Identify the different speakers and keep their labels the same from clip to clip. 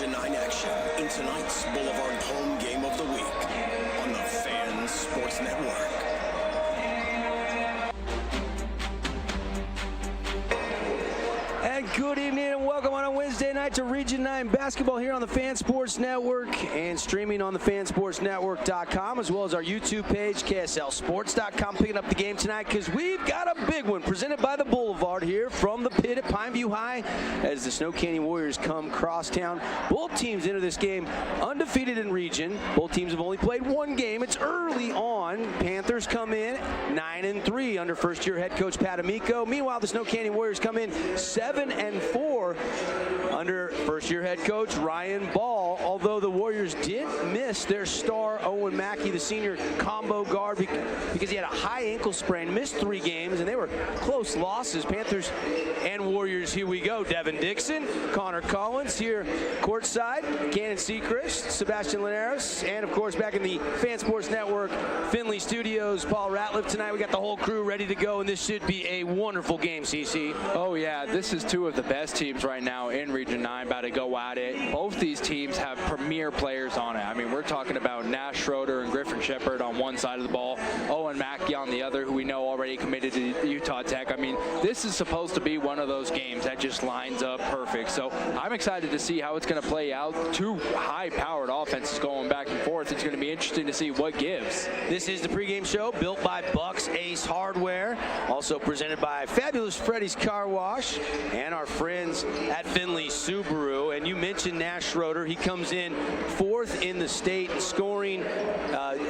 Speaker 1: Region 9 action in tonight's Boulevard home game of the week on the Fan Sports Network.
Speaker 2: And good evening and welcome on a Wednesday night to Region 9 basketball here on the Fan Sports Network and streaming on the fansportsnetwork.com as well as our YouTube page, KSLSports.com. Picking up the game tonight because we've got a big one presented by the Boulevard here from the pit at Pineview High as the Snow Canyon Warriors come crosstown. Both teams enter this game undefeated in region. Both teams have only played one game. It's early on. Panthers come in 9-3 under first-year head coach Pat Amico. Meanwhile, the Snow Canyon Warriors come in 7-4 under first-year head coach Ryan Ball, although the Warriors did miss their star Owen Mackey, the senior combo guard, because he had a high ankle sprain, missed 3 games, and they were close losses. Panthers and Warriors, here we go. Devin Dixon, Connor Collins here courtside, Cannon Sechrist, Sebastian Linares, and of course back in the Fan Sports Network Findlay Studios, Paul Ratliff. Tonight we got the whole crew ready to go, and this should be a wonderful game, CC.
Speaker 3: Oh yeah, this is two of the best teams right now in Region 9 about to go at it. Both these teams have premier players on it. I mean, we're talking about Nash Schroeder and Griffin Shepard on one side of the ball, Owen Mackey on the other, who we know already committed to Utah Tech. I mean, this is supposed to be one of those games that just lines up perfect. So I'm excited to see how it's going to play out. Two high-powered offenses going back and forth. It's going to be interesting to see what gives.
Speaker 2: This is the pregame show built by Bucks Ace Hardware, also presented by Fabulous Freddy's Car Wash and our friends at Findlay Subaru. And you mentioned Nash Schroeder. He comes in 4th in the state in scoring,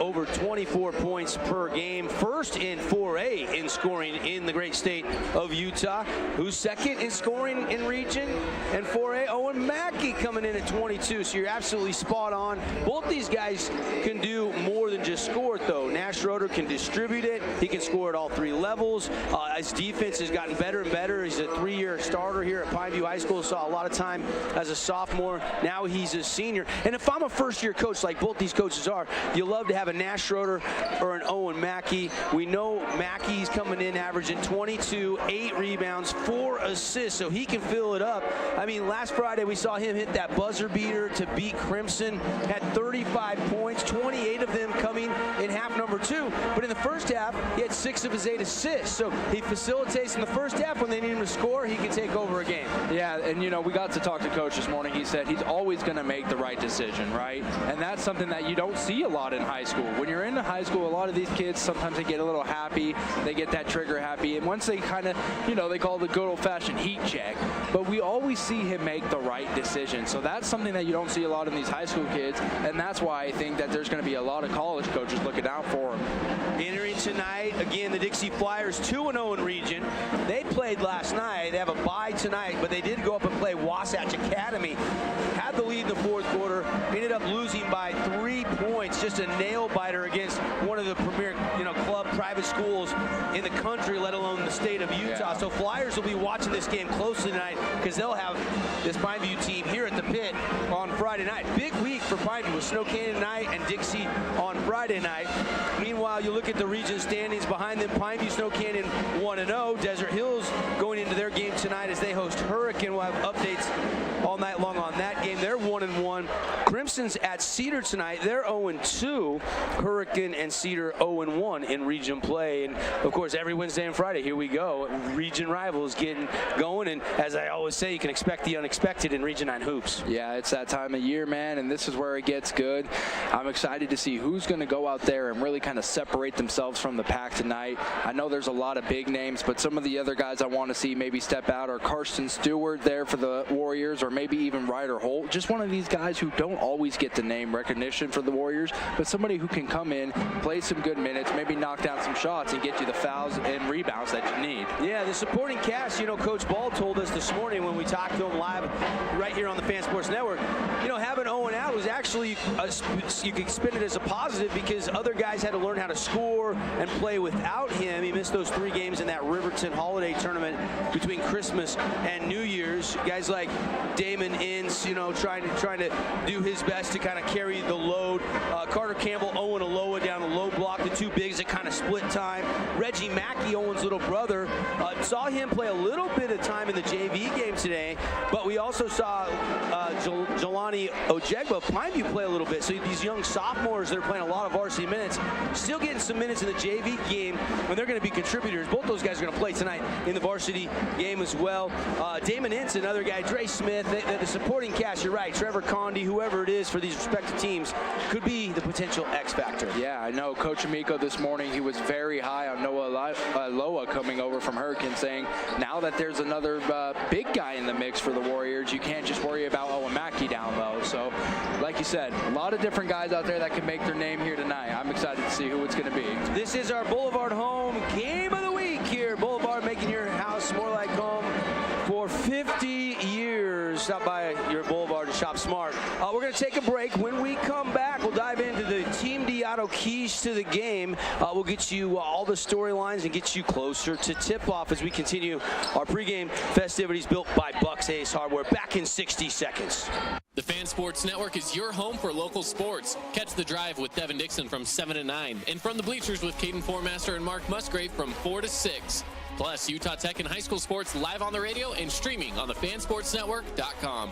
Speaker 2: over 24 points per game. First in 4A in scoring in the great state of Utah. Who's second in scoring in region and 4A? Owen Mackey coming in at 22. So you're absolutely spot on. Both these guys can do more than just score it, though. Nash Schroeder can distribute it. He can score at all 3 levels. His defense has gotten better and better. He's a 3-year starter here at Pineview High School. Saw a lot of time as a sophomore. Now he's a senior. And if I'm a first-year coach like both these coaches are, you love to have a Nash Schroeder or an Owen Mackey. We know Mackey's coming in averaging 22, 8 rebounds, 4 assists, so he can fill it up. I mean, last Friday we saw him hit that buzzer beater to beat Crimson, had 35 points, 28 of them coming in half number 2. But in the first half, he had 6 of his 8 assists. So he facilitates in the first half. When they need him to score, he can take over a game.
Speaker 3: Yeah, and you know, we got to talk to Coach this morning. He said he's always going to make the right decision, right? And that's something that you don't see a lot in high school. When you're in high school, a lot of these kids, sometimes they get a little happy. They get that trigger happy. And once they kind of, you know, they call it the good old-fashioned heat check. But we always see him make the right decision. So that's something that you don't see a lot in these high school kids. And that's why I think that there's going to be a lot of college coaches looking out for him.
Speaker 2: Entering tonight, again, the Dixie Flyers 2-0 in region. They played last night. They have a bye tonight, but they did go up and play Wasatch Academy. Had the lead in the 4th quarter, ended up losing by 3 points. Just a nail-biter against one of the premier, club private schools in the country, let alone the state of Utah. Yeah. So Flyers will be watching this game closely tonight because they'll have this Pineview team here at the pit on Friday night. Big week for Pineview with Snow Canyon night and Dixie on Friday night. Meanwhile, you look at the region standings behind them. Pineview, Snow Canyon 1-0. Desert Hills going into their game tonight as they host Hurricane. We'll have updates all night long on that game. They're 1-1. Crimson's at Cedar tonight. They're 0-2. Hurricane and Cedar 0-1 in region play. And of course, every Wednesday and Friday, here we go. Region rivals getting going. And as I always say, you can expect the unexpected in Region 9 hoops.
Speaker 3: Yeah, it's that time of year, man, and this is where it gets good. I'm excited to see who's going to go out there and really kind of separate themselves from the pack tonight. I know there's a lot of big names, but some of the other guys I want to see maybe step out are Karsten Stewart there for the Warriors, or maybe even Ryder Holt. Just one of these guys who don't always get the name recognition for the Warriors, but somebody who can come in, play some good minutes, maybe knock down some shots and get you the fouls and rebounds that you need.
Speaker 2: Yeah, the supporting cast, Coach Ball told us this morning when we talked to him live right here on the Fan Sports Network, having Owen out was actually, you can spin it as a positive because other guys had to learn how to score and play without him. He missed those 3 games in that Riverton holiday tournament between Christmas and New Year's. Guys like Damon Ince, you know, trying to do his best to kind of carry the load. Carter Campbell, Owen Aloha down the low block, the two bigs that kind of split time. Reggie Mackey, Owen's little brother, saw him play a little bit of time in the JV game today, but we also saw Jelani Ojegba of Pineview play a little bit. So these young sophomores that are playing a lot of varsity minutes, still getting some minutes in the JV game, and they're going to be contributors. Both those guys are going to play tonight in the varsity game as well. Damon Ince, another guy, Dre Smith, the supporting cast, you're right, Trevor Condi, whoever it is for these respective teams, could be the potential X factor.
Speaker 3: Yeah, I know Coach Amico this morning, he was very high on Noah Aloha coming over from Hurricane, saying now that there's another big guy in the mix for the Warriors, you can't just worry about Owen Mackey down low. So, like you said, a lot of different guys out there that can make their name here tonight. I'm excited to see who it's going to be.
Speaker 2: This is our Boulevard Home Game of the Week here. Boulevard making your house more like home for 50 years. Stop by your Boulevard to shop smart. We're going to take a break. When we come back, we'll dive into the Team Diato keys to the game. We'll get you all the storylines and get you closer to tip-off as we continue our pregame festivities built by Bucks Ace Hardware. Back in 60 seconds.
Speaker 4: The Fan Sports Network is your home for local sports. Catch The Drive with Devin Dixon from 7 to 9. And From the Bleachers with Caden Formaster and Mark Musgrave from 4 to 6. Plus, Utah Tech and high school sports live on the radio and streaming on the fansportsnetwork.com.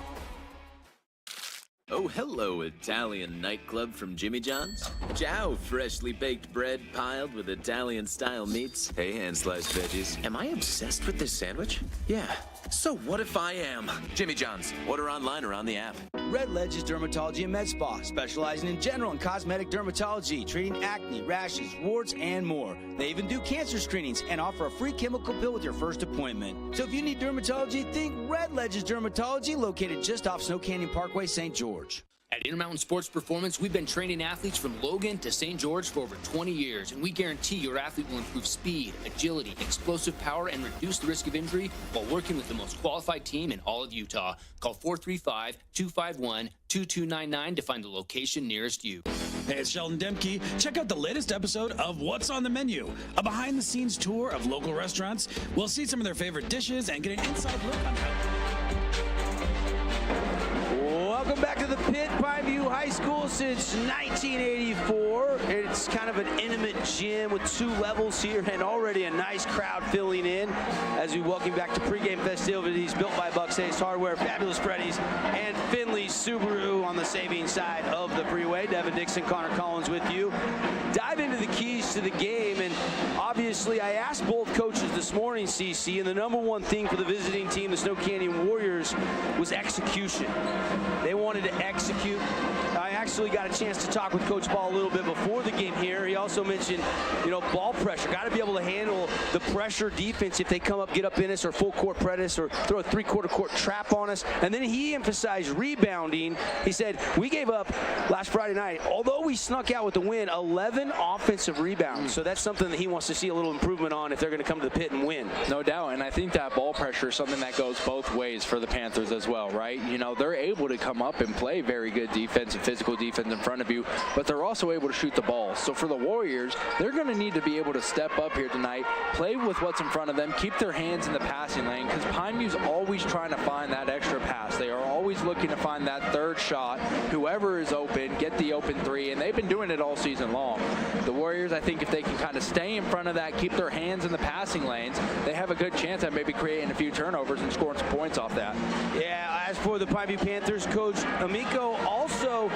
Speaker 5: Oh, hello, Italian nightclub from Jimmy John's. Ciao, freshly baked bread piled with Italian-style meats. Hey, hand-sliced veggies. Am I obsessed with this sandwich? Yeah. So what if I am? Jimmy John's. Order online or on the app.
Speaker 2: Red Ledge's Dermatology and Med Spa, specializing in general and cosmetic dermatology, treating acne, rashes, warts, and more. They even do cancer screenings and offer a free chemical pill with your first appointment. So if you need dermatology, think Red Ledge's Dermatology, located just off Snow Canyon Parkway, St. George.
Speaker 6: At Intermountain Sports Performance, we've been training athletes from Logan to St. George for over 20 years, and we guarantee your athlete will improve speed, agility, explosive power, and reduce the risk of injury while working with the most qualified team in all of Utah. Call 435-251-2299 to find the location nearest you.
Speaker 7: Hey, it's Sheldon Demke. Check out the latest episode of What's on the Menu, a behind-the-scenes tour of local restaurants. We'll see some of their favorite dishes and get an inside look on how...
Speaker 2: Welcome back to the Pit, Pineview High School since 1984. It's kind of an intimate gym with 2 levels here and already a nice crowd filling in as we welcome back to pregame festivities built by Bucks Ace Hardware, Fabulous Freddy's, and Finley Subaru on the saving side of the freeway. Devin Dixon, Connor Collins with you. Dive into the keys to the game, and obviously I asked both coaches this morning, CC, and the number one thing for the visiting team, the Snow Canyon Warriors, was execution. They wanted to execute. I actually got a chance to talk with Coach Ball a little bit before the game here. He also mentioned, you know, ball pressure. Got to be able to handle the pressure defense if they come up, get up in us, or full court press, or throw a 3/4 court trap on us. And then he emphasized rebounding. He said, we gave up last Friday night, although we snuck out with the win, 11 offensive rebounds. So that's something that he wants to see a little improvement on if they're going to come to the Pit and win.
Speaker 3: No doubt, and I think that ball pressure is something that goes both ways for the Panthers as well, right? You know, they're able to come up and play very good defense and physical defense in front of you, but they're also able to shoot the ball. So for the Warriors, they're going to need to be able to step up here tonight, play with what's in front of them, keep their hands in the passing lane, because Pineview's always trying to find that extra pass. They are always looking to find that third shot, whoever is open, get the open three, and they've been doing it all season long. The Warriors, I think if they can kind of stay in front of that, keep their hands in the passing lanes, they have a good chance at maybe creating a few turnovers and scoring some points off that.
Speaker 2: Yeah, as for the Pineview Panthers, Coach Amico also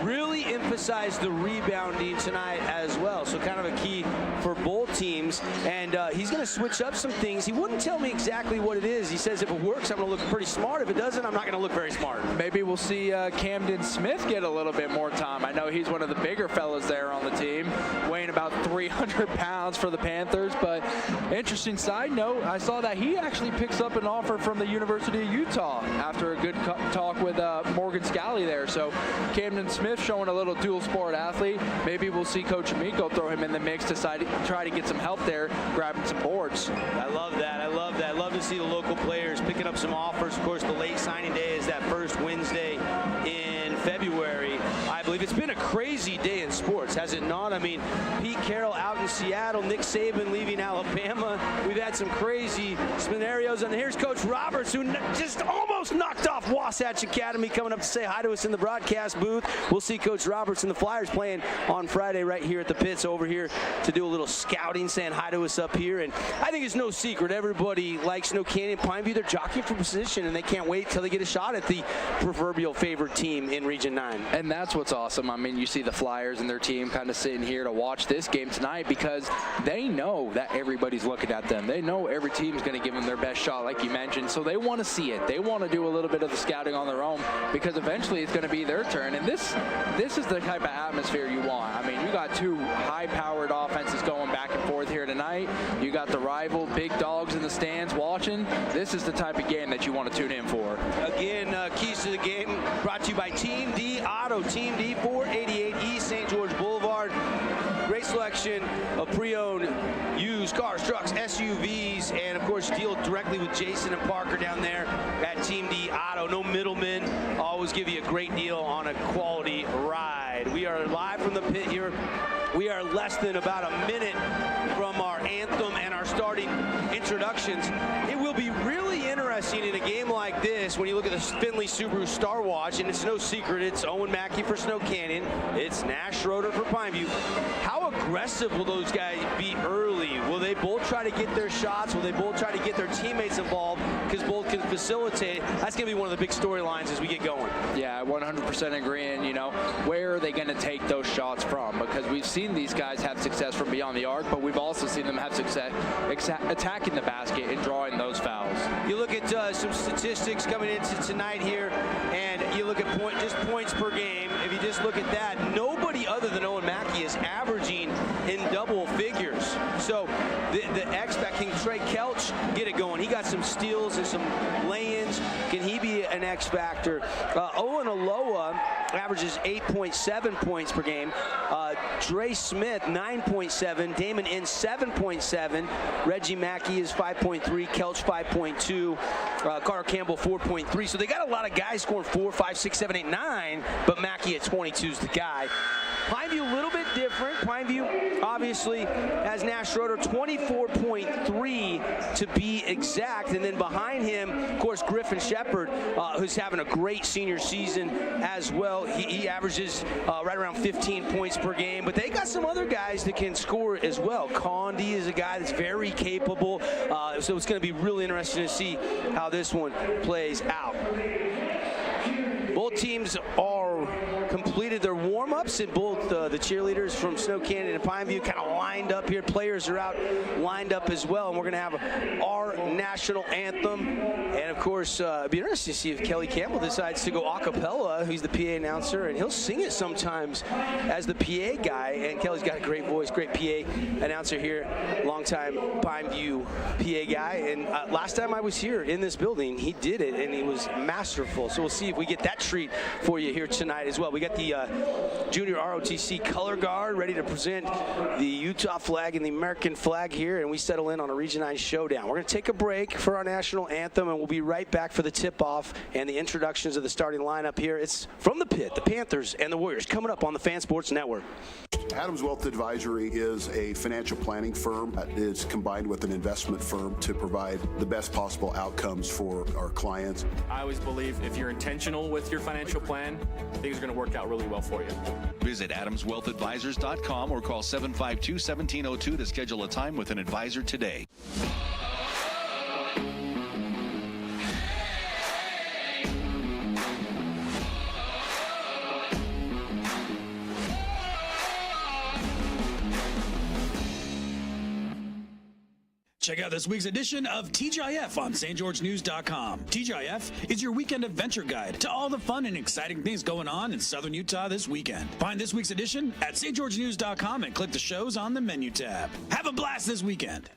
Speaker 2: really emphasized the rebounding tonight as well. So kind of a key for both teams. And he's going to switch up some things. He wouldn't tell me exactly what it is. He says if it works, I'm going to look pretty smart. If it doesn't, I'm not going to look very smart.
Speaker 3: Maybe we'll see Camden Smith get a little bit more time. I know he's one of the bigger fellas there on the team, weighing about 300 pounds for the Panthers. But interesting side note, I saw that he actually picks up an offer from the University of Utah after a good talk with Morgan Scally there. So Camden Smith showing a little dual sport athlete. Maybe we'll see Coach Amico throw him in the mix to try to get some help there, grabbing some boards.
Speaker 2: I love that. I love that. I love to see the local players picking up some offers. Of course, the late signing day is that first Wednesday in February. I believe it's been a crazy day in sports, has it not? I mean, Pete Carroll out in Seattle, Nick Saban leaving Alabama. We've had some crazy scenarios, and here's Coach Roberts, who just almost knocked off Wasatch Academy, coming up to say hi to us in the broadcast booth. We'll see Coach Roberts and the Flyers playing on Friday right here at the pits over here to do a little scouting, saying hi to us up here. And I think it's no secret, everybody likes Snow Canyon, Pineview. They're jockeying for position, and they can't wait till they get a shot at the proverbial favorite team in Region 9.
Speaker 3: And that's what's awesome. I mean, you see the Flyers and their team kind of sitting here to watch this game tonight because they know that everybody's looking at them. They know every team's going to give them their best shot, like you mentioned, so they want to see it. They want to do a little bit of the scouting on their own because eventually it's going to be their turn. And this is the type of atmosphere you want. I mean, you got two high-powered offenses going back and forth here tonight. You got the rival big dogs in the stands watching. This is the type of game that you want to tune in for.
Speaker 2: Again, keys to the game brought to you by Team D Auto. Team D, 488 East St. George Boulevard. Great selection of pre-owned used cars, trucks, SUVs, and of course deal directly with Jason and Parker down there at Team D Auto. No middlemen. Always give you a great deal on a quality ride. We are live from the pit here. We are less than about a minute from our anthem and our starting introductions. It will be really interesting in a game like this when you look at the Findlay Subaru Star Watch, and it's no secret, it's Owen Mackey for Snow Canyon, it's Nash Schroeder for Pineview. How aggressive will those guys be early? Will they both try to get their shots? Will they both try to get their teammates involved because both can facilitate? That's going to be one of the big storylines as we get going.
Speaker 3: Yeah, 100% agreeing. You know, where are they going to take those shots from? Because we've seen these guys have success from beyond the arc, but we've also seen them have success attacking the basket and drawing those fouls.
Speaker 2: You look at some statistics coming into tonight here, and you look at points per game. If you just look at that, nobody other than Owen Mackey is averaging in double figures. So the X-Back, can Trey Kelch get it going? He got some steals and some lay-ins. Can he be an X-Factor? Owen Aloha averages 8.7 points per game. Dre Smith, 9.7. Damon Ince, 7.7. Reggie Mackey is 5.3. Kelch, 5.2. Carter Campbell, 4.3. So they got a lot of guys scoring 4, 5, 6, 7, 8, 9, but Mackey at 22 is the guy. Pineview a little bit different. Pineview obviously has Nash Schroeder, 24.3 to be exact. And then behind him, of course, Griffin Shepard, who's having a great senior season as well. He averages right around 15 points per game. But they got some other guys that can score as well. Condi is a guy that's very capable. So it's going to be really interesting to see how this one plays out. Both teams are completed their warm-ups, and both the cheerleaders from Snow Canyon and Pineview kind of lined up here. Players are out lined up as well, and we're going to have our national anthem. And of course, it'd be interesting to see if Kelly Campbell decides to go a cappella. He's the PA announcer, and he'll sing it sometimes as the PA guy. And Kelly's got a great voice, great PA announcer here, longtime Pineview PA guy. And last time I was here in this building, he did it, and he was masterful. So we'll see if we get that treat for you here tonight as well. We got the junior ROTC color guard ready to present the Utah flag and the American flag here, and we settle in on a Region 9 showdown. We're going to take a break for our national anthem, and we'll be right back for the tip-off and the introductions of the starting lineup here. It's from the pit, the Panthers and the Warriors, coming up on the Fan Sports Network.
Speaker 8: Adams Wealth Advisory is a financial planning firm that is combined with an investment firm to provide the best possible outcomes for our clients.
Speaker 9: I always believe if you're intentional with your financial plan, things are going to work out really well for you.
Speaker 10: Visit AdamsWealthAdvisors.com or call 752-1702 to schedule a time with an advisor today.
Speaker 7: Check out this week's edition of TGIF on stgeorgenews.com. TGIF is your weekend adventure guide to all the fun and exciting things going on in southern Utah this weekend. Find this week's edition at stgeorgenews.com and click the shows on the menu tab. Have a blast this weekend.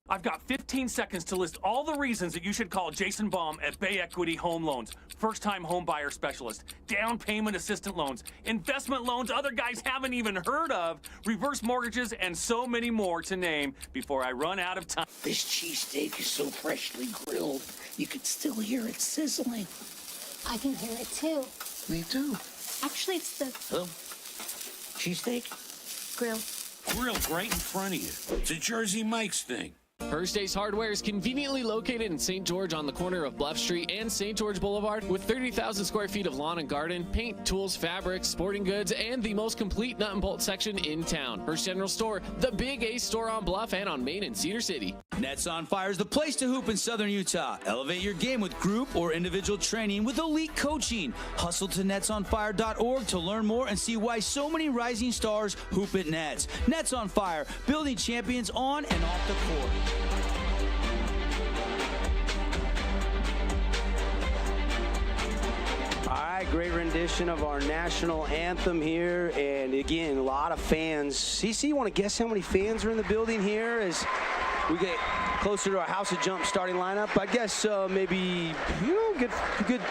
Speaker 11: I've got 15 seconds to list all the reasons that you should call Jason Baum at Bay Equity Home Loans. First-time home buyer specialist, down payment assistant loans, investment loans other guys haven't even heard of, reverse mortgages, and so many more to name before I run out of time.
Speaker 12: This cheesesteak is so freshly grilled, you could still hear it sizzling.
Speaker 13: I can hear it too.
Speaker 12: Me too.
Speaker 13: Actually, it's the...
Speaker 12: Hello? Cheesesteak?
Speaker 13: Grill.
Speaker 12: Grilled right in front of you. It's a Jersey Mike's thing.
Speaker 4: First Ace Hardware is conveniently located in St. George on the corner of Bluff Street and St. George Boulevard with 30,000 square feet of lawn and garden, paint, tools, fabrics, sporting goods, and the most complete nut and bolt section in town. First General Store, the Big Ace store on Bluff and on Main in Cedar City.
Speaker 7: Nets on Fire is the place to hoop in Southern Utah. Elevate your game with group or individual training with elite coaching. Hustle to netsonfire.org to learn more and see why so many rising stars hoop at Nets. Nets on Fire, building champions on and off the court.
Speaker 2: All right, great rendition of our national anthem here. And again, a lot of fans. CC, you want to guess how many fans are in the building here as we get closer to our House of Jump starting lineup? I guess maybe, good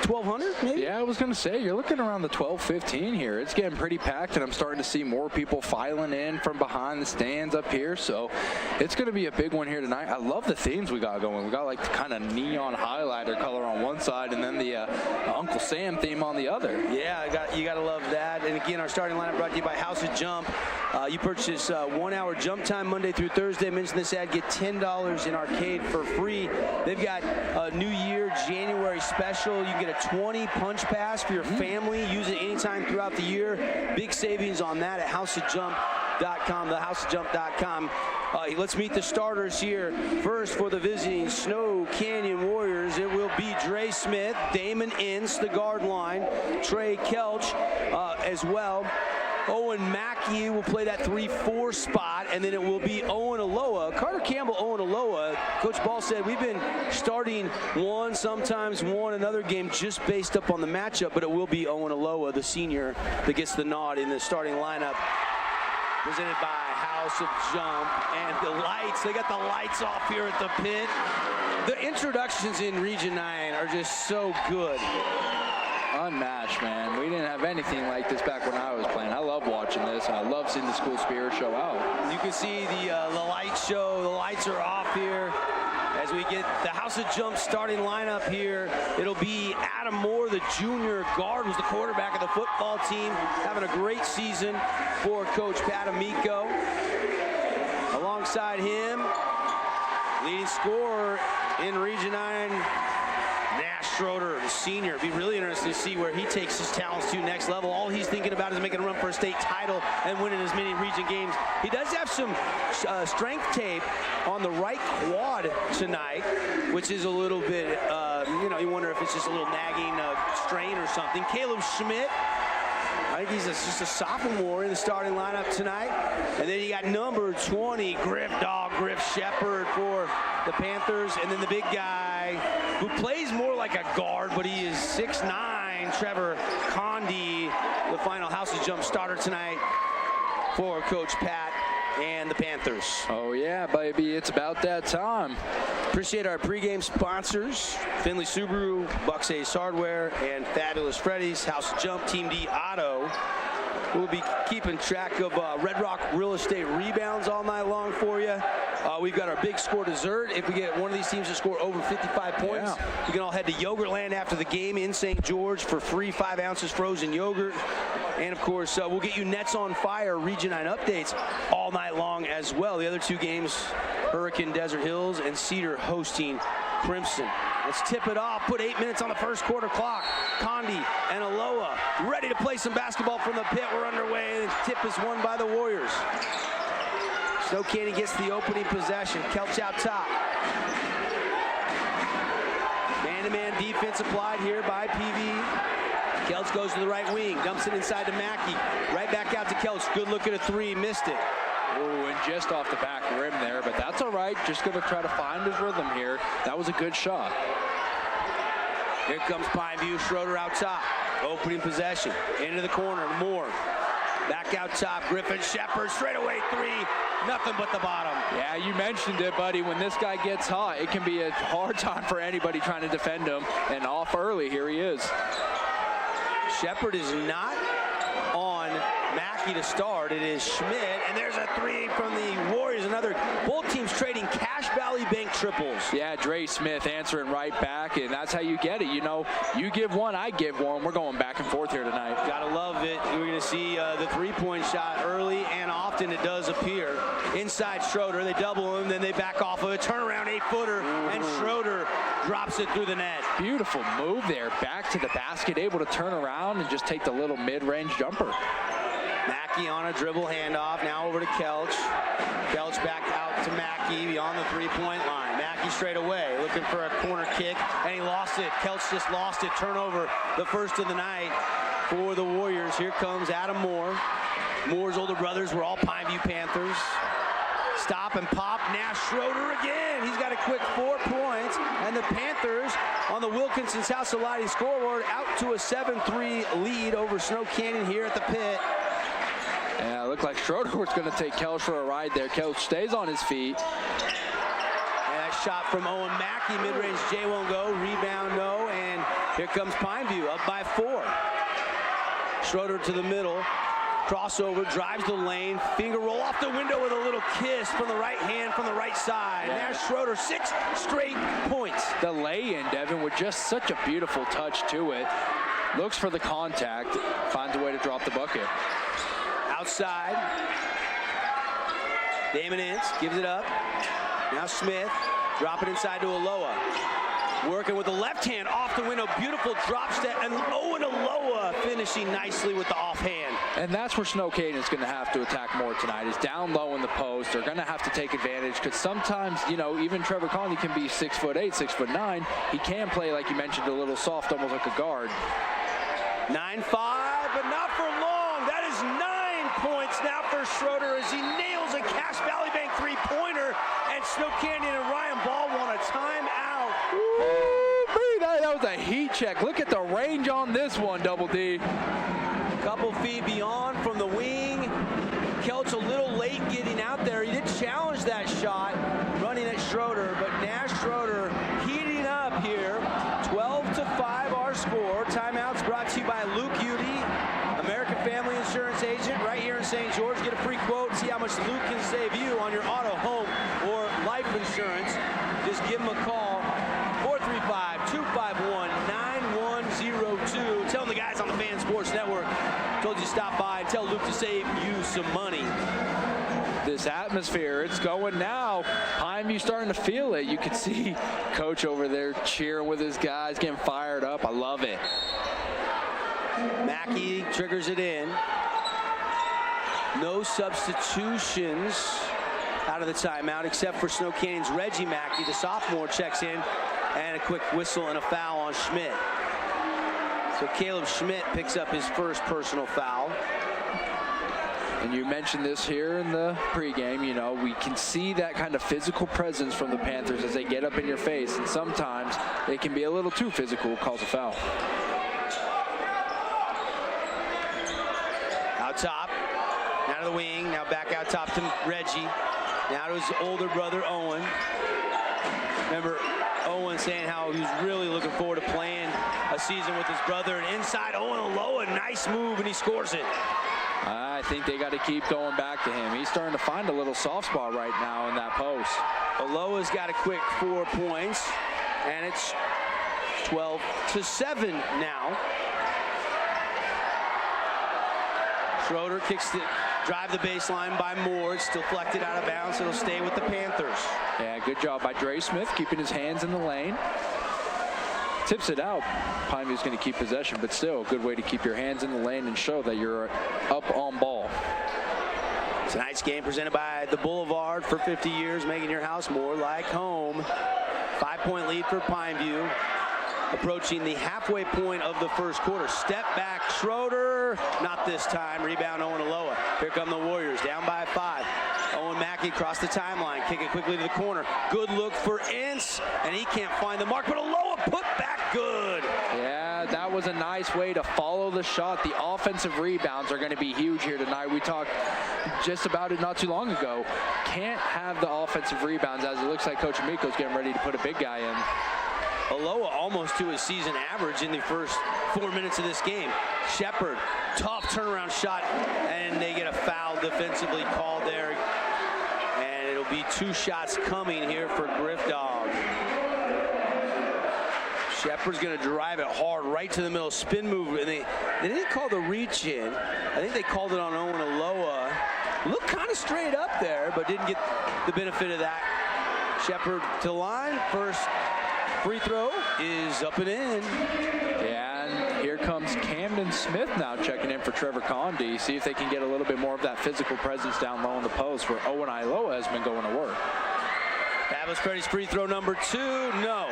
Speaker 2: 1,200 maybe?
Speaker 3: Yeah, I was going to say, you're looking around the 12-15 here. It's getting pretty packed, and I'm starting to see more people filing in from behind the stands up here. So it's going to be a big one here tonight. I love the themes we got going. We got like the kind of neon highlighter color on one side and then the Uncle Sam theme on the other.
Speaker 2: Yeah, you got to love that. And again, our starting lineup brought to you by House of Jump. You purchase 1 hour jump time Monday through Thursday. Mention this ad, get $10 in arcade for free. They've got a New Year January special. You can get a 20 punch pass for your family. Use it anytime throughout the year. Big savings on that at houseofjump.com, thehouseofjump.com. Let's meet the starters here. First, for the visiting Snow Canyon Warriors, it will be Dre Smith, Damon Ince, the guard line, Trey Kelch as well. Owen Mackey will play that 3-4 spot, and then it will be Owen Aloha. Carter Campbell, Owen Aloha. Coach Ball said we've been starting one, sometimes one another game just based up on the matchup, but it will be Owen Aloha, the senior, that gets the nod in the starting lineup. Presented by House of Jump and the lights. They got the lights off here at the pit. The introductions in Region 9 are just so good.
Speaker 3: Unmatched, man. We didn't have anything like this back when I was playing. I love watching this, and I love seeing the school spirit show out.
Speaker 2: You can see the light show. The lights are off here. As we get the House of Jump starting lineup here, it'll be Adam Moore, the junior guard, who's the quarterback of the football team, having a great season for Coach Pat Amico. Alongside him, leading scorer in Region 9, Nash Schroeder, the senior. It'd be really interesting to see where he takes his talents to next level. All he's thinking about is making a run for a state title and winning as many region games. He does have some strength tape on the right quad tonight, which is a little bit, you wonder if it's just a little nagging strain or something. Caleb Schmidt, I think he's just a sophomore in the starting lineup tonight. And then you got number 20, Griff Shepard for the Panthers. And then the big guy who plays more like a guard, but he is 6'9", Trevor Condi, the final House of Jump starter tonight for Coach Pat and the Panthers.
Speaker 3: Oh yeah, baby, it's about that time.
Speaker 2: Appreciate our pregame sponsors, Finley Subaru, Bucks Ace Hardware, and Fabulous Freddy's, House of Jump, Team D Auto. We'll be keeping track of Red Rock Real Estate rebounds all night long for you. We've got our big score dessert. If we get one of these teams to score over 55 points, you can all head to Yogurtland after the game in St. George for free 5 ounces frozen yogurt. And, of course, we'll get you Nets on Fire Region 9 updates all night long as well. The other two games, Hurricane Desert Hills and Cedar hosting Crimson. Let's tip it off. Put 8 minutes on the first quarter clock. Condi and Aloha ready to play some basketball from the pit. We're underway. The tip is won by the Warriors. Snow Canyon gets the opening possession. Kelch out top. Man-to-man defense applied here by PV. Kelch goes to the right wing. Dumps it inside to Mackey. Right back out to Kelch. Good look at a three. Missed it.
Speaker 3: Oh, and just off the back rim there, but that's all right. Just going to try to find his rhythm here. That was a good shot.
Speaker 2: Here comes Pineview. Schroeder out top. Opening possession. Into the corner. Moore. Back out top. Griffin Shepard. Straight away three. Nothing but the bottom.
Speaker 3: Yeah, you mentioned it, buddy. When this guy gets hot, it can be a hard time for anybody trying to defend him. And off early, here he is.
Speaker 2: Shepard is not on Mackey to start. It is Schmidt, and there's a three from the Warriors. Another, both teams trading Cache Valley Bank triples.
Speaker 3: Yeah, Dre Smith answering right back, and that's how you get it. You know, you give one, I give one. We're going back and forth here tonight.
Speaker 2: Gotta love it. We're gonna see the three-point shot early and often. It inside Schroeder. They double him, then they back off of a turnaround 8-footer, and Schroeder drops it through the net.
Speaker 3: Beautiful move there. Back to the basket, able to turn around and just take the little mid-range jumper.
Speaker 2: Mackey on a dribble handoff. Now over to Kelch. Kelch back out to Mackey beyond the three-point line. Mackey straight away looking for a corner kick, and he lost it. Kelch just lost it. Turnover, the first of the night for the Warriors. Here comes Adam Moore. Moore's older brothers were all Pineview Panthers. Stop and pop. Nash Schroeder again. He's got a quick 4 points. And the Panthers on the Wilkinson South Salati scoreboard out to a 7-3 lead over Snow Canyon here at the pit.
Speaker 3: Yeah, it looked like Schroeder was going to take Kelch for a ride there. Kelch stays on his feet.
Speaker 2: And that shot from Owen Mackey, mid-range J won't go. Rebound, no. And here comes Pineview up by 4. Schroeder to the middle. Crossover, drives the lane, finger roll off the window with a little kiss from the right hand from the right side. Yeah. Nash Schroeder, 6 straight points.
Speaker 3: The lay-in, Devin, with just such a beautiful touch to it. Looks for the contact, finds a way to drop the bucket.
Speaker 2: Outside, Damon Ince gives it up. Now Smith, drop it inside to Aloha. Working with the left hand off the window, beautiful drop step, and Owen Aloha finishing nicely with the offhand.
Speaker 3: And that's where Snow Canyon is going to have to attack more tonight, is down low in the post. They're going to have to take advantage, because sometimes, you know, even Trevor Conley can be 6'8", 6'9". He can play, like you mentioned, a little soft, almost like a guard.
Speaker 2: 9-5, but not for long. That is 9 points now for Schroeder as he nails a Cache Valley Bank three-pointer, and Snow Canyon and Ryan Ball want a timeout.
Speaker 3: That was a heat check. Look at the range on this one, Double D.
Speaker 2: Couple feet beyond from the wing. Kelch a little late getting out there. He did challenge that shot, running at Schroeder, but Nash Schroeder heating up here. 12-5 our score. Timeouts brought to you by Luke Udy, American Family Insurance Agent right here in St. George. Get a free quote, see how much Luke can save you on your auto, home, or life insurance. Just give him a call. 435-251-9102. Tell them the guys on the Fan Sports Network told you to stop by and tell Luke to save you some money.
Speaker 3: This atmosphere, it's going now. Pineview starting to feel it. You can see Coach over there cheering with his guys, getting fired up. I love it.
Speaker 2: Mackey triggers it in. No substitutions out of the timeout except for Snow Canyon's Reggie Mackey. The sophomore checks in, and a quick whistle and a foul on Schmidt. So Caleb Schmidt picks up his first personal foul.
Speaker 3: And you mentioned this here in the pregame, you know, we can see that kind of physical presence from the Panthers as they get up in your face, and sometimes they can be a little too physical, calls a foul.
Speaker 2: Out top, now to the wing, now back out top to Reggie. Now to his older brother, Owen. Remember, Owen saying how he was really looking forward to playing a season with his brother. And inside, Owen Aloha, nice move, and he scores it.
Speaker 3: I think they got to keep going back to him. He's starting to find a little soft spot right now in that post.
Speaker 2: Aloha's got a quick 4 points, and it's 12-7 now. Schroeder kicks the drive the baseline by Moore. It's deflected out of bounds. It'll stay with the Panthers.
Speaker 3: Yeah, good job by Dre Smith keeping his hands in the lane. Tips it out. Pineview's going to keep possession, but still a good way to keep your hands in the lane and show that you're up on ball.
Speaker 2: Tonight's game presented by the Boulevard for 50 years, making your house more like home. 5-point lead for Pineview. Approaching the halfway point of the first quarter. Step back, Schroeder. Not this time. Rebound, Owen Aloha. Here come the Warriors, down by 5. Owen Mackey across the timeline, kicking quickly to the corner. Good look for Ince, and he can't find the mark, but Aloha put back good.
Speaker 3: Yeah, that was a nice way to follow the shot. The offensive rebounds are going to be huge here tonight. We talked just about it not too long ago. Can't have the offensive rebounds, as it looks like Coach Amico's getting ready to put a big guy in.
Speaker 2: Aloha almost to his season average in the first 4 minutes of this game. Shepard, tough turnaround shot, and they get a foul defensively called there. And it'll be 2 shots coming here for Griff Dog. Shepard's going to drive it hard right to the middle, spin move, and they didn't call the reach in. I think they called it on Owen Aloha. looked kind of straight up there, but didn't get the benefit of that. Shepard to the line. First free throw is up and in.
Speaker 3: Yeah, and here comes Camden Smith now checking in for Trevor Condi. See if they can get a little bit more of that physical presence down low in the post where Owen Iloa has been going to work.
Speaker 2: Fabulous Freddy's free throw number 2. No.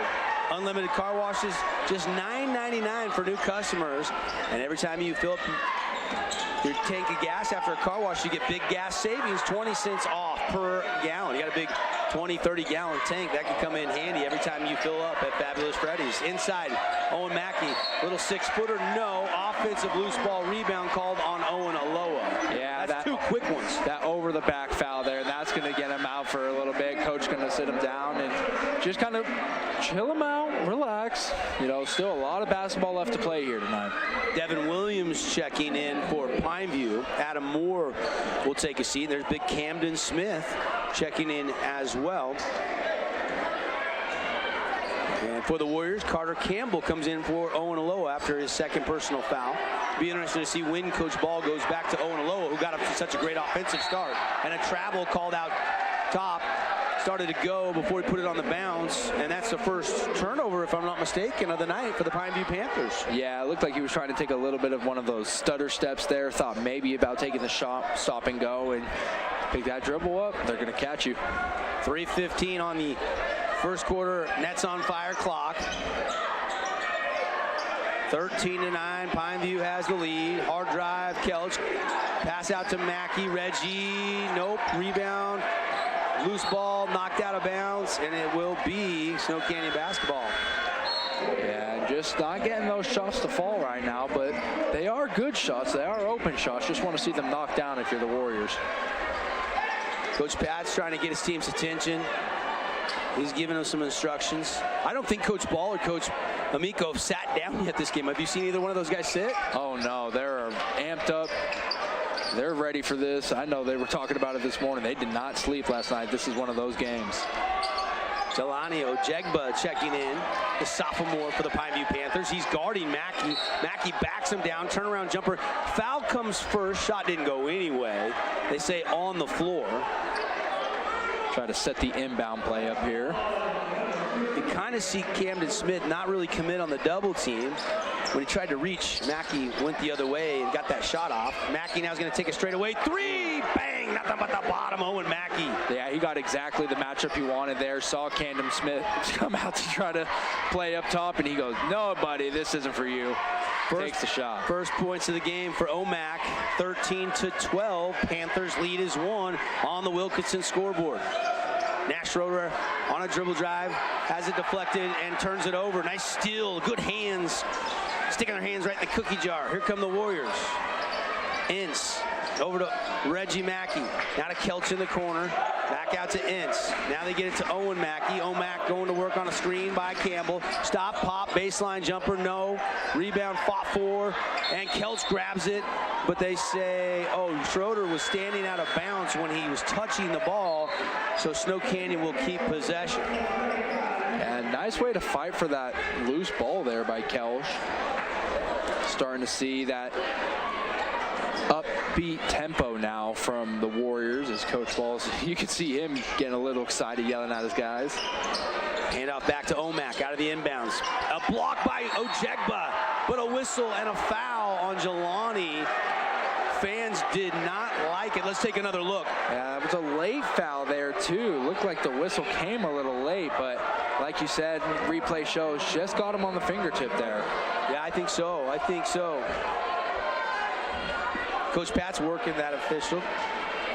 Speaker 2: Unlimited car washes, just $9.99 for new customers. And every time you fill up your tank of gas after a car wash, you get big gas savings, 20 cents off per gallon. You got a big 20, 30 gallon tank. That can come in handy every time you fill up at Fabulous Freddy's. Inside, Owen Mackey, little 6-footer, no. Offensive loose ball rebound called on Owen Iloa.
Speaker 3: Yeah,
Speaker 2: that's 2 quick ones.
Speaker 3: That over the back foul there, that's going to get him out for a little bit. Coach going to sit him down and just kind of chill him out, relax. You know, still a lot of basketball left to play here tonight.
Speaker 2: Devin Williams checking in for Pineview. Adam Moore will take a seat. There's big Camden Smith checking in as well. And for the Warriors, Carter Campbell comes in for Owen Iloa after his second personal foul. Be interesting to see when Coach Ball goes back to Owen Iloa, who got up to such a great offensive start. And a travel called out top. Started to go before he put it on the bounce, and that's the first turnover, if I'm not mistaken, of the night for the Pineview Panthers.
Speaker 3: Yeah, it looked like he was trying to take a little bit of one of those stutter steps there, thought maybe about taking the shot, stop and go, and pick that dribble up. They're going to catch you.
Speaker 2: 3:15 on the first quarter, Nets on fire clock. 13-9, Pineview has the lead. Hard drive, Kelch. Pass out to Mackey, Reggie, nope, rebound. Loose ball, knocked out of bounds, and it will be Snow Canyon basketball.
Speaker 3: Yeah, just not getting those shots to fall right now, but they are good shots. They are open shots. Just want to see them knocked down if you're the Warriors.
Speaker 2: Coach Pat's trying to get his team's attention. He's giving them some instructions. I don't think Coach Ball or Coach Amico have sat down yet this game. Have you seen either one of those guys sit?
Speaker 3: Oh, no. They're amped up. They're ready for this. I know they were talking about it this morning. They did not sleep last night. This is one of those games.
Speaker 2: Jelani Ojegba checking in, the sophomore for the Pineview Panthers. He's guarding Mackey. Mackey backs him down, turnaround jumper. Foul comes first. Shot didn't go anyway. They say on the floor.
Speaker 3: Try to set the inbound play up here.
Speaker 2: You kind of see Camden Smith not really commit on the double team. When he tried to reach, Mackey went the other way and got that shot off. Mackey now is going to take a straightaway 3. Bang! Nothing but the bottom. Owen Mackey.
Speaker 3: Yeah, he got exactly the matchup he wanted there. Saw Camden Smith come out to try to play up top, and he goes, no, buddy, this isn't for you. Takes the shot.
Speaker 2: First points of the game for OMAC, 13-12. Panthers lead is 1 on the Wilkinson scoreboard. Nash Schroeder on a dribble drive, has it deflected and turns it over. Nice steal, good hands. Sticking their hands right in the cookie jar. Here come the Warriors. Ince over to Reggie Mackey. Now to Kelch in the corner. Back out to Ince. Now they get it to Owen Mackey. Omac going to work on a screen by Campbell. Stop, pop, baseline jumper, no. Rebound fought for, and Kelch grabs it. But they say, oh, Schroeder was standing out of bounds when he was touching the ball. So Snow Canyon will keep possession.
Speaker 3: And nice way to fight for that loose ball there by Kelch. Starting to see that upbeat tempo now from the Warriors as Coach Ball's. You can see him getting a little excited, yelling at his guys.
Speaker 2: Handoff back to Omac out of the inbounds. A block by Ojegba, but a whistle and a foul on Jelani. Fans did not like it. Let's take another look.
Speaker 3: Yeah, it was a late foul there too. Looked like the whistle came a little late, but like you said, replay shows just got him on the fingertip there.
Speaker 2: Yeah, I think so. I think so. Coach Pat's working that official.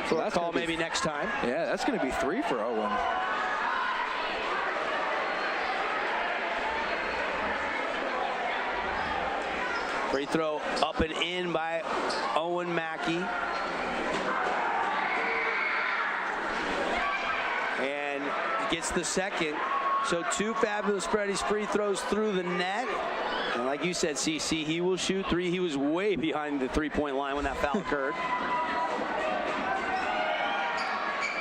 Speaker 2: So that's call maybe next time.
Speaker 3: Yeah, that's going to be 3 for Owen.
Speaker 2: Free throw up and in by Owen Mackey. And gets the second. So 2 Fabulous Freddy's free throws through the net. And like you said, CC, he will shoot 3. He was way behind the 3-point line when that foul occurred.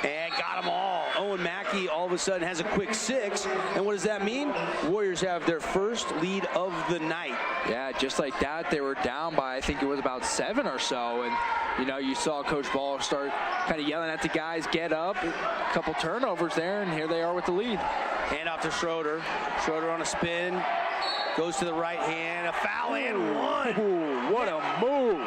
Speaker 2: And got them all. Owen Mackey all of a sudden has a quick 6. And what does that mean? Warriors have their first lead of the night.
Speaker 3: Yeah, just like that, they were down by, I think it was about 7 or so. And, you know, you saw Coach Ball start kind of yelling at the guys, get up. A couple turnovers there, and here they are with the lead.
Speaker 2: Hand off to Schroeder. Schroeder on a spin. Goes to the right hand. A foul and 1.
Speaker 3: Ooh, what a move.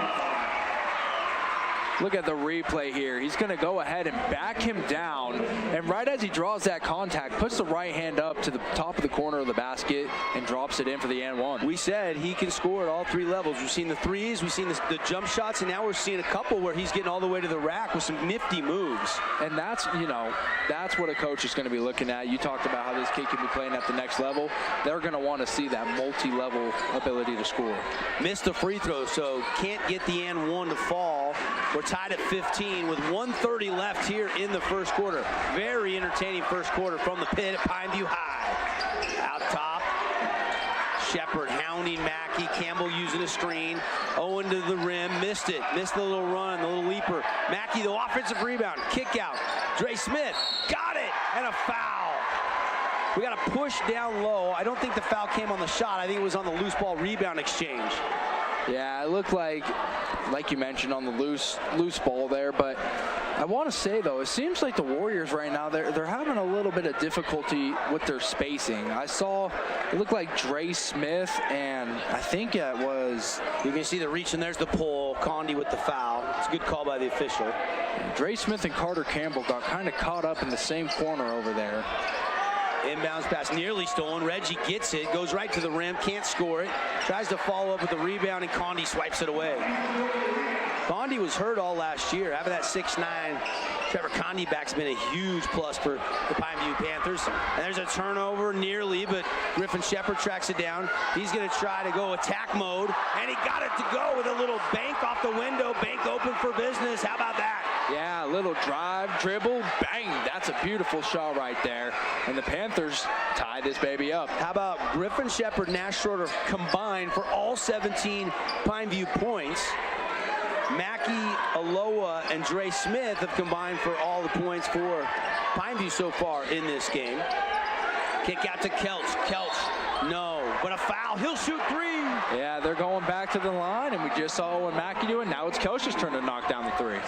Speaker 3: Look at the replay here. He's going to go ahead and back him down. And right as he draws that contact, puts the right hand up to the top of the corner of the basket and drops it in for the and 1.
Speaker 2: We said he can score at all 3 levels. We've seen the threes, we've seen the jump shots, and now we're seeing a couple where he's getting all the way to the rack with some nifty moves.
Speaker 3: And that's, you know, that's what a coach is going to be looking at. You talked about how this kid can be playing at the next level. They're going to want to see that multi-level ability to score.
Speaker 2: Missed the free throw, so can't get the and 1 to fall. We're tied at 15 with 1:30 left here in the first quarter. Very entertaining first quarter from the pit at Pineview High. Out top, Shepard hounding Mackey. Campbell using a screen. Owen to the rim, missed it. Missed the little run, the little leaper. Mackey, the offensive rebound, kick out. Dre Smith, got it, and a foul. We got a push down low. I don't think the foul came on the shot. I think it was on the loose ball rebound exchange.
Speaker 3: Yeah, it looked like you mentioned, on the loose ball there. But I want to say, though, it seems like the Warriors right now, they're having a little bit of difficulty with their spacing. I saw it looked like Dre Smith, and I think it was...
Speaker 2: You can see the reach, and there's the pull. Condi with the foul. It's a good call by the official.
Speaker 3: Dre Smith and Carter Campbell got kind of caught up in the same corner over there.
Speaker 2: Inbounds pass nearly stolen. Reggie gets it, goes right to the rim, can't score it. Tries to follow up with the rebound, and Condi swipes it away. Condi was hurt all last year. Having that 6'9" Trevor Condi back's been a huge plus for the Pineview Panthers. And there's a turnover nearly, but Griffin Shepard tracks it down. He's going to try to go attack mode, and he got it to go with a little bank off the window. Bank open for business. How about that?
Speaker 3: Yeah, a little drive, dribble, bang. That's a beautiful shot right there. And the Panthers tie this baby up.
Speaker 2: How about Griffin Shepard, Nash Schroeder combined for all 17 Pineview points. Mackey, Aloha, and Dre Smith have combined for all the points for Pineview so far in this game. Kick out to Kelch. Kelch, no, but a foul. He'll shoot 3.
Speaker 3: Yeah, they're going back to the line, and we just saw Owen Mackey do it. Now it's Kelch's turn to knock down the 3s.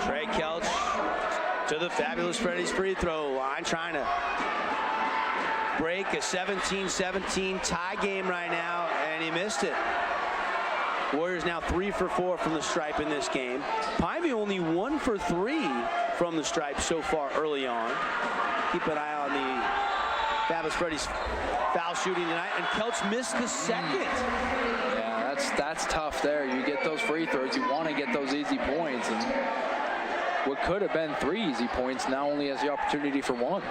Speaker 2: Trey Kelch to the Fabulous Freddy's free throw line, trying to break a 17-17 tie game right now, and he missed it. Warriors now 3 for 4 from the stripe in this game. Pineview only 1 for 3 from the stripe so far early on. Keep an eye on the Fabulous Freddy's foul shooting tonight, and Kelch missed the second.
Speaker 3: Yeah, that's tough there. You get those free throws, you want to get those easy points, and what could have been 3 easy points now only has the opportunity for 1.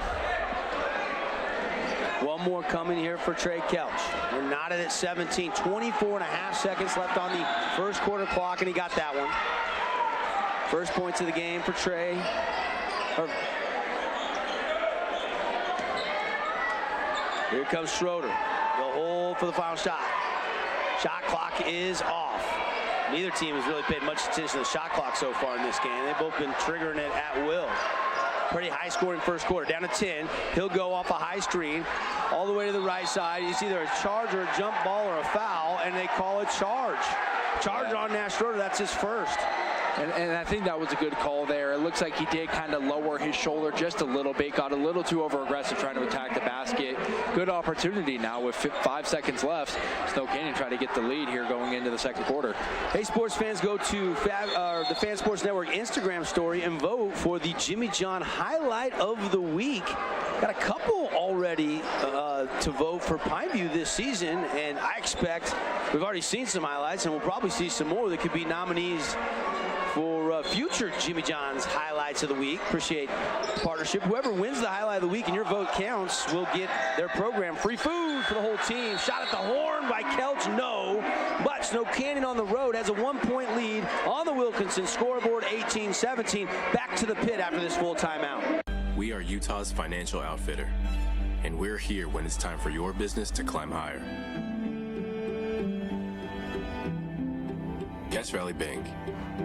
Speaker 2: One more coming here for Trey Kelch. We're knotted at 17. 24.5 seconds left on the first quarter clock, and he got that one. First points of the game for Trey. Here comes Schroeder. He'll hold for the final shot. Shot clock is off. Neither team has really paid much attention to the shot clock so far in this game. They've both been triggering it at will. Pretty high scoring first quarter, down to 10. He'll go off a high screen all the way to the right side. It's either a charge or a jump ball or a foul, and they call it charge. Charge on Nash Schroeder, that's his first.
Speaker 3: And I think that was a good call there. It looks like he did kind of lower his shoulder just a little bit, got a little too over-aggressive trying to attack the basket. Good opportunity now with 5 seconds left. Snow Canyon trying to get the lead here going into the second quarter.
Speaker 2: Hey, sports fans, go to the Fan Sports Network Instagram story and vote for the Jimmy John Highlight of the Week. Got a couple already to vote for Pineview this season, and I expect we've already seen some highlights, and we'll probably see some more that could be nominees for future Jimmy John's Highlights of the Week. Appreciate the partnership. Whoever wins the Highlight of the Week and your vote counts will get their program. Free food for the whole team. Shot at the horn by Kelch, no. But Snow Canyon on the road has a 1-point lead on the Wilkinson scoreboard, 18-17. Back to the pit after this full timeout.
Speaker 13: We are Utah's financial outfitter, and we're here when it's time for your business to climb higher. Cache Valley Bank.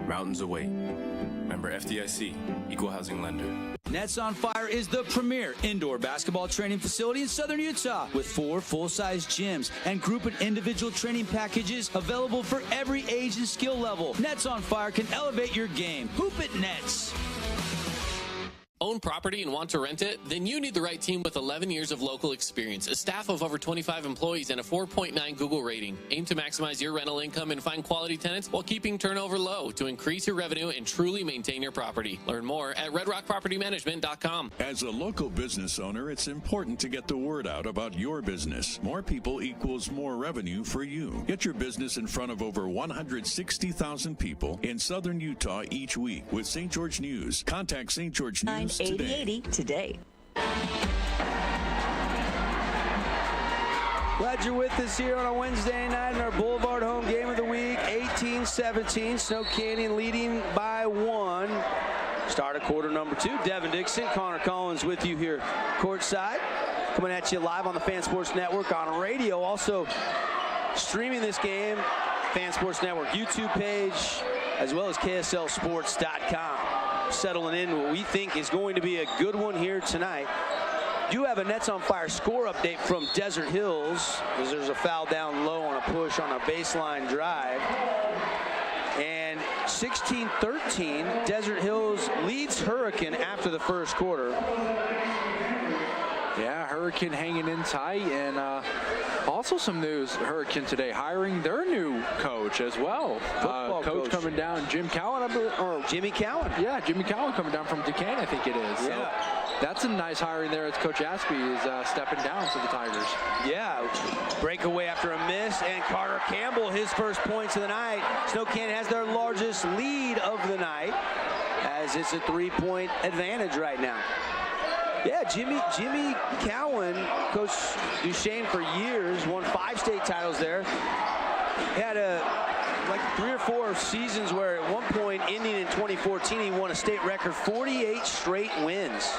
Speaker 13: Mountains await. Member FDIC, Equal Housing Lender.
Speaker 14: Nets on Fire is the premier indoor basketball training facility in Southern Utah with 4 full-size gyms and group and individual training packages available for every age and skill level. Nets on Fire can elevate your game. Hoop it, Nets.
Speaker 4: Own property and want to rent it? Then you need the right team with 11 years of local experience, a staff of over 25 employees, and a 4.9 Google rating. Aim to maximize your rental income and find quality tenants while keeping turnover low to increase your revenue and truly maintain your property. Learn more at redrockpropertymanagement.com.
Speaker 15: As a local business owner, it's important to get the word out about your business. More people equals more revenue for you. Get your business in front of over 160,000 people in Southern Utah each week with St. George News. Contact St. George News today.
Speaker 2: Glad you're with us here on a Wednesday night in our Boulevard home game of the week. 18-17, Snow Canyon leading by 1. Start of quarter number 2. Devin Dixon, Connor Collins with you here courtside. Coming at you live on the Fan Sports Network on radio. Also streaming this game, Fan Sports Network YouTube page, as well as KSLSports.com. Settling in what we think is going to be a good one here tonight. Do have a Nets on Fire score update from Desert Hills, because there's a foul down low on a push on a baseline drive. And 16-13, Desert Hills leads Hurricane after the first quarter.
Speaker 3: Yeah, Hurricane hanging in tight, and also some news, Hurricane today hiring their new coach as well. Coach coming down, Jim Cowan, or
Speaker 2: Jimmy Cowan.
Speaker 3: Yeah, Jimmy Cowan coming down from Duquesne, I think it is.
Speaker 2: Yeah.
Speaker 3: So that's a nice hiring there as Coach Aspie is stepping down for the Tigers.
Speaker 2: Yeah, breakaway after a miss, and Carter Campbell, his first points of the night. Snow Canyon has their largest lead of the night, as it's a 3-point advantage right now. Yeah, Jimmy Cowan, Coach Duchesne for years, won 5 state titles there. Had like 3 or 4 seasons where at one point, ending in 2014, he won a state record 48 straight wins.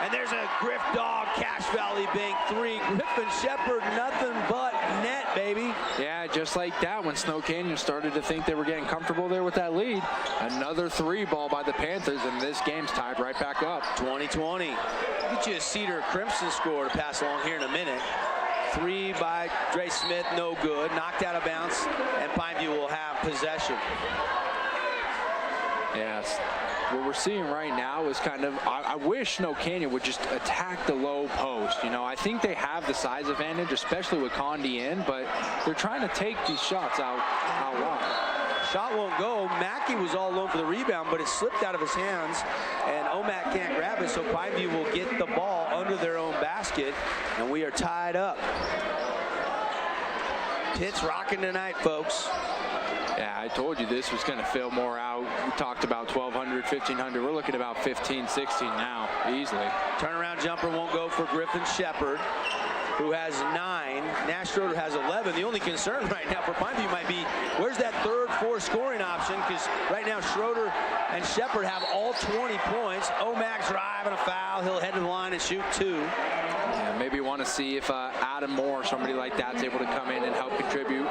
Speaker 2: And there's a Griff Dog, Cache Valley Bank 3. Griffin Shepard, nothing but net, baby.
Speaker 3: Yeah, just like that, when Snow Canyon started to think they were getting comfortable there with that lead. Another 3 ball by the Panthers, and this game's tied right back up.
Speaker 2: 20-20. Get you a Cedar Crimson score to pass along here in a minute. 3 by Dre Smith, no good. Knocked out of bounds, and Pineview will have possession.
Speaker 3: Yes. What we're seeing right now is kind of, I wish Snow Canyon would just attack the low post. You know, I think they have the size advantage, especially with Condi in, but they're trying to take these shots out long.
Speaker 2: Shot won't go. Mackey was all alone for the rebound, but it slipped out of his hands, and Omac can't grab it, so Pineview will get the ball under their own basket, and we are tied up. Pitt's rocking tonight, folks.
Speaker 3: Yeah, I told you this was going to fill more out. We talked about 1,200, 1,500. We're looking at about 15, 16 now, easily.
Speaker 2: Turnaround jumper won't go for Griffin Shepard, who has 9. Nash Schroeder has 11. The only concern right now for Pineview might be, where's that third, fourth scoring option? Because right now Schroeder and Shepard have all 20 points. Omac driving a foul. He'll head to the line and shoot 2.
Speaker 3: Yeah, maybe want to see if Adam Moore, somebody like that's able to come in and help contribute.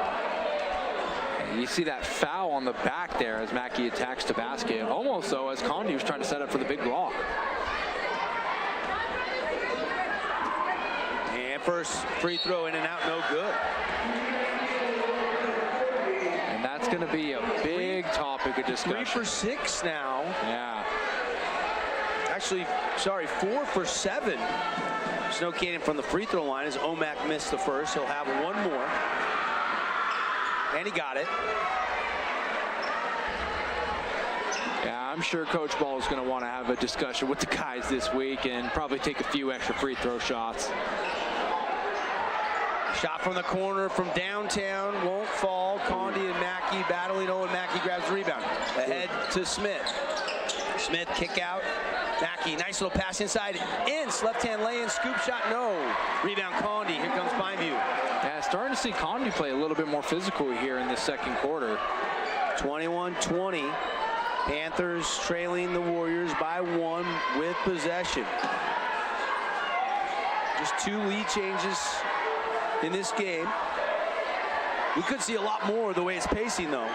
Speaker 3: And you see that foul on the back there as Mackey attacks the basket. Almost, though, as Condi was trying to set up for the big block.
Speaker 2: First free throw in and out, no good.
Speaker 3: And that's going to be a big topic of discussion.
Speaker 2: 3 for 6 now.
Speaker 3: Yeah.
Speaker 2: Actually, sorry, 4 for 7. Snow Canyon from the free throw line as Omac missed the first. He'll have 1 more. And he got it.
Speaker 3: Yeah, I'm sure Coach Ball is going to want to have a discussion with the guys this week and probably take a few extra free throw shots.
Speaker 2: Shot from the corner from downtown, won't fall. Condi and Mackey battling. Owen Mackey grabs the rebound. Ahead to Smith. Smith kick out. Mackey, nice little pass inside. Ince, left-hand lay-in, scoop shot, no. Rebound Condi, here comes Pineview.
Speaker 3: Yeah, starting to see Condi play a little bit more physical here in this second quarter.
Speaker 2: 21-20. Panthers trailing the Warriors by 1 with possession. Just 2 lead changes in this game. We could see a lot more the way it's pacing, though.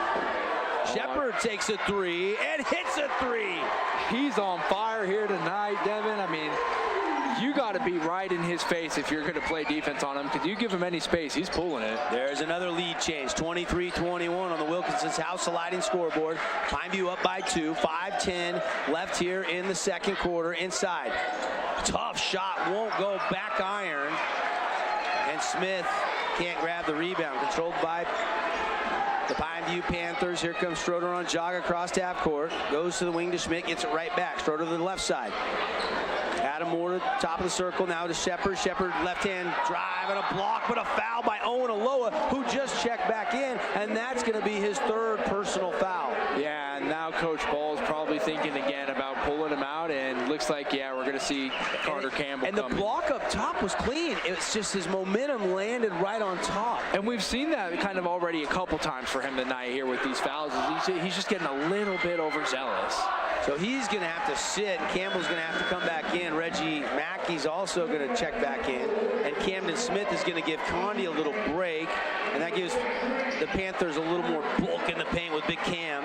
Speaker 2: Shepard takes a three and hits a three.
Speaker 3: He's on fire here tonight, Devin. I mean, you got to be right in his face if you're going to play defense on him, because you give him any space, he's pulling it.
Speaker 2: There's another lead change, 23-21 on the Wilkinson's House sliding scoreboard. Pineview up by 2, 5:10 left here in the second quarter. Inside, tough shot, won't go, back iron, and Smith can't grab the rebound. Controlled by the Pineview Panthers. Here comes Schroeder on jog across half court. Goes to the wing to Schmidt, gets it right back. Schroeder to the left side. Adam Moore to top of the circle, now to Shepard. Shepard left hand drive and a block, but a foul by Owen Aloha, who just checked back in, and that's going to be his third personal foul.
Speaker 3: Yeah, and now Coach Ball's probably thinking again about pulling him out, and looks like, yeah, we're going to see Carter Campbell
Speaker 2: And the block up top was clean. It's just his momentum landed right on top.
Speaker 3: And we've seen that kind of already a couple times for him tonight here with these fouls. He's just getting a little bit overzealous.
Speaker 2: So he's going to have to sit. Campbell's going to have to come back in. Reggie Mackey's also going to check back in. And Camden Smith is going to give Condi a little break. And that gives the Panthers a little more bulk in the paint with Big Cam.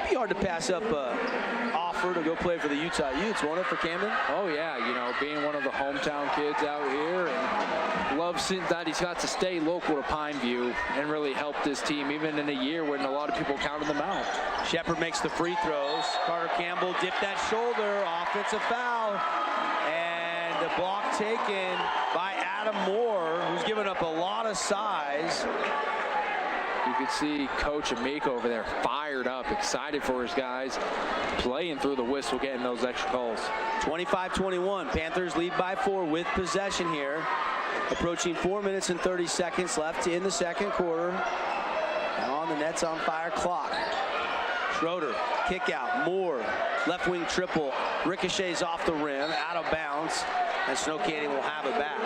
Speaker 2: Be hard to pass up offer to go play for the Utah Utes, won't it, for Camden?
Speaker 3: Oh, yeah. You know, being one of the hometown kids out here, and loves that he's got to stay local to Pineview and really help this team, even in a year when a lot of people counted them out.
Speaker 2: Shepard makes the free throws. Carter Campbell dipped that shoulder. Offensive foul. And the block taken by Adam Moore, who's given up a lot of size.
Speaker 3: You could see Coach Amico over there fired up, excited for his guys, playing through the whistle, getting those extra calls.
Speaker 2: 25-21. Panthers lead by 4 with possession here. Approaching 4 minutes and 30 seconds left in the second quarter. On the Nets on fire clock. Schroeder, kick out, Moore, left wing triple, ricochets off the rim, out of bounds, and Snow Canyon will have it back.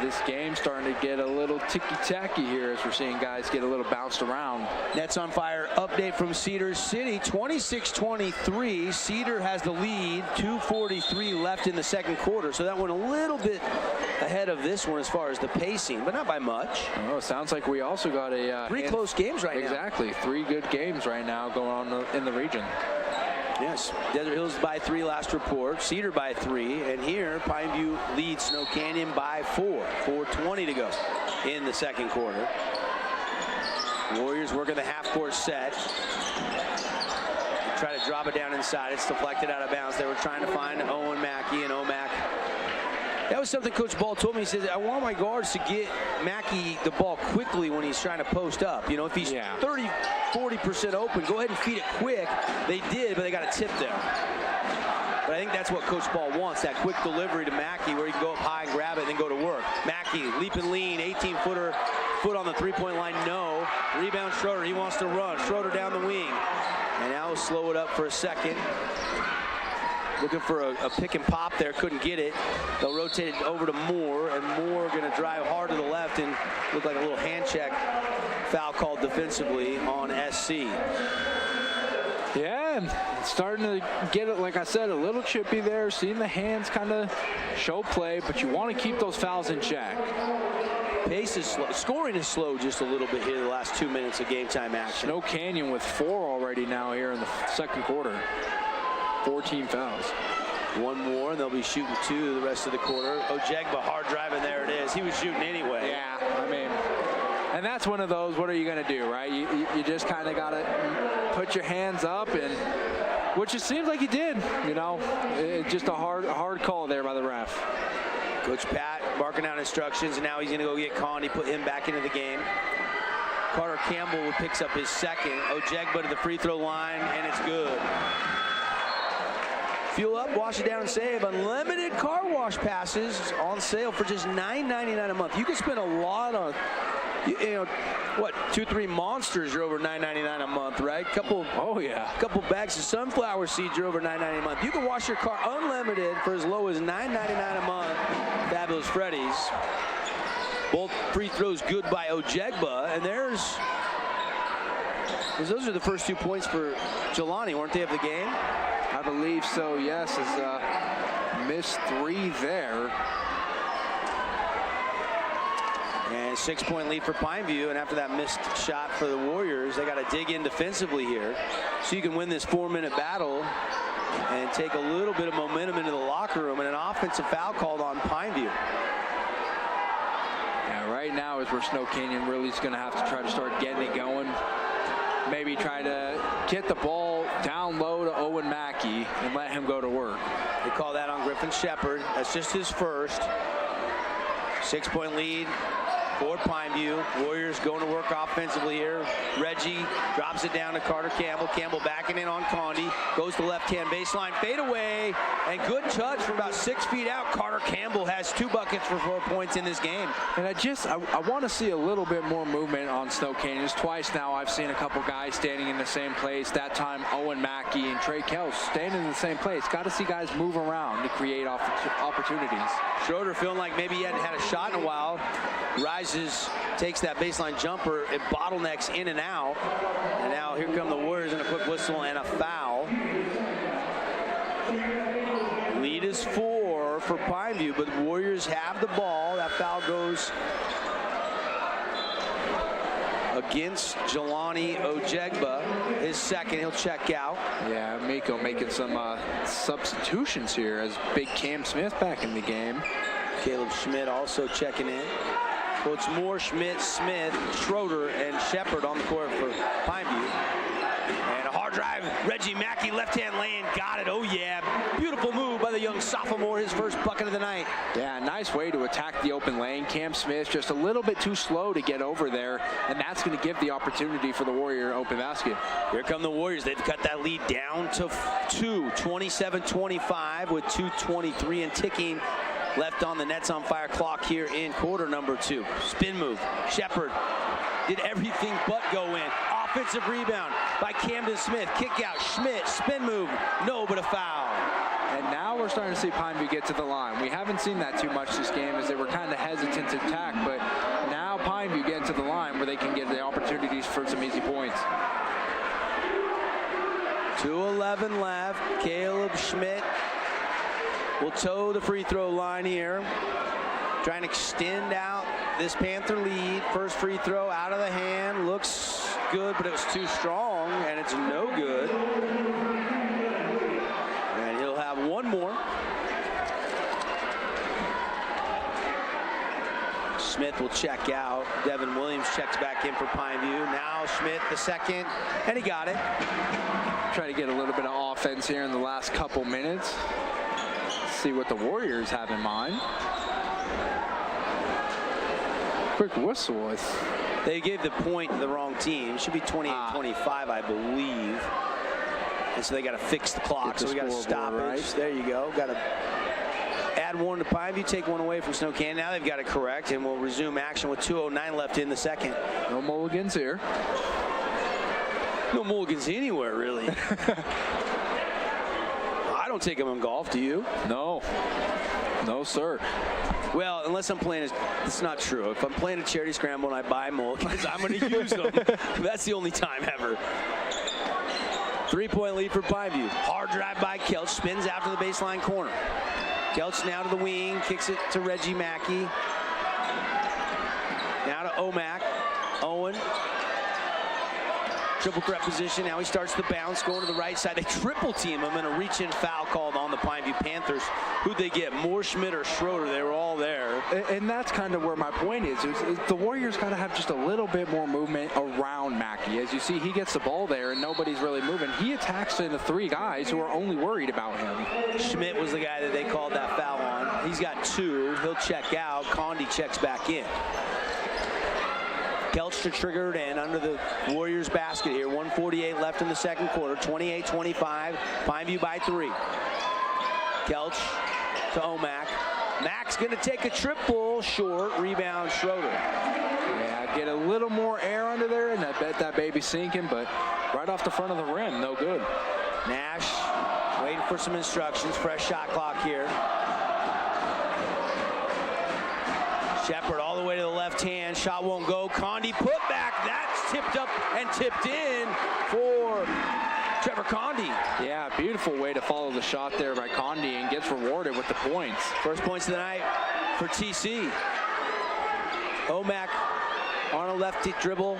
Speaker 3: This game's starting to get a little ticky-tacky here as we're seeing guys get a little bounced around.
Speaker 2: Nets on fire update from Cedar City, 26-23. Cedar has the lead, 2:43 left in the second quarter, so that went a little bit ahead of this one as far as the pacing, but not by much.
Speaker 3: Oh, it sounds like we also got a...
Speaker 2: 3 close games right now.
Speaker 3: Exactly, 3 good games right now going on in the region.
Speaker 2: Yes, Desert Hills by 3 last report, Cedar by 3, and here Pineview leads Snow Canyon by 4. 4:20 to go in the second quarter. Warriors working the half-court set. Try to drop it down inside. It's deflected out of bounds. They were trying to find Owen Mackey, and O'Mac. That was something Coach Ball told me. He says, I want my guards to get Mackey the ball quickly when he's trying to post up. You know, if he's 30-40% open, go ahead and feed it quick. They did, but they got a tip there. But I think that's what Coach Ball wants, that quick delivery to Mackey where he can go up high and grab it and then go to work. Mackey, leap and lean, 18-footer, foot on the three-point line, no. Rebound Schroeder, he wants to run. Schroeder down the wing. And now we'll slow it up for a second. Looking for a pick and pop there, couldn't get it. They'll rotate it over to Moore, and Moore going to drive hard to the left and look like a little hand check foul called defensively on SC.
Speaker 3: Yeah, it's starting to get it, like I said, a little chippy there. Seeing the hands kind of show play, but you want to keep those fouls in check.
Speaker 2: Pace is slow. Scoring is slow just a little bit here the last 2 minutes of game time action.
Speaker 3: Snow Canyon with 4 already now here in the second quarter. 14 fouls.
Speaker 2: One more, and they'll be shooting 2 the rest of the quarter. Ojegba hard driving, there it is. He was shooting anyway.
Speaker 3: Yeah, I mean, and that's one of those, what are you going to do, right? You just kind of got to put your hands up, and which it seems like he did, you know. It's just a hard call there by the ref.
Speaker 2: Coach Pat barking out instructions, and now he's going to go get Condi, put him back into the game. Carter Campbell picks up his second. Ojegba to the free throw line, and it's good. Fuel up, wash it down, and save. Unlimited car wash passes on sale for just $9.99 a month. You can spend a lot on, you know, what, 2-3 monsters are over $9.99 a month, right? Couple bags of sunflower seeds are over $9.99 a month. You can wash your car unlimited for as low as $9.99 a month. Fabulous Freddy's. Both free throws good by Ojegba, and those are the first 2 points for Jelani, weren't they, of the game?
Speaker 3: I believe so, yes. As missed 3 there.
Speaker 2: And 6-point lead for Pineview, and after that missed shot for the Warriors, they got to dig in defensively here so you can win this 4-minute battle and take a little bit of momentum into the locker room, and an offensive foul called on Pineview.
Speaker 3: Yeah, right now is where Snow Canyon really is going to have to try to start getting it going. Maybe try to get the ball down low to Owen Mackey and let him go to work.
Speaker 2: They call that on Griffin Shepard. That's just his first. 6-point lead for Pineview. Warriors going to work offensively here. Reggie drops it down to Carter Campbell. Campbell backing in on Condi. Goes to left-hand baseline. Fade away. And good touch from about 6 feet out. Carter Campbell has 2 buckets for 4 points in this game.
Speaker 3: And I want to see a little bit more movement on Snow Canyons. Twice now I've seen a couple guys standing in the same place. That time Owen Mackey and Trey Kelch standing in the same place. Got to see guys move around to create opportunities.
Speaker 2: Schroeder feeling like maybe he hadn't had a shot in a while. Rises, takes that baseline jumper, it bottlenecks in and out. And now here come the Warriors, and a quick whistle and a foul. Lead is 4 for Pineview, but the Warriors have the ball. That foul goes against Jelani Ojegba. His second, he'll check out.
Speaker 3: Yeah, Miko making some substitutions here as big Cam Smith back in the game.
Speaker 2: Caleb Schmidt also checking in. Well, it's Moore, Schmidt, Smith, Schroeder, and Shepard on the court for Pineview. And a hard drive. Reggie Mackey, left-hand lane, got it. Oh, yeah. Beautiful move by the young sophomore, his first bucket of the night.
Speaker 3: Yeah, nice way to attack the open lane. Cam Smith just a little bit too slow to get over there, and that's going to give the opportunity for the Warrior open basket.
Speaker 2: Here come the Warriors. They've cut that lead down to 2, 27-25 with 2:23 and ticking left on the Nets on Fire clock here in quarter number 2. Spin move. Shepard did everything but go in. Offensive rebound by Camden Smith. Kick out. Schmidt. Spin move. No, but a foul.
Speaker 3: And now we're starting to see Pineview get to the line. We haven't seen that too much this game as they were kind of hesitant to attack, but now Pineview getting to the line where they can get the opportunities for some easy points.
Speaker 2: 2:11 left. Caleb Schmidt will toe the free throw line here. Trying to extend out this Panther lead. First free throw out of the hand. Looks good, but it was too strong, and it's no good. And he'll have one more. Smith will check out. Devin Williams checks back in for Pineview. Now Schmidt the second, and he got it.
Speaker 3: Try to get a little bit of offense here in the last couple minutes. See what the Warriors have in mind. Quick whistle.
Speaker 2: They gave the point to the wrong team. It should be 28-25, I believe. And so they got to fix the clock. So we got to stop it. Right? There you go. Got to add one to Pineview, take one away from Snow Canyon. Now they've got it correct, and we'll resume action with 2:09 left in the second.
Speaker 3: No mulligans here.
Speaker 2: No mulligans anywhere, really. I don't take them in golf, do you?
Speaker 3: No. No, sir.
Speaker 2: Well, unless I'm playing, it's not true. If I'm playing a charity scramble and I buy mulligans, I'm going to use them. That's the only time ever. 3-point lead for Pineview. Hard drive by Kelch, spins out to the baseline corner. Kelch now to the wing, kicks it to Reggie Mackey. Now to Omac. Owen. Triple threat position. Now he starts the bounce, going to the right side. They triple team him, and a reach-in foul called on the Pineview Panthers. Who'd they get? Moore, Schmidt, or Schroeder? They were all there.
Speaker 3: And that's kind of where my point is the Warriors got to have just a little bit more movement around Mackey. As you see, he gets the ball there, and nobody's really moving. He attacks into 3 guys who are only worried about him.
Speaker 2: Schmidt was the guy that they called that foul on. He's got 2. He'll check out. Condi checks back in. Kelch to trigger it in under the Warriors basket here. 1:48 left in the second quarter. 28-25. Pineview by 3. Kelch to Omac. Mac's going to take a triple. Short. Rebound Schroeder.
Speaker 3: Yeah, get a little more air under there, and I bet that baby's sinking, but right off the front of the rim, no good.
Speaker 2: Nash waiting for some instructions. Fresh shot clock here. Shepard all the way to the left hand. Shot won't go. Condi put back. That's tipped up and tipped in for Trevor Condi.
Speaker 3: Yeah, beautiful way to follow the shot there by Condi and gets rewarded with the points.
Speaker 2: First points of the night for TC. Omac on a lefty dribble.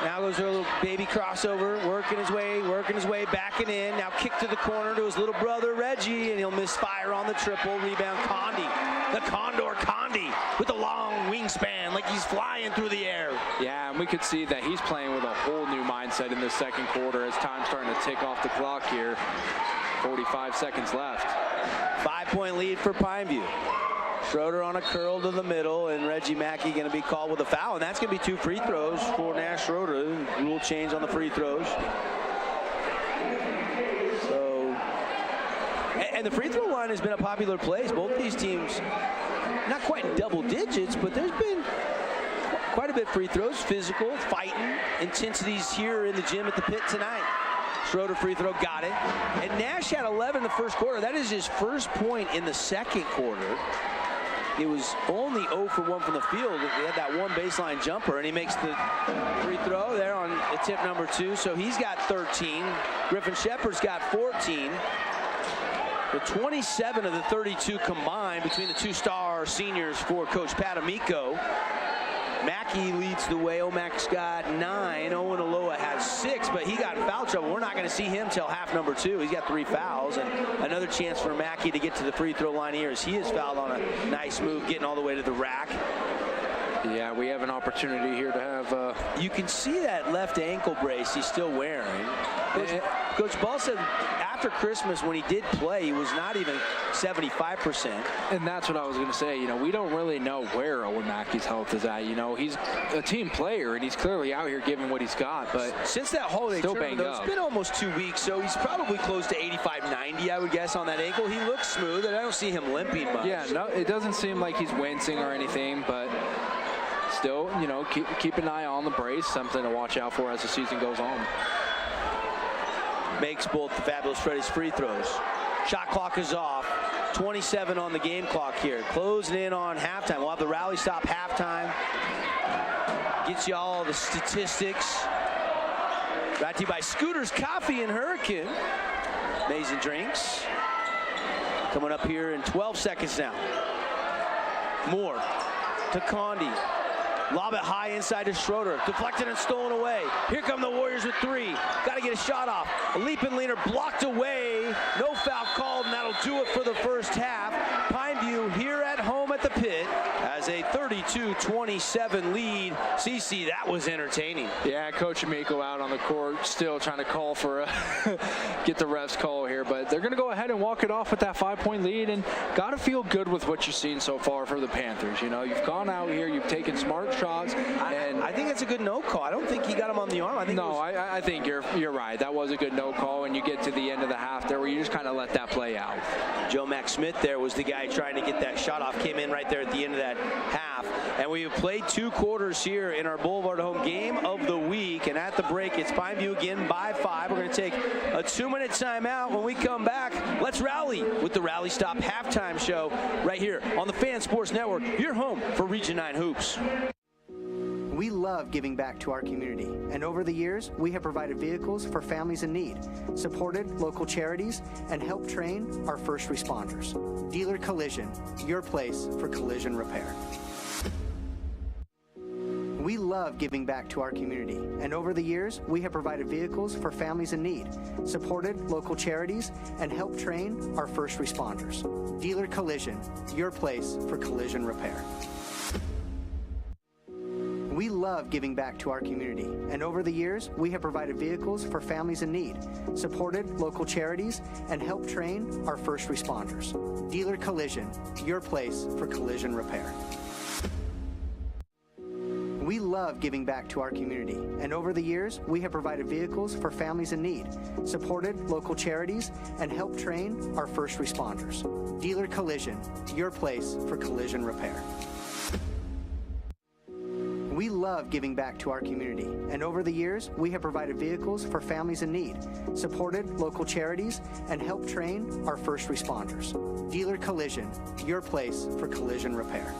Speaker 2: Now goes to a little baby crossover, working his way, backing in. Now kick to the corner to his little brother, Reggie, and he'll misfire on the triple. Rebound, Condi. The Condor Condi with the long wingspan, like he's flying through the air.
Speaker 3: Yeah, and we could see that he's playing with a whole new mindset in the second quarter as time's starting to tick off the clock here. 45 seconds left.
Speaker 2: 5-point lead for Pineview. Schroeder on a curl to the middle, and Reggie Mackey going to be called with a foul, and that's going to be 2 free throws for Nash Schroeder. Rule change on the free throws. So, and the free throw line has been a popular place. Both these teams, not quite in double digits, but there's been quite a bit of free throws, physical, fighting, intensities here in the gym at the pit tonight. Schroeder free throw, got it. And Nash had 11 in the first quarter. That is his first point in the second quarter. It was only 0 for 1 from the field. He had that one baseline jumper, and he makes the free throw there on attempt number 2. So he's got 13. Griffin Shepard's got 14. The 27 of the 32 combined between the 2-star seniors for Coach Pat Amico. Mackey leads the way. Omac's got 9. Owen Aloha has 6, but he got in foul trouble. We're not going to see him till half number 2. He's got 3 fouls, and another chance for Mackey to get to the free throw line here as he is fouled on a nice move, getting all the way to the rack.
Speaker 3: Yeah, we have an opportunity here to have...
Speaker 2: You can see that left ankle brace he's still wearing. Coach Ball said after Christmas when he did play, he was not even 75%.
Speaker 3: And that's what I was going to say. You know, we don't really know where Owen Mackey's health is at. You know, he's a team player, and he's clearly out here giving what he's got. But
Speaker 2: since that holiday tournament, though, it's been almost 2 weeks, so he's probably close to 85-90, I would guess, on that ankle. He looks smooth, and I don't see him limping much.
Speaker 3: Yeah, no, it doesn't seem like he's wincing or anything, but still, you know, keep an eye on the brace, something to watch out for as the season goes on.
Speaker 2: Makes both the Fabulous Freddy's free throws. Shot clock is off. 27 on the game clock here. Closing in on halftime. We'll have the rally stop halftime. Gets you all the statistics. Brought to you by Scooters Coffee and Hurricane. Amazing drinks. Coming up here in 12 seconds now. Moore to Condi. Lob it high inside to Schroeder. Deflected and stolen away. Here come the Warriors with 3. Got to get a shot off. A leap and leaner blocked away. No foul called, and that'll do it for the first half. Pineview here at home at the pit has a 32-27 lead. CC, that was entertaining.
Speaker 3: Yeah, Coach Amico out on the court, still trying to call for get the refs call here, but they're going to go ahead and walk it off with that 5-point lead, and got to feel good with what you've seen so far for the Panthers. You know, you've gone out here, you've taken smart shots, and
Speaker 2: I think that's a good no call. I don't think he got him on the arm.
Speaker 3: I think you're right. That was a good no call, and you get to the end of the half there where you just kind of let that play out.
Speaker 2: Joe Mack Smith there was the guy trying to get that shot off. Came in right there at the end of that half. And we've played 2 quarters here in our Boulevard Home game of the week. And at the break, it's Pineview again by 5. We're going to take a 2-minute timeout. When we come back, let's rally with the Rally Stop halftime show right here on the Fan Sports Network. Your home for Region 9 Hoops.
Speaker 16: We love giving back to our community, and over the years, we have provided vehicles for families in need, supported local charities, and helped train our first responders. Dealer Collision, your place for collision repair. We love giving back to our community, and over the years, we have provided vehicles for families in need, supported local charities, and helped train our first responders. Dealer Collision, your place for collision repair. We love giving back to our community, and over the years, we have provided vehicles for families in need, supported local charities, and helped train our first responders. Dealer Collision, your place for collision repair. We love giving back to our community, and over the years, we have provided vehicles for families in need, supported local charities, and helped train our first responders. Dealer Collision, your place for collision repair. We love giving back to our community, and over the years, we have provided vehicles for families in need, supported local charities, and helped train our first responders. Dealer Collision, your place for collision repair.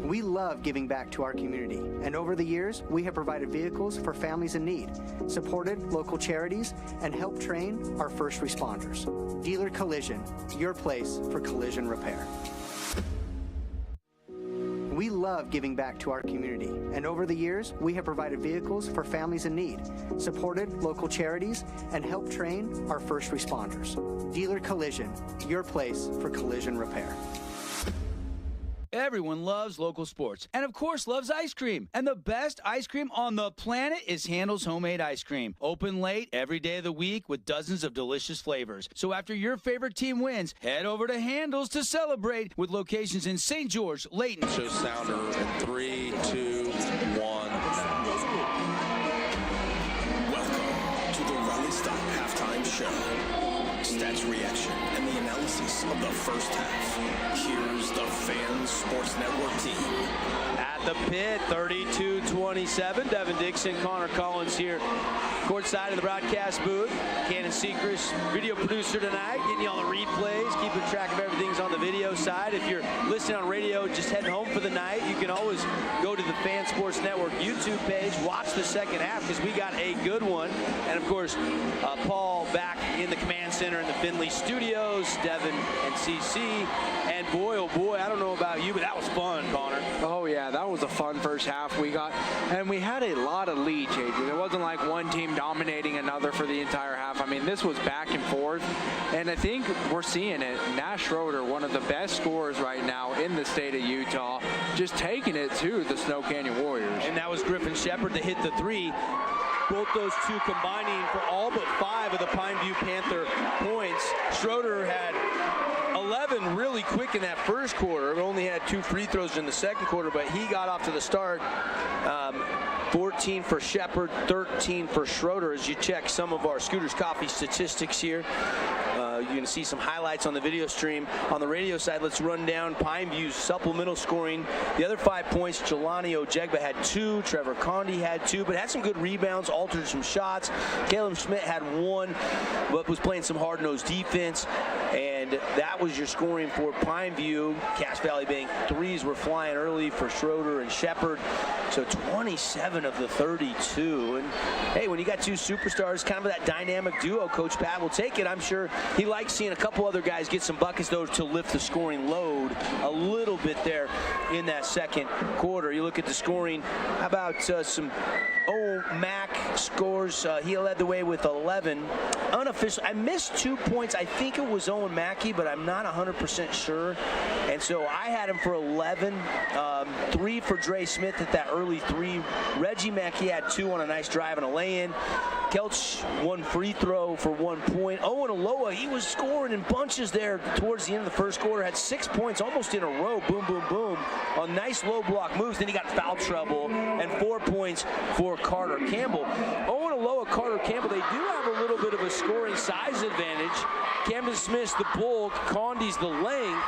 Speaker 16: We love giving back to our community, and over the years, we have provided vehicles for families in need, supported local charities, and helped train our first responders. Dealer Collision, your place for collision repair. We love giving back to our community, and over the years, we have provided vehicles for families in need, supported local charities, and helped train our first responders. Dealer Collision, your place for collision repair.
Speaker 14: Everyone loves local sports and, of course, loves ice cream. And the best ice cream on the planet is Handel's Homemade Ice Cream. Open late every day of the week with dozens of delicious flavors. So after your favorite team wins, head over to Handel's to celebrate with locations in St. George, Layton.
Speaker 17: Show sounder in 3, 2, 1.
Speaker 1: Welcome to the Rally Stop Halftime Show. Stats reaction and the analysis of the first half. Here's the Fan Sports Network team.
Speaker 2: At the pit, 32-27. Devin Dixon, Connor Collins here courtside of the broadcast booth. Cannon Sechrist, video producer tonight, getting you all the replays, keeping track of everything's on the video side. If you're listening on radio, just heading home for the night, you can always go to the Fan Sports Network YouTube page, watch the second half, because we got a good one. And of course, Paul back in the command center in the Finley studios, Devin and CC. And boy, oh boy, I don't know about you, but that was fun, Connor.
Speaker 3: Oh yeah, that was a fun first half we got, and we had a lot of lead changes. It wasn't like one team dominating another for the entire half. I mean, this was back and forth, and I think we're seeing it. Nash Schroeder, one of the best scorers right now in the state of Utah, just taking it to the Snow Canyon Warriors.
Speaker 2: And that was Griffin Shepard that hit the three. Both those two combining for all but 5 of the Pineview Panther points. Schroeder had 11 really quick in that first quarter. Only had 2 free throws in the second quarter, but he got off to the start. 14 for Shepard, 13 for Schroeder. As you check some of our Scooters Coffee statistics here, you're going to see some highlights on the video stream. On the radio side, let's run down Pineview's supplemental scoring. The other 5 points, Jelani Ojegba had 2, Trevor Condi had 2, but had some good rebounds, altered some shots. Caleb Schmidt had 1, but was playing some hard-nosed defense. And that was your scoring for Pineview. Cache Valley Bank threes were flying early for Schroeder and Shepard. So 27 of the 32. And hey, when you got 2 superstars, kind of that dynamic duo, Coach Pat will take it. I'm sure he likes seeing a couple other guys get some buckets, though, to lift the scoring load a little bit there in that second quarter. You look at the scoring. How about some Mac scores? He led the way with 11. Unofficial. I missed 2 points. I think it was Owen Mackey, but I'm not 100% sure. And so I had him for 11. 3 for Dre Smith at that early 3. Reggie Mackey had 2 on a nice drive and a lay-in. Kelch 1 free throw for 1 point. Owen Aloha, he was scoring in bunches there towards the end of the first quarter. Had 6 points almost in a row. Boom, boom, boom. On nice low block moves. Then he got foul trouble. And 4 points for Carter Campbell. Owen Aloha, Carter Campbell, they do have a little bit of a scoring size advantage. Camden Smith's the bulk, Condi's the length,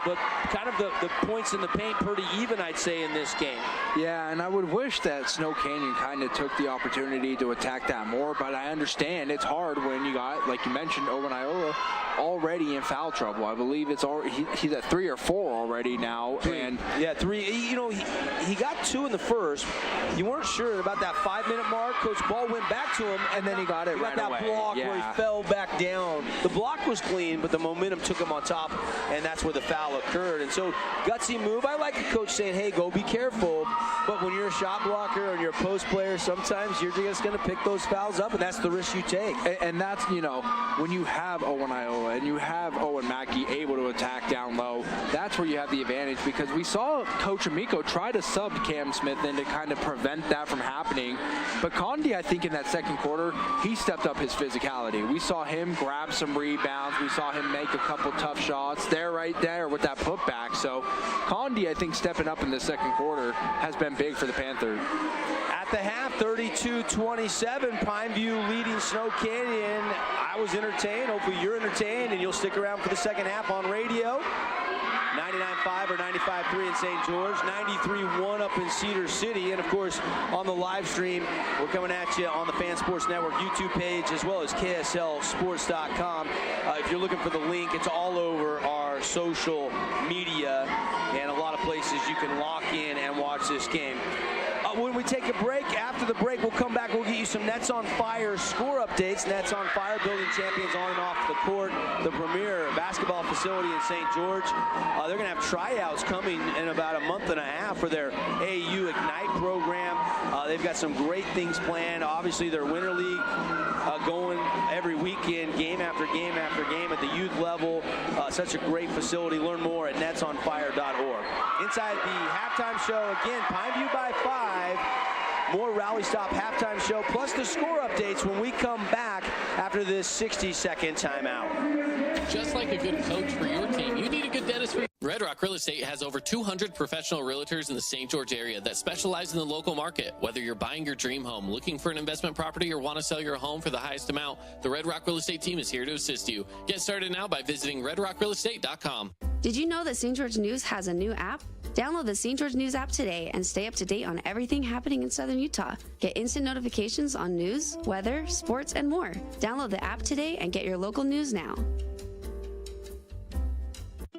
Speaker 2: but kind of the points in the paint pretty even, I'd say, in this game.
Speaker 3: Yeah, and I would wish that Snow Canyon kind of took the opportunity to attack that more, but I understand it's hard when you got, like you mentioned, Owen Iola already in foul trouble. I believe it's already, he's at 3 or 4 already now.
Speaker 2: 3.
Speaker 3: And
Speaker 2: yeah, 3. You know, he got 2 in the first. You weren't sure about that 5-minute mark. Coach Ball went back to him,
Speaker 3: and then he got it right away.
Speaker 2: He got that block where he fell back down. The block was clean, but the momentum took him on top, and that's where the foul occurred. And so, gutsy move. I like a coach saying, hey, go be careful. But when you're a shot blocker and you're a post player, sometimes you're just going to pick those fouls up, and that's the risk you take.
Speaker 3: And that's, you know, when you have Owen Iola and you have Owen Mackey able to attack down low, that's where you have the advantage, because we saw Coach Amico try to sub Cam Smith in to kind of prevent that from happening. But Condi, I think in that second quarter, he stepped up his physicality. We saw him grab some rebounds. We saw him make a couple tough shots there, right there with that putback. So Condi, I think, stepping up in the second quarter has been big for the Panthers.
Speaker 2: At the half, 32-27, Pineview leading Snow Canyon. I was entertained. Hopefully you're entertained, and you'll stick around for the second half on radio. 99.5 or 95.3 in St. George, 93.1 up in Cedar City, and of course on the live stream, we're coming at you on the Fan Sports Network YouTube page as well as KSLSports.com. If you're looking for the link, it's all over our social media and a lot of places you can lock in and watch this game. When we take a break, after the break, we'll come back. We'll get you some Nets on Fire score updates. Nets on Fire, building champions on and off the court. The premier basketball facility in St. George. They're going to have tryouts coming in about a month and a half for their AU Ignite program. They've got some great things planned. Obviously, their Winter League going every weekend, game after game after game at the youth level. Such a great facility. Learn more at netsonfire.org. Inside the halftime show, again, Pineview by 5. More Rally Stop halftime show, plus the score updates when we come back after this 60-second timeout.
Speaker 4: Just like a good coach for your team, you need a good dentist for your... Red Rock Real Estate has over 200 professional realtors in the St. George area that specialize in the local market. Whether you're buying your dream home, looking for an investment property, or want to sell your home for the highest amount, the Red Rock Real Estate team is here to assist you. Get started now by visiting redrockrealestate.com.
Speaker 18: Did you know that St. George News has a new app? Download the St. George News app today and stay up to date on everything happening in Southern Utah. Get instant notifications on news, weather, sports, and more. Download the app today and get your local news now.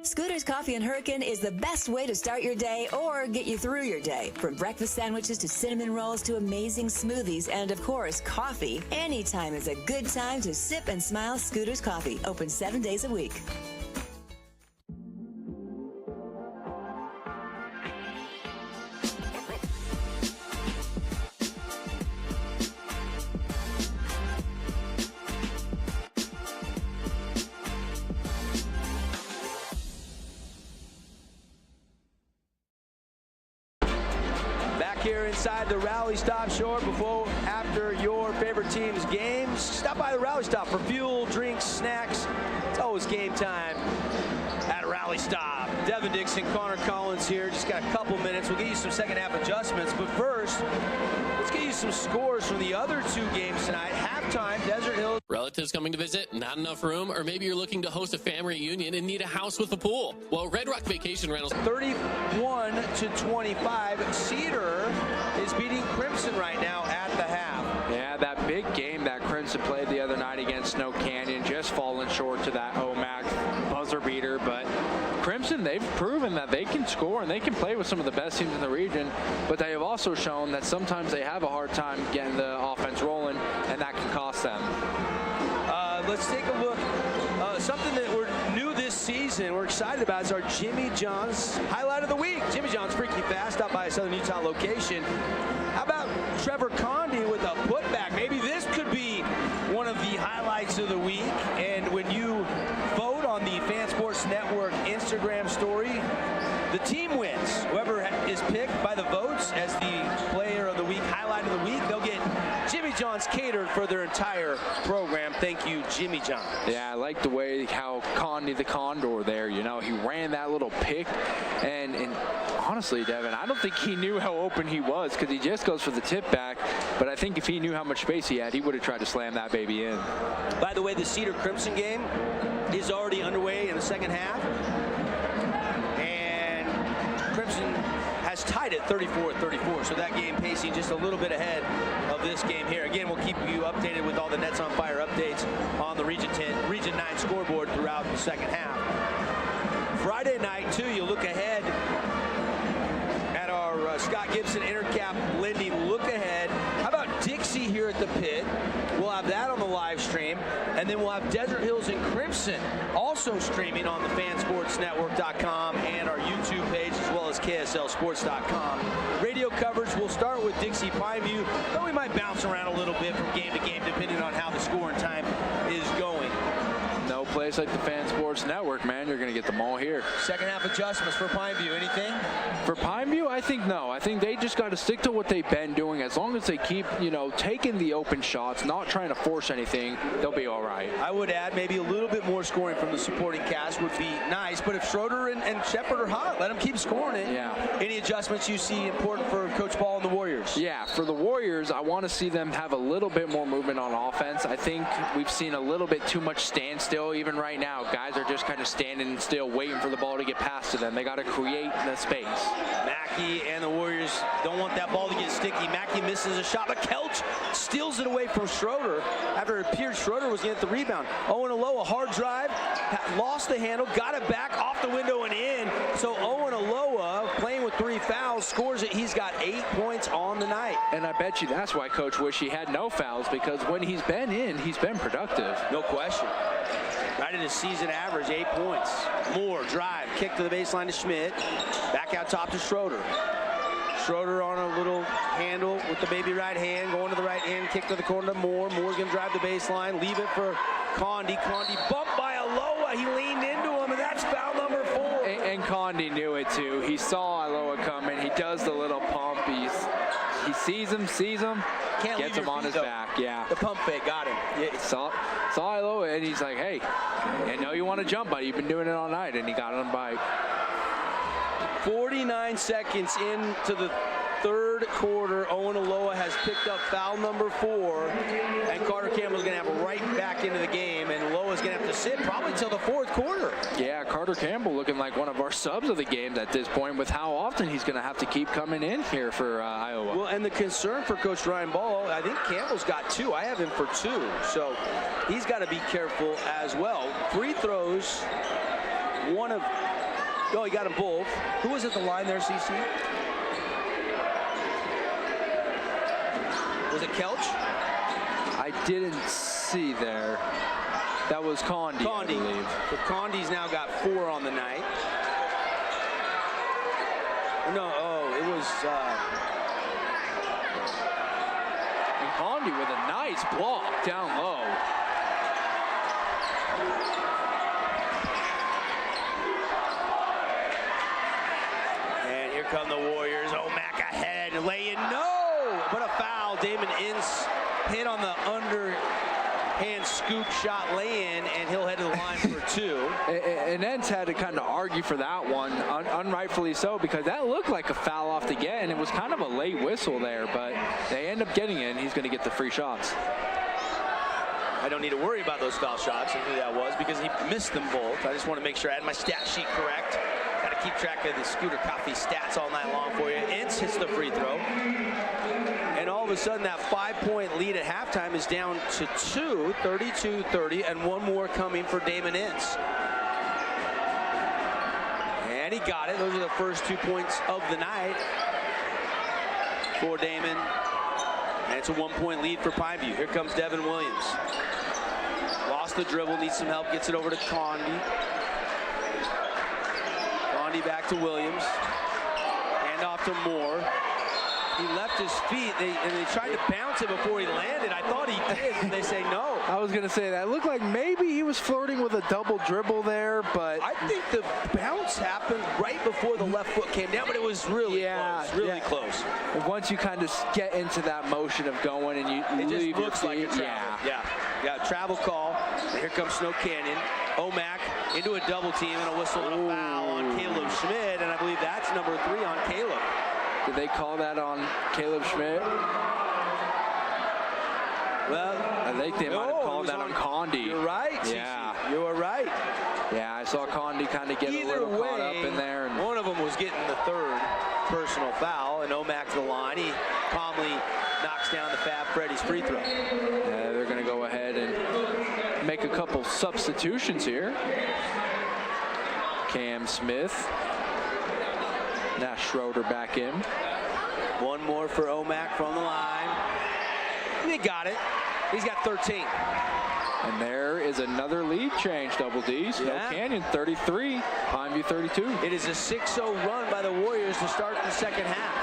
Speaker 19: Scooter's Coffee and Hurricane is the best way to start your day or get you through your day. From breakfast sandwiches to cinnamon rolls to amazing smoothies and, of course, coffee. Anytime is a good time to sip and smile. Scooter's Coffee, open 7 days a week.
Speaker 2: Here inside the Rally Stop Shore after your favorite team's games. Stop by the Rally Stop for fuel, drinks, snacks. It's always game time at Rally Stop. Devin Dixon, Connor Collins here. Just got a couple minutes. We'll get you some second half adjustments. But first, let's get you some scores from the other two games tonight. Halftime, Desert Hills.
Speaker 4: Relatives coming to visit, not enough room, or maybe you're looking to host a family reunion and need a house with a pool. Well, Red Rock Vacation Rentals.
Speaker 2: 31-25. Cedar is beating Crimson right now at the half.
Speaker 3: Yeah, that big game that Crimson played the other night against Snow Canyon, just falling short to that OMAC buzzer beater. But Crimson, they've proven that they can score and they can play with some of the best teams in the region, but they have also shown that sometimes they have a hard time getting the offense rolling, and that can cost them.
Speaker 2: Let's take a look. Something that we're new this season, we're excited about, is our Jimmy John's highlight of the week. Jimmy John's Freaky Fast out by a Southern Utah location. How about Trevor Condi with a putback? Maybe this could be one of the highlights of the week. And when you vote on the Fan Sports Network Instagram story, the team wins. Whoever is picked by the votes as the player of the week, highlight of the week, they'll get Jimmy John's catered for their entire program. Thank you, Jimmy John.
Speaker 3: Yeah, I like the way how Condi the Condor there, you know, he ran that little pick. And honestly, Devin, I don't think he knew how open he was because he just goes for the tip back. But I think if he knew how much space he had, he would have tried to slam that baby in.
Speaker 2: By the way, the Cedar Crimson game is already underway in the second half. And Crimson has tied it 34-34, so that game pacing just a little bit ahead of this game here. Again, we'll keep you updated with all the Nets on Fire updates on the Region 9 scoreboard throughout the second half. Friday night, too, you look ahead at our Scott Gibson Intercap Lending look ahead. How about Dixie here at the pit? We'll have that on the live stream. And then we'll have Desert Hills and Crimson also streaming on the fansportsnetwork.com and our YouTube page, as well as KSLSports.com. Radio coverage, we'll start with Dixie Pineview, though we might bounce around a little bit from game to game depending on how the score and time is going.
Speaker 3: No place like the Fan Sports Network, man. You're going to get them all here.
Speaker 2: Second half adjustments for Pineview. Anything?
Speaker 3: For Pineview, I think no. I think they just got to stick to what they've been doing. As long as they keep, you know, taking the open shots, not trying to force anything, they'll be all right.
Speaker 2: I would add maybe a little bit more scoring from the supporting cast would be nice. But if Schroeder and Shepard are hot, let them keep scoring it.
Speaker 3: Yeah.
Speaker 2: Any adjustments you see important for Coach Paul and the Warriors?
Speaker 3: Yeah, for the Warriors, I want to see them have a little bit more movement on offense. I think we've seen a little bit too much standstill even right now. Guys are just kind of standing still, waiting for the ball to get passed to them. They got to create the space.
Speaker 2: Mackey and the Warriors don't want that ball to get sticky. Mackey misses a shot, but Kelch steals it away from Schroeder after it appeared Schroeder was going to get the rebound. Owen Aloha, hard drive, lost the handle, got it back off the window and in. So Owen Aloha playing with 3 fouls, scores it. He's got 8 points on the night.
Speaker 3: And I bet you that's why Coach wish he had no fouls, because when he's been in, he's been productive.
Speaker 2: No question. Right at his season average, 8 points. Moore, drive, kick to the baseline to Schmidt. Back out top to Schroeder. Schroeder on a little handle with the baby right hand, going to the right hand, kick to the corner to Moore. Moore's going to drive the baseline, leave it for Condi. Condi bumped by Aloha. He leaned into him, and that's foul number 4.
Speaker 3: And Condi knew it too. He saw Aloha coming. He does the little pump. He sees him,
Speaker 2: Can't
Speaker 3: gets him on his back. Yeah.
Speaker 2: The pump fake got him.
Speaker 3: Yeah, saw Aloha, and he's like, hey, I know you want to jump, buddy. You've been doing it all night, and he got him by
Speaker 2: 49 seconds into the third quarter. Owen Aloha has picked up foul number 4, and Carter Campbell's going to have right back into the game, and Aloha's going to have to sit probably till the 4th quarter.
Speaker 3: Yeah, Carter Campbell looking like one of our subs of the game at this point, with how often he's going to have to keep coming in here for Iowa.
Speaker 2: Well, and the concern for Coach Ryan Ball, I think Campbell's got 2. I have him for 2, so he's got to be careful as well. Free throws, oh, he got them both. Who was at the line there, CC? Was it Kelch?
Speaker 3: I didn't see there. That was Condi, I believe.
Speaker 2: So Condi's now got 4 on the night. No, it was...
Speaker 3: And Condi with a nice block down low.
Speaker 2: And here come the Warriors. Omac ahead, lay in, no! But a foul. Damon Ince hit on the underhand scoop shot lay-in, and he'll head to the line for 2.
Speaker 3: And Ince had to kind of argue for that one, unrightfully so, because that looked like a foul off the get, and it was kind of a late whistle there, but they end up getting it, and he's going to get the free shots.
Speaker 2: I don't need to worry about those foul shots and who that was, because he missed them both. I just want to make sure I had my stat sheet correct. Got to keep track of the Scooter Coffee stats all night long for you. Ince hits the free throw. And all of a sudden, that 5-point lead at halftime is down to 2, 32-30, and one more coming for Damon Ince. And he got it. Those are the first 2 points of the night for Damon. And it's a 1-point lead for Pineview. Here comes Devin Williams. Lost the dribble, needs some help, gets it over to Condi. Condi back to Williams. Hand off to Moore. He left his feet, and they tried to bounce it before he landed. I thought he did, and they say no.
Speaker 3: I was going to say that. It looked like maybe he was flirting with a double dribble there, but...
Speaker 2: I think the bounce happened right before the left foot came down, but it was really close, really close.
Speaker 3: Once you kind of get into that motion of going and you leave
Speaker 2: just looks
Speaker 3: your
Speaker 2: like a
Speaker 3: feet,
Speaker 2: travel. Yeah, travel call. And here comes Snow Canyon. Omac into a double team and a whistle and a foul on Caleb Schmidt, and I believe that's number 3 on Caleb.
Speaker 3: Did they call that on Caleb Schmidt?
Speaker 2: Well,
Speaker 3: I think they might have called that on Condi.
Speaker 2: You're right.
Speaker 3: Yeah.
Speaker 2: CC. You are right.
Speaker 3: Yeah, I saw Condi kind of get a little caught up in there. And
Speaker 2: one of them was getting the 3rd personal foul, and Omac to the line. He calmly knocks down the Fab Freddy's free throw.
Speaker 3: Yeah, they're going to go ahead and make a couple substitutions here. Cam Smith. Now Schroeder back in.
Speaker 2: One more for Omac from the line. He got it. He's got 13.
Speaker 3: And there is another lead change, Double D. Snow Canyon 33, Pineview 32.
Speaker 2: It is a 6-0 run by the Warriors to start the second half.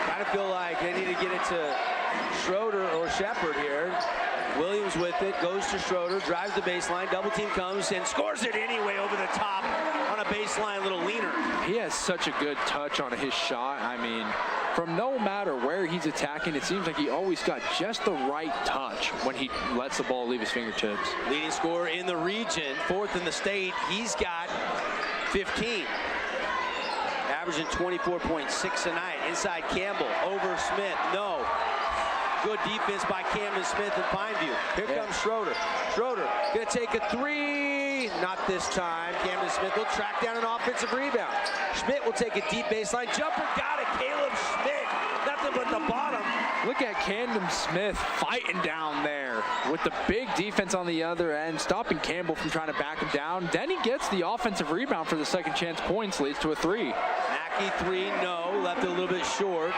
Speaker 2: Kind of feel like they need to get it to Schroeder or Shepard here. Williams with it, goes to Schroeder, drives the baseline, double team comes and scores it anyway over the top on a baseline little leaner.
Speaker 3: He has such a good touch on his shot. I mean, from no matter where he's attacking, it seems like he always got just the right touch when he lets the ball leave his fingertips.
Speaker 2: Leading scorer in the region, 4th in the state. He's got 15. Averaging 24.6 a night. Inside Campbell, over Smith, no. Good defense by Camden Smith and Pineview. Here comes Schroeder. Schroeder gonna take a 3. Not this time. Camden Smith will track down an offensive rebound. Schmidt will take a deep baseline jumper. Got it. Caleb Schmidt. That's nothing but the bottom.
Speaker 3: Look at Camden Smith fighting down there with the big defense on the other end, stopping Campbell from trying to back him down. Then he gets the offensive rebound for the second chance points, leads to a 3.
Speaker 2: Mackey 3, no, left it a little bit short.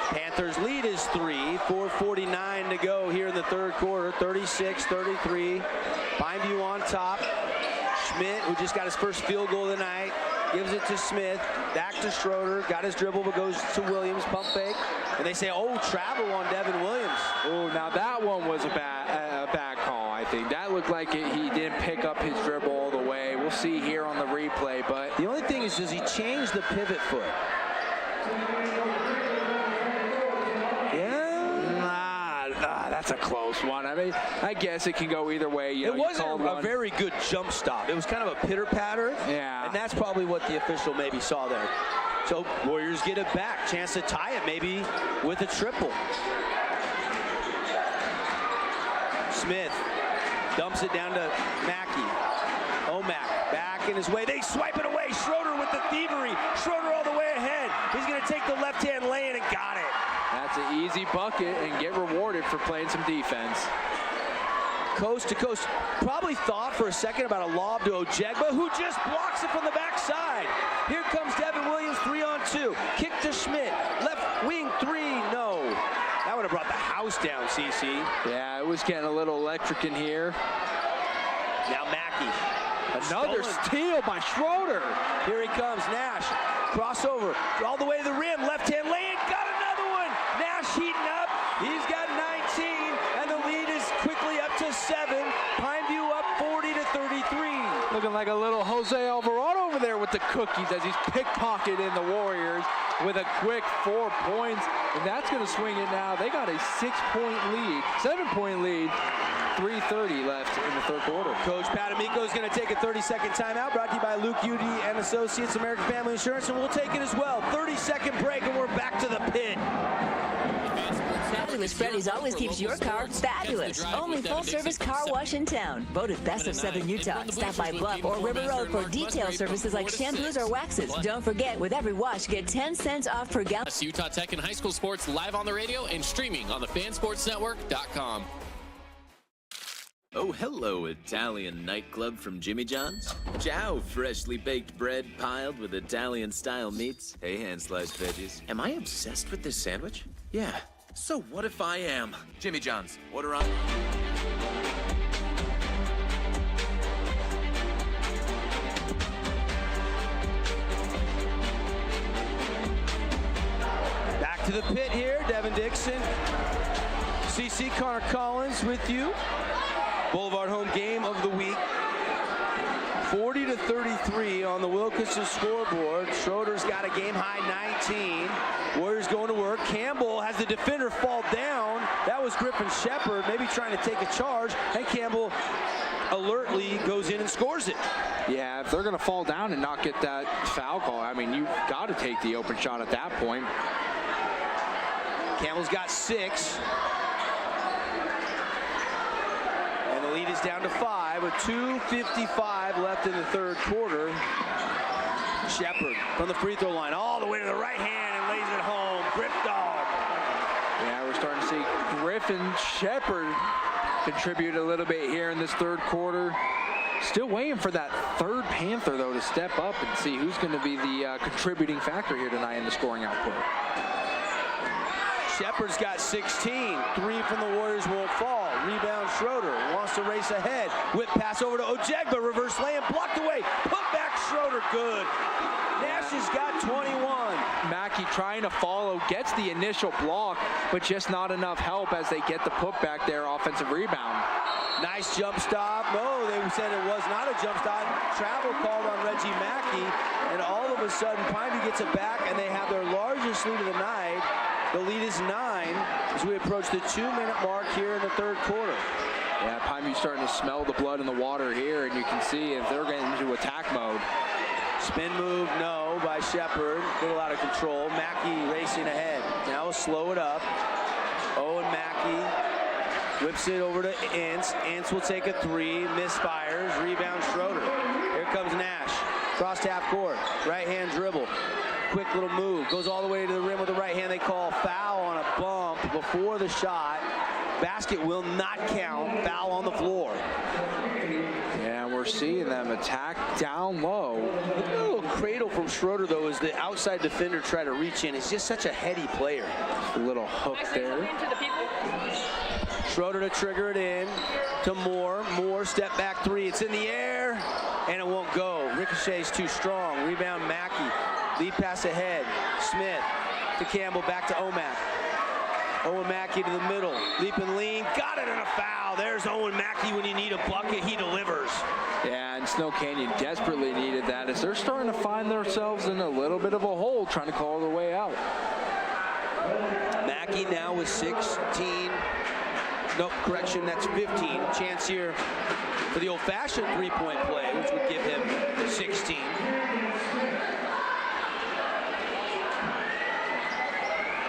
Speaker 2: Panthers lead is 3, 4:49 to go here in the third quarter, 36-33. Pineview on top. Schmidt, who just got his first field goal of the night, gives it to Smith, back to Schroeder, got his dribble but goes to Williams, pump fake. And they say, oh, travel on Devin Williams.
Speaker 3: Oh, now that one was a bad call, I think. That looked like he didn't pick up his dribble all the way. We'll see here on the replay, but
Speaker 2: the only thing is, does he change the pivot foot?
Speaker 3: That's a close one. I mean, I guess it can go either way.
Speaker 2: It wasn't a very good jump stop. It was kind of a pitter-patter.
Speaker 3: Yeah.
Speaker 2: And that's probably what the official maybe saw there. So Warriors get it back. Chance to tie it maybe with a triple. Smith dumps it down to Mackey. Omack back in his way. They swipe it away. Schroeder with the thievery. Schroeder all the way ahead. He's going to take the left-hand lane and got it.
Speaker 3: That's an easy bucket and get rewarded for playing some defense.
Speaker 2: Coast to coast. Probably thought for a second about a lob to Ojegba, who just blocks it from the backside. Here comes Devin Williams, 3-on-2. Kick to Schmidt. Left wing 3, no. That would have brought the house down, CC.
Speaker 3: Yeah, it was getting a little electric in here.
Speaker 2: Now Mackey.
Speaker 3: Another steal by Schroeder.
Speaker 2: Here he comes, Nash. Crossover all the way to the rim. Left-hand lane. Got another one. Nash heating up. He's got 19, and the lead is quickly up to 7. Pineview up 40-33.
Speaker 3: Looking like a little Jose Alvarado over there with the cookies as he's pickpocketing the Warriors with a quick 4 points. And that's going to swing it now. They got a 7-point lead. 3:30 left in the third quarter.
Speaker 2: Coach Patamico is going to take a 30-second timeout, brought to you by Luke Udy and Associates, American Family Insurance, and we'll take it as well. 30-second break, and we're back to the pit.
Speaker 19: Fabulous Freddy's always keeps your car fabulous. Only full-service car wash in town. Voted best of Southern Utah. Stop by Bluff or River Road for detail services like shampoos or waxes. Don't forget, with every wash, get 10 cents off per gallon.
Speaker 4: Utah Tech and high school sports live on the radio and streaming on the fansportsnetwork.com.
Speaker 5: Oh, hello, Italian nightclub from Jimmy John's. Ciao, freshly baked bread piled with Italian-style meats. Hey, hand-sliced veggies. Am I obsessed with this sandwich? Yeah. So what if I am? Jimmy John's, order on.
Speaker 2: Back to the pit here. Devin Dixon. CC Connor Collins with you. Boulevard home game of the week. 40-33 on the Wilkinson scoreboard. Schroeder's got a game-high 19. Warriors going to work. Campbell has the defender fall down. That was Griffin Shepard, maybe trying to take a charge, and Campbell alertly goes in and scores it.
Speaker 3: Yeah, if they're going to fall down and not get that foul call, I mean, you've got to take the open shot at that point.
Speaker 2: Campbell's got 6. Lead is down to 5 with 2:55 left in the third quarter. Shepard from the free throw line all the way to the right hand and lays it home. Grip dog.
Speaker 3: Yeah, we're starting to see Griffin Shepard contribute a little bit here in this third quarter. Still waiting for that third Panther, though, to step up and see who's going to be the contributing factor here tonight in the scoring output.
Speaker 2: Shepard's got 16. 3 from the Warriors won't fall. Rebound Schroeder. Wants to race ahead. Whip pass over to Ojegba. Reverse layup blocked away. Put back Schroeder. Good. Nash has got 21.
Speaker 3: Mackey trying to follow. Gets the initial block, but just not enough help as they get the putback there. Offensive rebound.
Speaker 2: Nice jump stop. No, they said it was not a jump stop. Travel called on Reggie Mackey. And all of a sudden, Pineview gets it back, and they have their largest lead of the night. The lead is 9 as we approach the 2-minute mark here in the third quarter.
Speaker 3: Yeah, Pineview's starting to smell the blood in the water here, and you can see if they're getting into attack mode.
Speaker 2: Spin move, no, by Shepard. A little out of control. Mackey racing ahead. Now we'll slow it up. Owen Mackey whips it over to Ince. Ince will take a 3, misfires. Rebound Schroeder. Here comes Nash. Crossed half court. Right hand dribble. quick little move. Goes all the way to the rim with the right hand. They call foul on a bump before the shot. Basket will not count. Foul on the floor.
Speaker 3: Yeah, we're seeing them attack down low.
Speaker 2: Look at the little cradle from Schroeder, though, as the outside defender try to reach in. He's just such a heady player.
Speaker 3: A little hook there.
Speaker 2: Schroeder to trigger it in to Moore. Moore, step back three. It's in the air, and it won't go. Ricochet's too strong. Rebound, Mackey. Lead pass ahead. Smith to Campbell, back to Omack. Owen Mackey to the middle. Leap and lean. Got it, and a foul. There's Owen Mackey. When you need a bucket, he delivers.
Speaker 3: Yeah, and Snow Canyon desperately needed that as they're starting to find themselves in a little bit of a hole, trying to claw their way out.
Speaker 2: Mackey now with 16. No, correction, that's 15. Chance here for the old-fashioned three-point play, which would give him 16.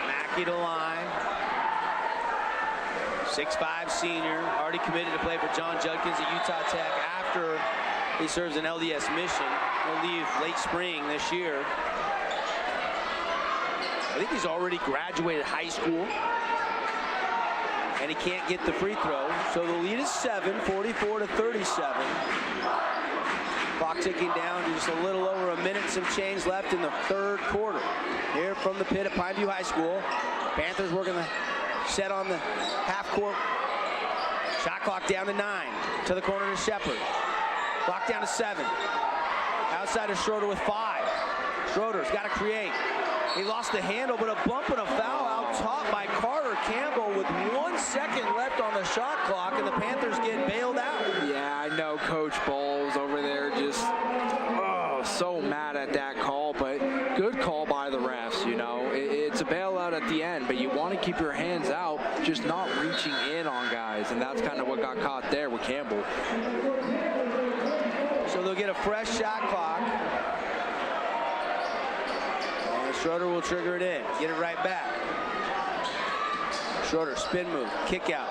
Speaker 2: Mackey to line. 6'5" senior, already committed to play for John Judkins at Utah Tech after he serves an LDS mission. He'll leave late spring this year. I think he's already graduated high school. And he can't get the free throw. So the lead is 7, 44-37. Clock ticking down to just a little over a minute, some change left in the third quarter. Here from the pit at Pineview High School. Panthers working the set on the half court. Shot clock down to 9. To the corner to Shepard. Clock down to 7. Outside of Schroeder with 5. Schroeder's got to create. He lost the handle, but a bump and a foul out top by Carter Campbell with 1 second left on the shot clock, and the Panthers get bailed out.
Speaker 3: Yeah, I know Coach Bowles over there just so mad at that call, but good call by the refs. You know, it's a bailout at the end, but you want to keep your hands out, just not reaching in on guys, and that's kind of what got caught there with Campbell.
Speaker 2: So they'll get a fresh shot clock. Schroeder will trigger it in, get it right back. Schroeder, spin move, kick out.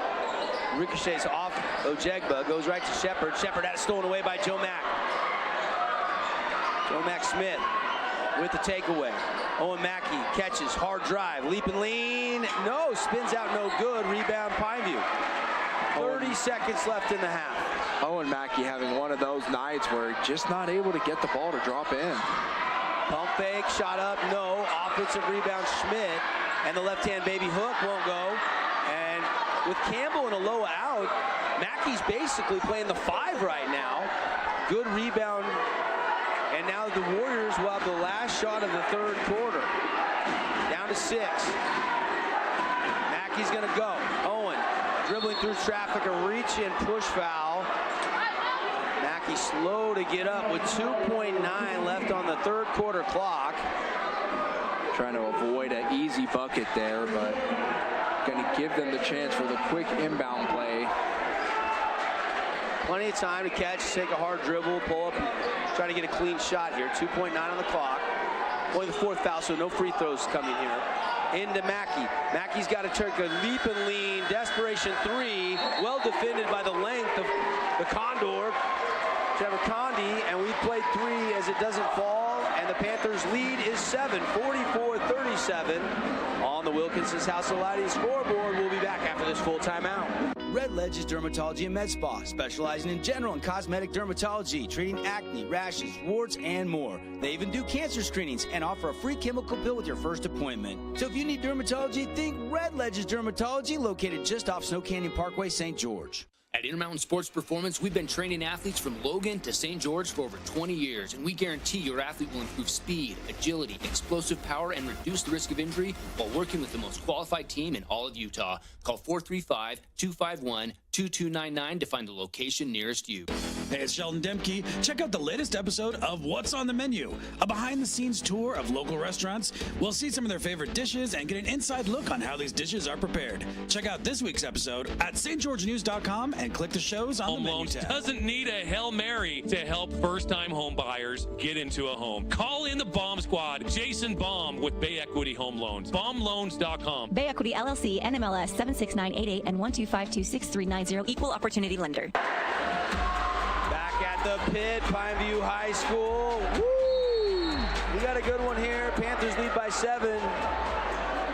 Speaker 2: Ricochets off Ojegba, goes right to Shepard. Shepard had it stolen away by Joe Mack. Joe Mack Smith with the takeaway. Owen Mackey catches, hard drive, leap and lean. No, spins out, no good. Rebound, Pineview. 30 seconds left in the half.
Speaker 3: Owen Mackey having one of those nights where just not able to get the ball to drop in.
Speaker 2: Pump fake, shot up, no. Offensive rebound, Schmidt. And the left-hand baby hook won't go. And with Campbell in a low out, Mackey's basically playing the 5 right now. Good rebound. And now the Warriors will have the last shot of the third quarter. Down to 6. Mackey's going to go. Owen dribbling through traffic, a reach and push foul. Mackey slow to get up with 2.9 left on the third quarter clock.
Speaker 3: Trying to avoid an easy bucket there, but going to give them the chance for the quick inbound play.
Speaker 2: Plenty of time to catch, take a hard dribble, pull up, and try to get a clean shot here. 2.9 on the clock. Only the 4th foul, so no free throws coming here. Into Mackey. Mackey's got to take a leap and lean. Desperation 3. Well defended by the length of the Condor. Trevor Condi, and we played 3 as it doesn't fall, and the Panthers lead is 7, 44-37 on the Wilkinson's House of Lighting scoreboard. We'll be back after this full timeout.
Speaker 14: Red Ledges Dermatology and Med Spa, specializing in general and cosmetic dermatology, treating acne, rashes, warts, and more. They even do cancer screenings and offer a free chemical pill with your first appointment. So if you need dermatology, think Red Ledges Dermatology, located just off Snow Canyon Parkway, St. George.
Speaker 6: At Intermountain Sports Performance, we've been training athletes from Logan to St. George for over 20 years, and we guarantee your athlete will improve speed, agility, explosive power, and reduce the risk of injury while working with the most qualified team in all of Utah. Call 435-251-2299 to find the location nearest you.
Speaker 7: Hey, it's Sheldon Demke. Check out the latest episode of What's on the Menu, a behind-the-scenes tour of local restaurants. We'll see some of their favorite dishes and get an inside look on how these dishes are prepared. Check out this week's episode at stgeorgenews.com and click the shows on the menu tab.
Speaker 11: Doesn't need a Hail Mary to help first-time home buyers get into a home. Call in the Bomb Squad. Jason Baum with Bay Equity Home Loans. BaumLoans.com.
Speaker 20: Bay Equity LLC, NMLS 76988 and 12526-390. Equal opportunity lender.
Speaker 2: Back at the pit, Pineview High School. Woo! We got a good one here. Panthers lead by 7.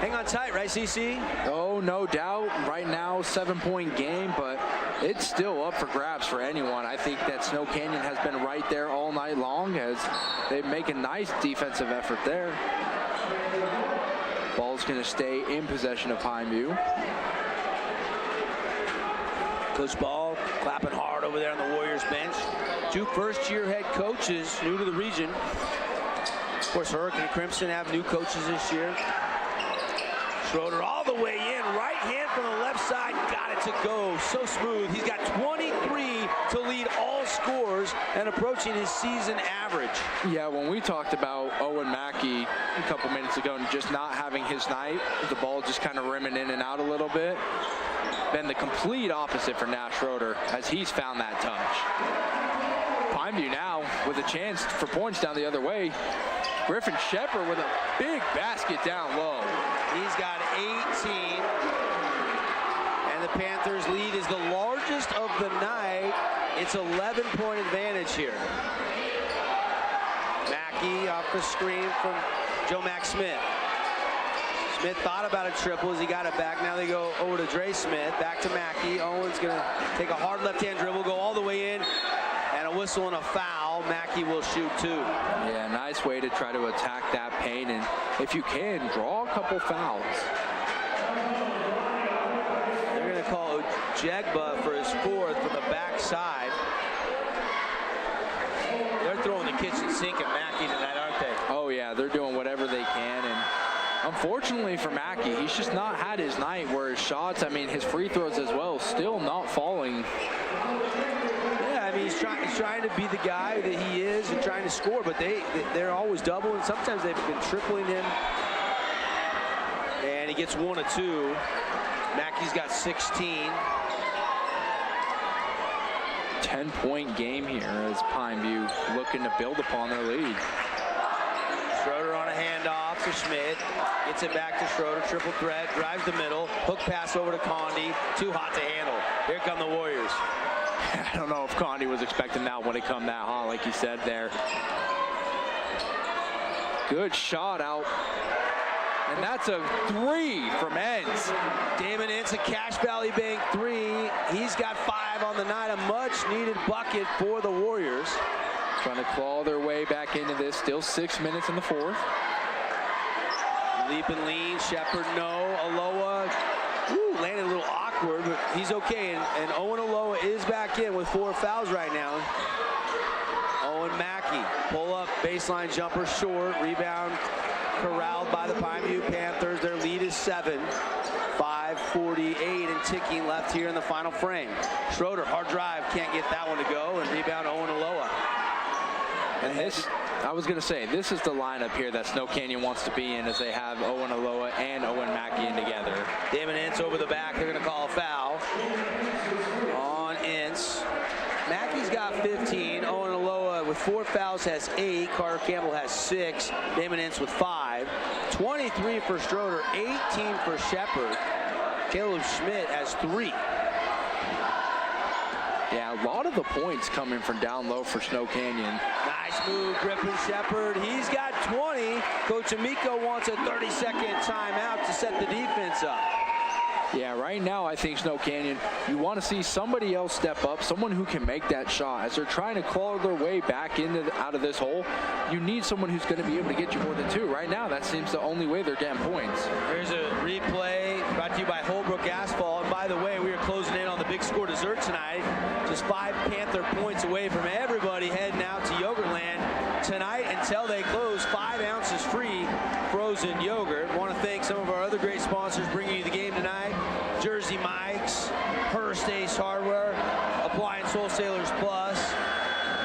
Speaker 2: Hang on tight, right, CC?
Speaker 3: Oh, no doubt. Right now, 7-point game, but it's still up for grabs for anyone. I think that Snow Canyon has been right there all night long as they make a nice defensive effort there. Ball's going to stay in possession of Pineview.
Speaker 2: Coach Ball clapping hard over there on the Warriors bench. 2 first-year head coaches new to the region. Of course, Hurricane Crimson have new coaches this year. Schroeder all the way in, right hand from the left side, got it to go, so smooth. He's got 23 to lead all scores and approaching his season average.
Speaker 3: Yeah, when we talked about Owen Mackey a couple minutes ago and just not having his night, the ball just kind of rimming in and out a little bit, been the complete opposite for Nash Schroeder as he's found that touch. Pineview now with a chance for points down the other way. Griffin Shepard with a big basket down low.
Speaker 2: He's got 18, and the Panthers' lead is the largest of the night. It's 11-point advantage here. Mackey off the screen from Joe Mack Smith. Smith thought about a triple as he got it back. Now they go over to Dre Smith, back to Mackey. Owen's gonna take a hard left-hand dribble, go all the way in, and a whistle and a foul. Mackey will shoot 2.
Speaker 3: Yeah, nice way to try to attack that paint, and if you can, draw a couple fouls.
Speaker 2: They're gonna call Jegba for his 4th from the backside. They're throwing the kitchen sink at Mackey tonight, aren't they?
Speaker 3: Oh yeah, they're doing whatever they can, and unfortunately for Mackey, he's just not had his night where his shots, I mean his free throws as well, still not falling.
Speaker 2: Yeah, I mean he's trying to be the guy that he is and trying to score, but they're always doubling. Sometimes they've been tripling him, and he gets 1 of 2. Mackey's got 16.
Speaker 3: 10-point game here as Pineview looking to build upon their lead.
Speaker 2: Schroeder on a handoff to Schmidt. Gets it back to Schroeder. Triple threat. Drives the middle. Hook pass over to Condi. Too hot to handle. Here come the Warriors.
Speaker 3: I don't know if Condi was expecting that one to come that hot, like you said there. Good shot out. And that's a 3 from Enns.
Speaker 2: Damon Ince, a Cache Valley Bank 3. He's got 5 on the night. A much-needed bucket for the Warriors.
Speaker 3: Trying to claw their way back into this. Still 6 minutes in the 4th.
Speaker 2: Leap and lean. Shepard, no. Aloha, landed a little awkward, but he's okay. And Owen Aloha is back in with 4 fouls right now. Owen Mackey, pull up, baseline jumper short. Rebound corralled by the Pineview Panthers. Their lead is 7. 5:48 and ticking left here in the final frame. Schroeder, hard drive, can't get that one to go, and rebound Owen Aloha.
Speaker 3: And this, I was going to say, this is the lineup here that Snow Canyon wants to be in as they have Owen Aloha and Owen Mackey in together.
Speaker 2: Damon Ince over the back. They're going to call a foul on Ince. Mackey's got 15. Owen Aloha with 4 fouls has 8. Carter Campbell has 6. Damon Ince with 5. 23 for Schroeder, 18 for Shepard. Caleb Schmidt has 3.
Speaker 3: Yeah, a lot of the points coming from down low for Snow Canyon.
Speaker 2: Nice move, Griffin Shepard. He's got 20. Coach Amico wants a 30-second timeout to set the defense up.
Speaker 3: Yeah, right now I think Snow Canyon, you want to see somebody else step up, someone who can make that shot. As they're trying to claw their way back out of this hole, you need someone who's going to be able to get you more than 2. Right now, that seems the only way they're getting points.
Speaker 2: Here's a replay brought to you by Holbrook Asphalt. And by the way, we are closing in on the Big Score dessert tonight. Just 5 Panther points away from everybody heading out to Yogurtland tonight until they close. 5 ounces free frozen yogurt. Want to thank some of our other great sponsors bringing you the game tonight. Jersey Mike's, Hearst Ace Hardware, Appliance Wholesalers Plus,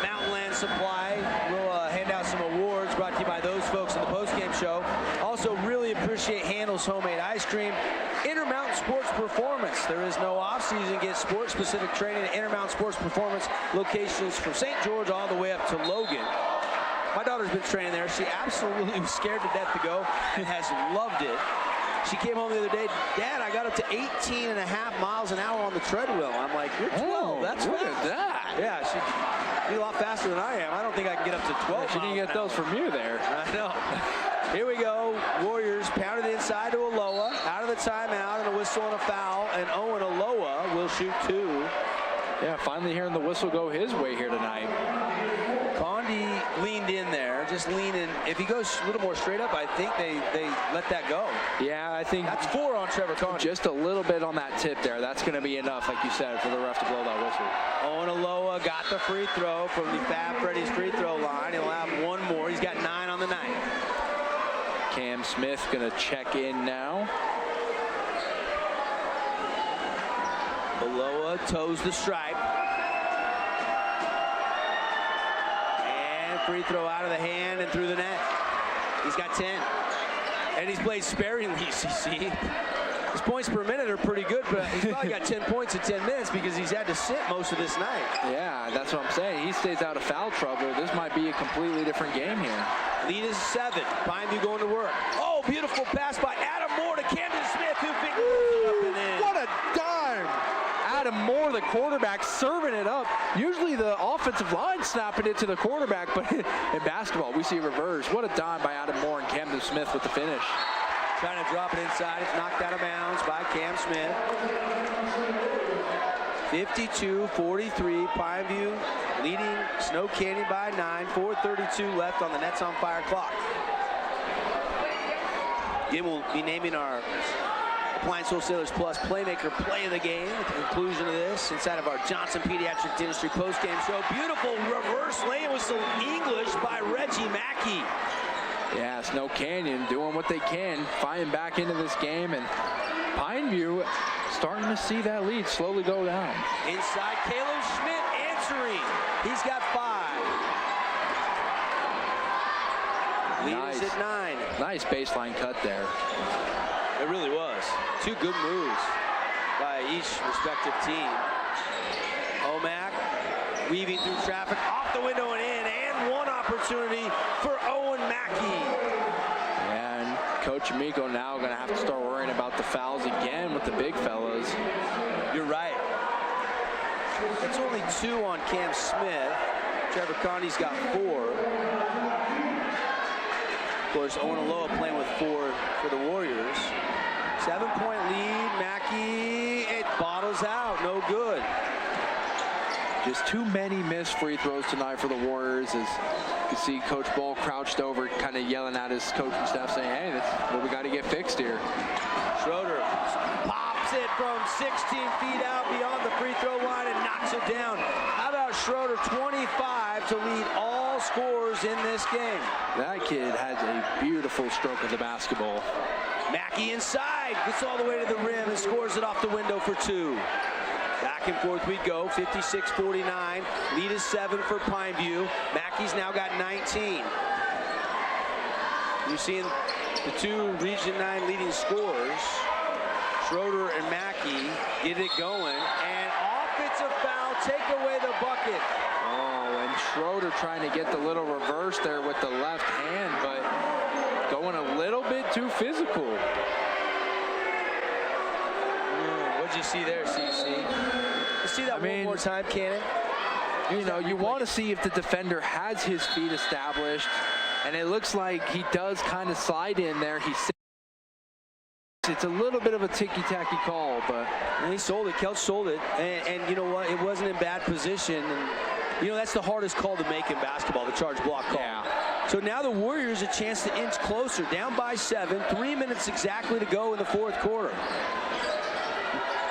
Speaker 2: Mountain Land Supply. We'll hand out some awards brought to you by those folks in the postgame show. Also really appreciate Handel's Homemade Ice Cream. Intermountain Sports Performance. There is no off-season. Get sports-specific training at Intermountain Sports Performance locations from St. George all the way up to Logan. My daughter's been training there. She absolutely was scared to death to go and has loved it. She came home the other day, Dad, I got up to 18.5 miles an hour on the treadmill. I'm like, you're 12, that's
Speaker 3: look
Speaker 2: fast.
Speaker 3: at that.
Speaker 2: Yeah, He's a lot faster than I am. I don't think I can get up to 12.
Speaker 3: She didn't get those from you there.
Speaker 2: I know. Here we go. Warriors pounded inside to Aloha. Out of the timeout and a whistle and a foul. And Owen Aloha will shoot 2.
Speaker 3: Yeah, finally hearing the whistle go his way here tonight.
Speaker 2: Condi leaned in there, just leaning. If he goes a little more straight up, I think they let that go.
Speaker 3: Yeah, I think
Speaker 2: that's 4 on Trevor Condi.
Speaker 3: Just a little bit on that tip there. That's going to be enough, like you said, for the ref to blow that whistle.
Speaker 2: Owen Aloha got the free throw from the Fab Freddy's free throw line. He'll have 1 more. He's got 9 on the night.
Speaker 3: Cam Smith going to check in now.
Speaker 2: Aloha toes the stripe. And free throw out of the hand and through the net. He's got 10. And he's played sparingly, CC. His points per minute are pretty good, but he's probably got 10 points in 10 minutes because he's had to sit most of this night.
Speaker 3: Yeah, that's what I'm saying. He stays out of foul trouble. This might be a completely different game here.
Speaker 2: Lead is 7. Pineview going to work. Oh, beautiful pass by Adam Moore to Camden Smith, who picked it up and in.
Speaker 3: What a dime! Adam Moore, the quarterback, serving it up. Usually the offensive line snapping it to the quarterback, but in basketball, we see reverse. What a dime by Adam Moore and Camden Smith with the finish.
Speaker 2: Trying to drop it inside. It's knocked out of bounds by Cam Smith. 52-43, Pineview leading Snow Canyon by 9. 4:32 left on the Nets on Fire clock. Again, we'll be naming our Appliance Wholesalers Plus Playmaker Play of the Game at the conclusion of this inside of our Johnson Pediatric Dentistry postgame show. Beautiful reverse lay with some English by Reggie Mackey.
Speaker 3: Yeah, Snow Canyon doing what they can, fighting back into this game, and Pineview starting to see that lead slowly go down.
Speaker 2: Inside, Caleb Schmidt answering. He's got 5. Lead is at 9.
Speaker 3: Nice baseline cut there.
Speaker 2: It really was. 2 good moves by each respective team. Omac weaving through traffic, off the window and in, and 1 opportunity for Owen Mackey.
Speaker 3: And Coach Amico now going to have to start worrying about the fouls again with the big fellas.
Speaker 2: You're right. It's only 2 on Cam Smith. Trevor Condi's got 4. Of course, Owen Aloha playing with 4 for the Warriors. 7-point lead. Mackey, it bottles out. No good.
Speaker 3: Just too many missed free throws tonight for the Warriors. As you can see Coach Bull crouched over, kind of yelling at his coaching staff, saying, hey, that's what we got to get fixed here.
Speaker 2: Schroeder pops it from 16 feet out beyond the free throw line and knocks it down. How about Schroeder, 25 to lead all scorers in this game.
Speaker 3: That kid has a beautiful stroke of the basketball.
Speaker 2: Mackey inside, gets all the way to the rim and scores it off the window for 2. Back and forth we go, 56-49. Lead is 7 for Pineview. Mackey's now got 19. You're seeing the 2 Region 9 leading scorers, Schroeder and Mackey, get it going. And offensive foul, take away the bucket.
Speaker 3: Oh, and Schroeder trying to get the little reverse there with the left hand, but going a little bit too physical.
Speaker 2: What'd you see there, CC? You see that one more time, Cannon?
Speaker 3: You know, you want to see if the defender has his feet established, and it looks like he does kind of slide in there. It's a little bit of a ticky-tacky call, but
Speaker 2: he sold it. Kelch sold it, and you know what? It wasn't in bad position. And you know, that's the hardest call to make in basketball, the charge block call.
Speaker 3: Yeah.
Speaker 2: So now the Warriors a chance to inch closer, down by 7, 3 minutes exactly to go in the 4th quarter.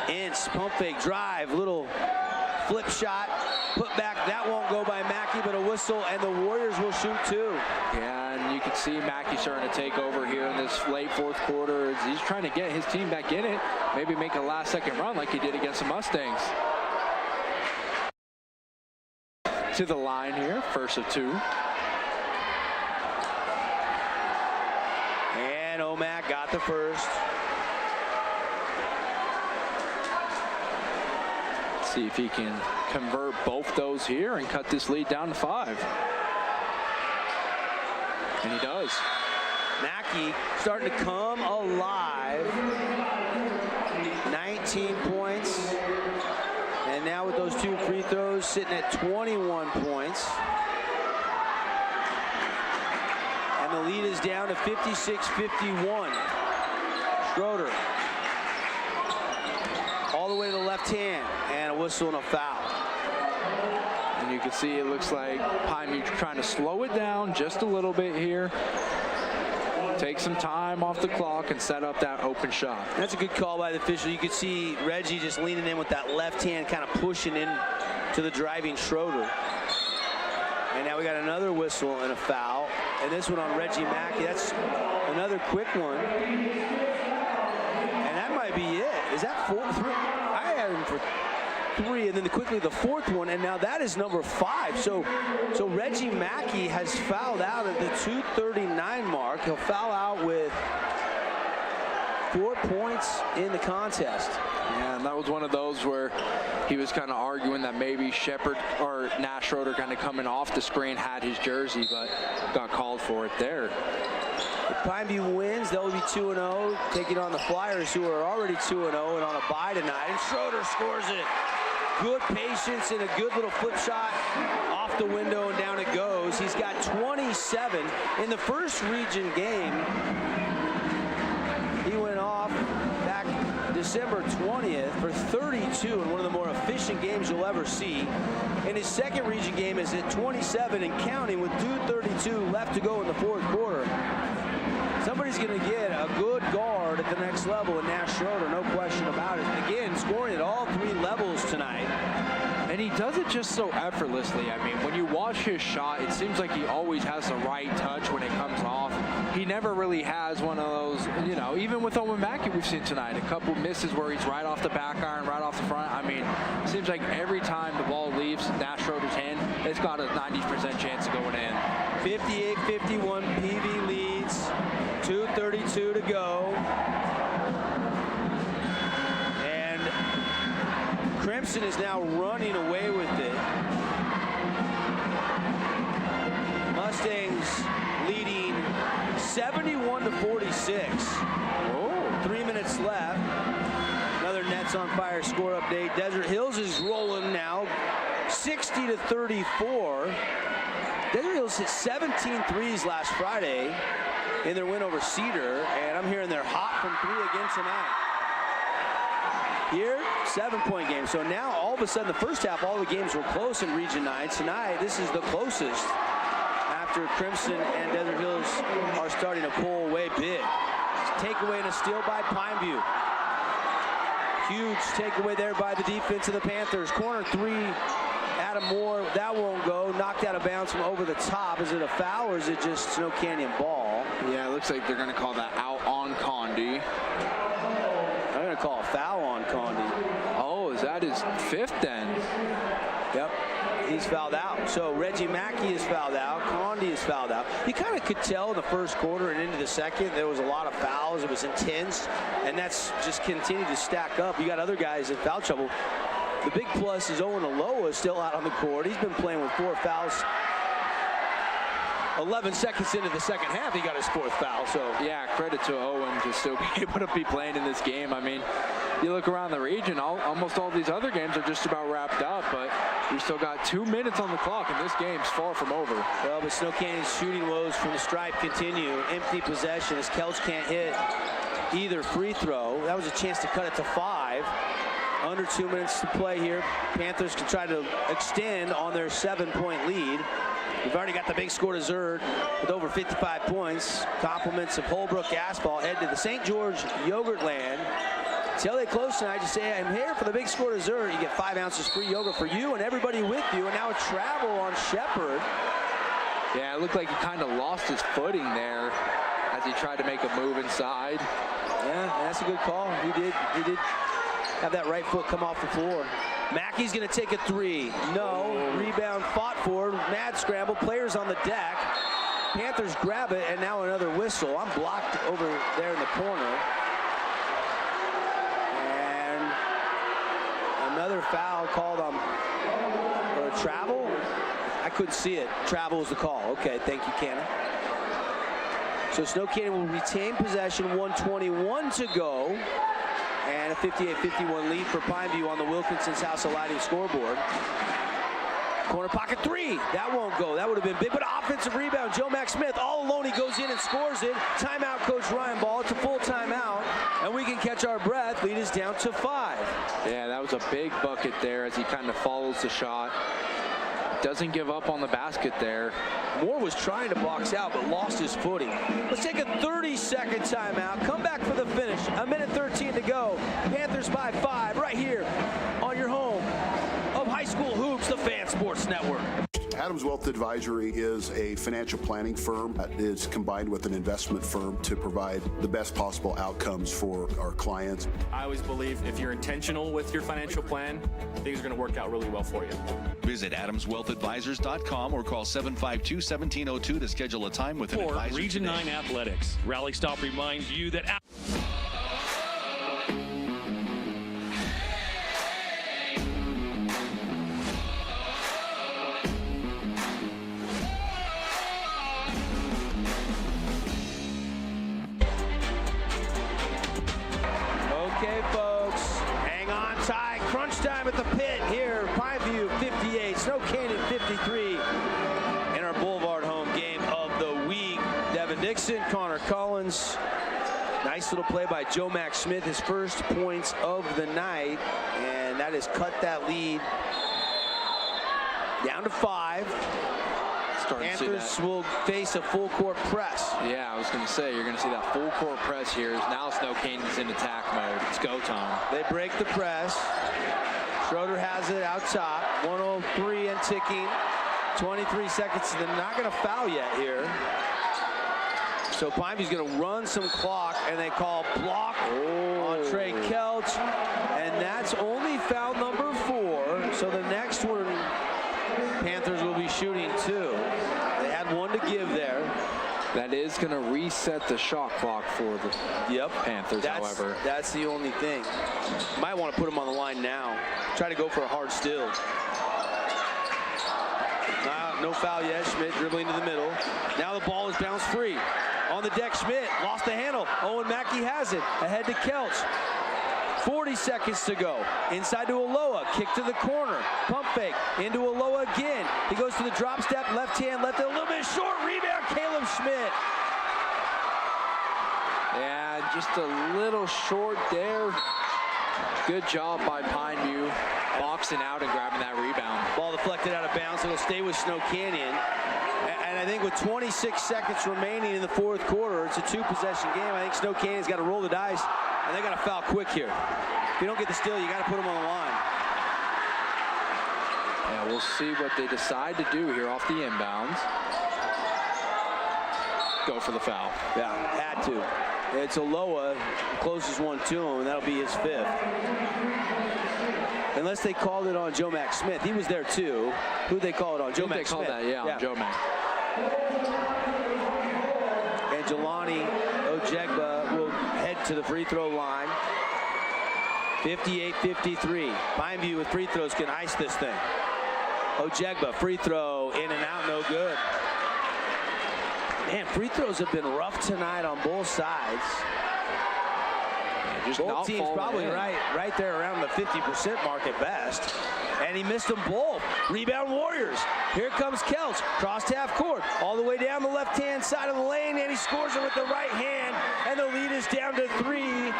Speaker 2: Ince, pump fake, drive, little flip shot, put back. That won't go by Mackey, but a whistle, and the Warriors will shoot 2.
Speaker 3: Yeah, and you can see Mackey starting to take over here in this late 4th quarter. He's trying to get his team back in it, maybe make a last-second run like he did against the Mustangs. To the line here, first of 2.
Speaker 2: And Omac got the first.
Speaker 3: See if he can convert both those here and cut this lead down to 5. And he does.
Speaker 2: Mackey starting to come alive. 19 points. And now with those 2 free throws, sitting at 21 points. And the lead is down to 56-51. Schroeder all the way to the left hand, and a whistle and a foul.
Speaker 3: And you can see it looks like Pine trying to slow it down just a little bit here. Take some time off the clock and set up that open shot.
Speaker 2: That's a good call by the official. You could see Reggie just leaning in with that left hand, kind of pushing in to the driving Schroeder. And now we got another whistle and a foul. And this one on Reggie Mackey. That's another quick one. And that might be it. Is that 4? 3? I had him for 3, and then quickly the 4th one, and now that is number 5. So Reggie Mackey has fouled out at the 2:39 mark. He'll foul out with 4 points in the contest.
Speaker 3: Yeah, and that was one of those where he was kind of arguing that maybe Shepard or Nash Schroeder kind of coming off the screen had his jersey, but got called for it there.
Speaker 2: If Pineview wins, they'll be 2-0, taking on the Flyers, who are already 2-0 and on a bye tonight. And Schroeder scores it. Good patience and a good little flip shot off the window, and down it goes. He's got 27 in the first region game. He went off back December 20th for 32 in one of the more efficient games you'll ever see. And his second region game is at 27 and counting with 2:32 left to go in the 4th quarter. Somebody's going to get a good guard at the next level in Nash Schroeder, no question about it. Again, scoring at all 3 levels tonight.
Speaker 3: And he does it just so effortlessly. I mean, when you watch his shot, it seems like he always has the right touch when it comes off. He never really has one of those, you know, even with Owen Mackey we've seen tonight, a couple misses where he's right off the back iron, right off the front. I mean, it seems like every time the ball leaves Nash Schroeder's hand, it's got a 90% chance of going in.
Speaker 2: 58-51, PV leads, 2:32 to go. And Crimson is now running away with it. Mustangs leading 71-46. 3 minutes left. Another Nets on Fire score update. Desert Hills is rolling now, 60-34. Desert Hills hit 17 threes last Friday in their win over Cedar, and I'm hearing they're hot from 3 again tonight. Here, 7-point game. So now all of a sudden the first half, all the games were close in Region 9. Tonight, this is the closest after Crimson and Desert Hills are starting to pull away big. Takeaway and a steal by Pineview. Huge takeaway there by the defense of the Panthers. Corner 3, Adam Moore, that won't go. Knocked out of bounds from over the top. Is it a foul or is it just Snow Canyon ball?
Speaker 3: Yeah, it looks like they're going to call that out on Condi.
Speaker 2: They're going to call a foul on Condi.
Speaker 3: Oh, is that his 5th then?
Speaker 2: Yep, he's fouled out. So Reggie Mackey is fouled out. Condi is fouled out. You kind of could tell in the first quarter and into the second there was a lot of fouls. It was intense, and that's just continued to stack up. You got other guys in foul trouble. The big plus is Owen Aloha still out on the court. He's been playing with 4 fouls. 11 seconds into the second half, he got his 4th foul. So
Speaker 3: yeah, credit to Owen to still be able to be playing in this game. I mean, you look around the region, almost all these other games are just about wrapped up, but we've still got 2 minutes on the clock, and this game's far from over.
Speaker 2: Well, but Snow Canyon's shooting woes from the stripe continue. Empty possession as Kelch can't hit either free throw. That was a chance to cut it to 5. Under 2 minutes to play here. Panthers can try to extend on their 7-point lead. We've already got the big score to Zerd with over 55 points. Compliments of Holbrook Asphalt head to the St. George Yogurtland. Till they close tonight, just say, I'm here for the big score to Zerd. You get 5 ounces free yogurt for you and everybody with you. And now a travel on Shepard.
Speaker 3: Yeah, it looked like he kind of lost his footing there as he tried to make a move inside.
Speaker 2: Yeah, that's a good call. He did have that right foot come off the floor. Mackey's going to take a 3. No. Rebound fought for. Mad scramble. Players on the deck. Panthers grab it, and now another whistle. I'm blocked over there in the corner. And another foul called on or a travel. I couldn't see it. Travel was the call. Okay, thank you, Cannon. So Snow Canyon will retain possession. 1:21 to go. And a 58-51 lead for Pineview on the Wilkinson's House of Lighting scoreboard. Corner pocket three. That won't go. That would have been big. But offensive rebound. Joe Mack Smith all alone. He goes in and scores it. Timeout, Coach Ryan Ball. It's a full timeout. And we can catch our breath. Lead is down to 5.
Speaker 3: Yeah, that was a big bucket there as he kind of follows the shot. Doesn't give up on the basket there.
Speaker 2: Moore was trying to box out, but lost his footing. Let's take a 30-second timeout. Come back for the finish. 1:13 to go. Panthers by 5 right here on your home of high school hoops, the Fan Sports Network.
Speaker 8: Adams Wealth Advisory is a financial planning firm that is combined with an investment firm to provide the best possible outcomes for our clients.
Speaker 9: I always believe if you're intentional with your financial plan, things are going to work out really well for you.
Speaker 10: Visit AdamsWealthAdvisors.com or call 752-1702 to schedule a time with an advisor
Speaker 11: Region
Speaker 10: today.
Speaker 11: 9 Athletics. Rally Stop reminds you that...
Speaker 2: Okay, folks, hang on tight. Crunch time at the pit here. Pineview 58, Snow Canyon 53 in our Boulevard home game of the week. Devin Dixon, Connor Collins. Nice little play by Joe Mack Smith, his first points of the night, and that has cut that lead down to 5. Panthers will face a full court press.
Speaker 3: Yeah, I was going to say, you're going to see that full court press here. Now Snow Canyon's in attack mode. It's go time.
Speaker 2: They break the press. Schroeder has it out top. 103 and ticking. 23 seconds. They're not going to foul yet here. So Pineview's going to run some clock, and they call block on Trey Kelch. And that's only foul number 4. So the next one, Panthers will be shooting 2. They had one to give there.
Speaker 3: That is going to reset the shot clock for the Panthers, however.
Speaker 2: That's the only thing. Might want to put him on the line now. Try to go for a hard steal. No foul yet. Schmidt dribbling to the middle. Now the ball is bounced free. On the deck, Schmidt lost the handle. Owen Mackey has it. Ahead to Kelch. 40 seconds to go. Inside to Aloha. Kick to the corner. Pump fake. Into Aloha again. He goes to the drop step. Left hand. Left it a little bit short. Rebound. Caleb Schmidt.
Speaker 3: Yeah, just a little short there. Good job by Pineview. Boxing out and grabbing that rebound.
Speaker 2: Ball deflected out of bounds. It'll stay with Snow Canyon. And I think with 26 seconds remaining in the fourth quarter, it's a 2-possession game. I think Snow Canyon's got to roll the dice. And they got to foul quick here. If you don't get the steal, you got to put them on the line.
Speaker 3: Yeah, we'll see what they decide to do here off the inbounds. Go for the foul.
Speaker 2: Yeah, had to. It's Aloha, closest one to him, and that'll be his 5th. Unless they called it on Joe Mack Smith. He was there too. Who'd they call it on? Joe Mack Smith.
Speaker 3: They called that, yeah, on Joe Mack.
Speaker 2: And Jelani Ojegba will head to the free throw line. 58-53. Pineview with free throws can ice this thing. Ojegba, free throw, in and out, no good. Man, free throws have been rough tonight on both sides.
Speaker 3: Just
Speaker 2: both teams probably right there around the 50% mark at best. And he missed them both. Rebound Warriors. Here comes Kelch. Crossed half court. All the way down the left-hand side of the lane. And he scores it with the right hand. And the lead is down to 3.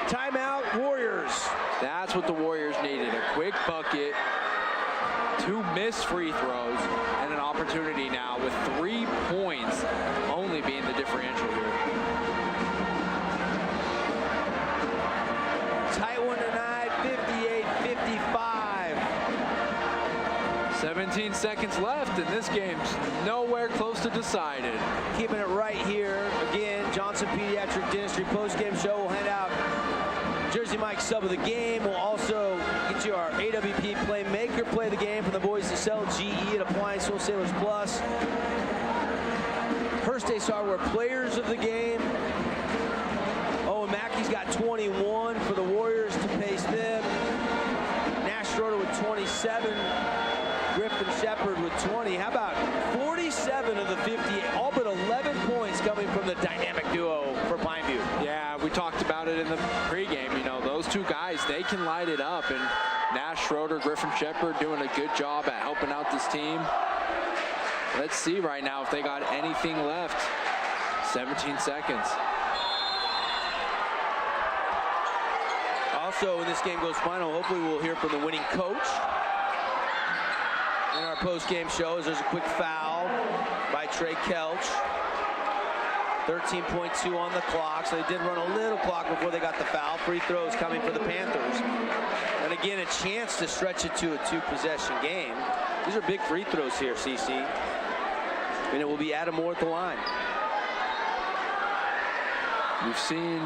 Speaker 2: Timeout Warriors.
Speaker 3: That's what the Warriors needed. A quick bucket. 2 missed free throws. And an opportunity now with 3 points only being the differential here.
Speaker 2: Tight one tonight, 58-55.
Speaker 3: 17 seconds left, and this game's nowhere close to decided.
Speaker 2: Keeping it right here. Again, Johnson Pediatric Dentistry postgame show. We'll hand out Jersey Mike sub of the game. We'll also get you our AWP Playmaker play of the game from the boys that sell GE at Appliance Wholesalers Plus. Hearst Ace Hardware players of the game. Owen Mackey's got 21 for the Warriors to pace them. Nash Schroeder with 27. Griffin Shepard with 20. How about 47 of the 58? All but 11 points coming from the dynamic duo for Pineview.
Speaker 3: Yeah, we talked about it in the pregame. You know, those 2 can light it up. And Nash Schroeder, Griffin Shepard doing a good job at helping out this team. Let's see right now if they got anything left. 17 seconds.
Speaker 2: Also, when this game goes final, hopefully we'll hear from the winning coach in our post-game show, as there's a quick foul by Trey Kelch. 13.2 on the clock, so they did run a little clock before they got the foul. Free throws coming for the Panthers. And again, a chance to stretch it to a 2-possession game. These are big free throws here, CC. And it will be Adam Moore at the line.
Speaker 3: We've seen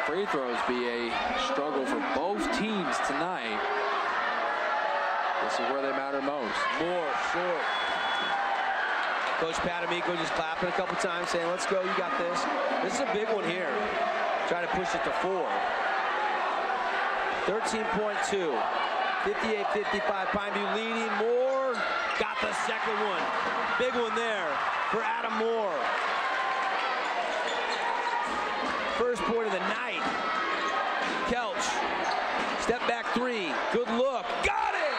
Speaker 3: free throws be a struggle for both teams tonight. This is where they matter most.
Speaker 2: Moore, short. Coach Pat Amico just clapping a couple times, saying, let's go, you got this. This is a big one here. Trying to push it to 4. 13.2. 58-55, Pineview leading. Moore got the second one. Big one there for Adam Moore. First point of the night. Kelch, step back 3, good look, got it!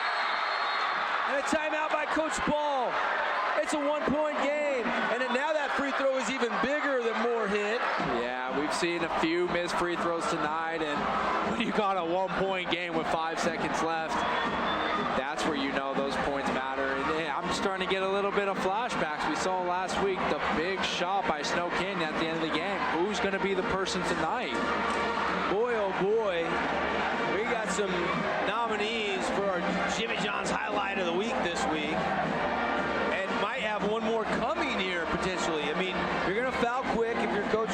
Speaker 2: And a timeout by Coach Ball. It's a 1-point game, and now that free throw is even bigger than Moore hit.
Speaker 3: Yeah, we've seen a few missed free throws tonight, and when you got a 1-point game with 5 seconds left, that's where you know those points matter. And I'm starting to get a little bit of flashbacks. We saw last week the big shot by Snow Canyon at the end of the game. Who's going to be the person tonight?
Speaker 2: Boy, oh boy, we got some nominees for our Jimmy John's highlight of the week this week. Might have one more coming here potentially. I mean, you're going to foul quick if you're Coach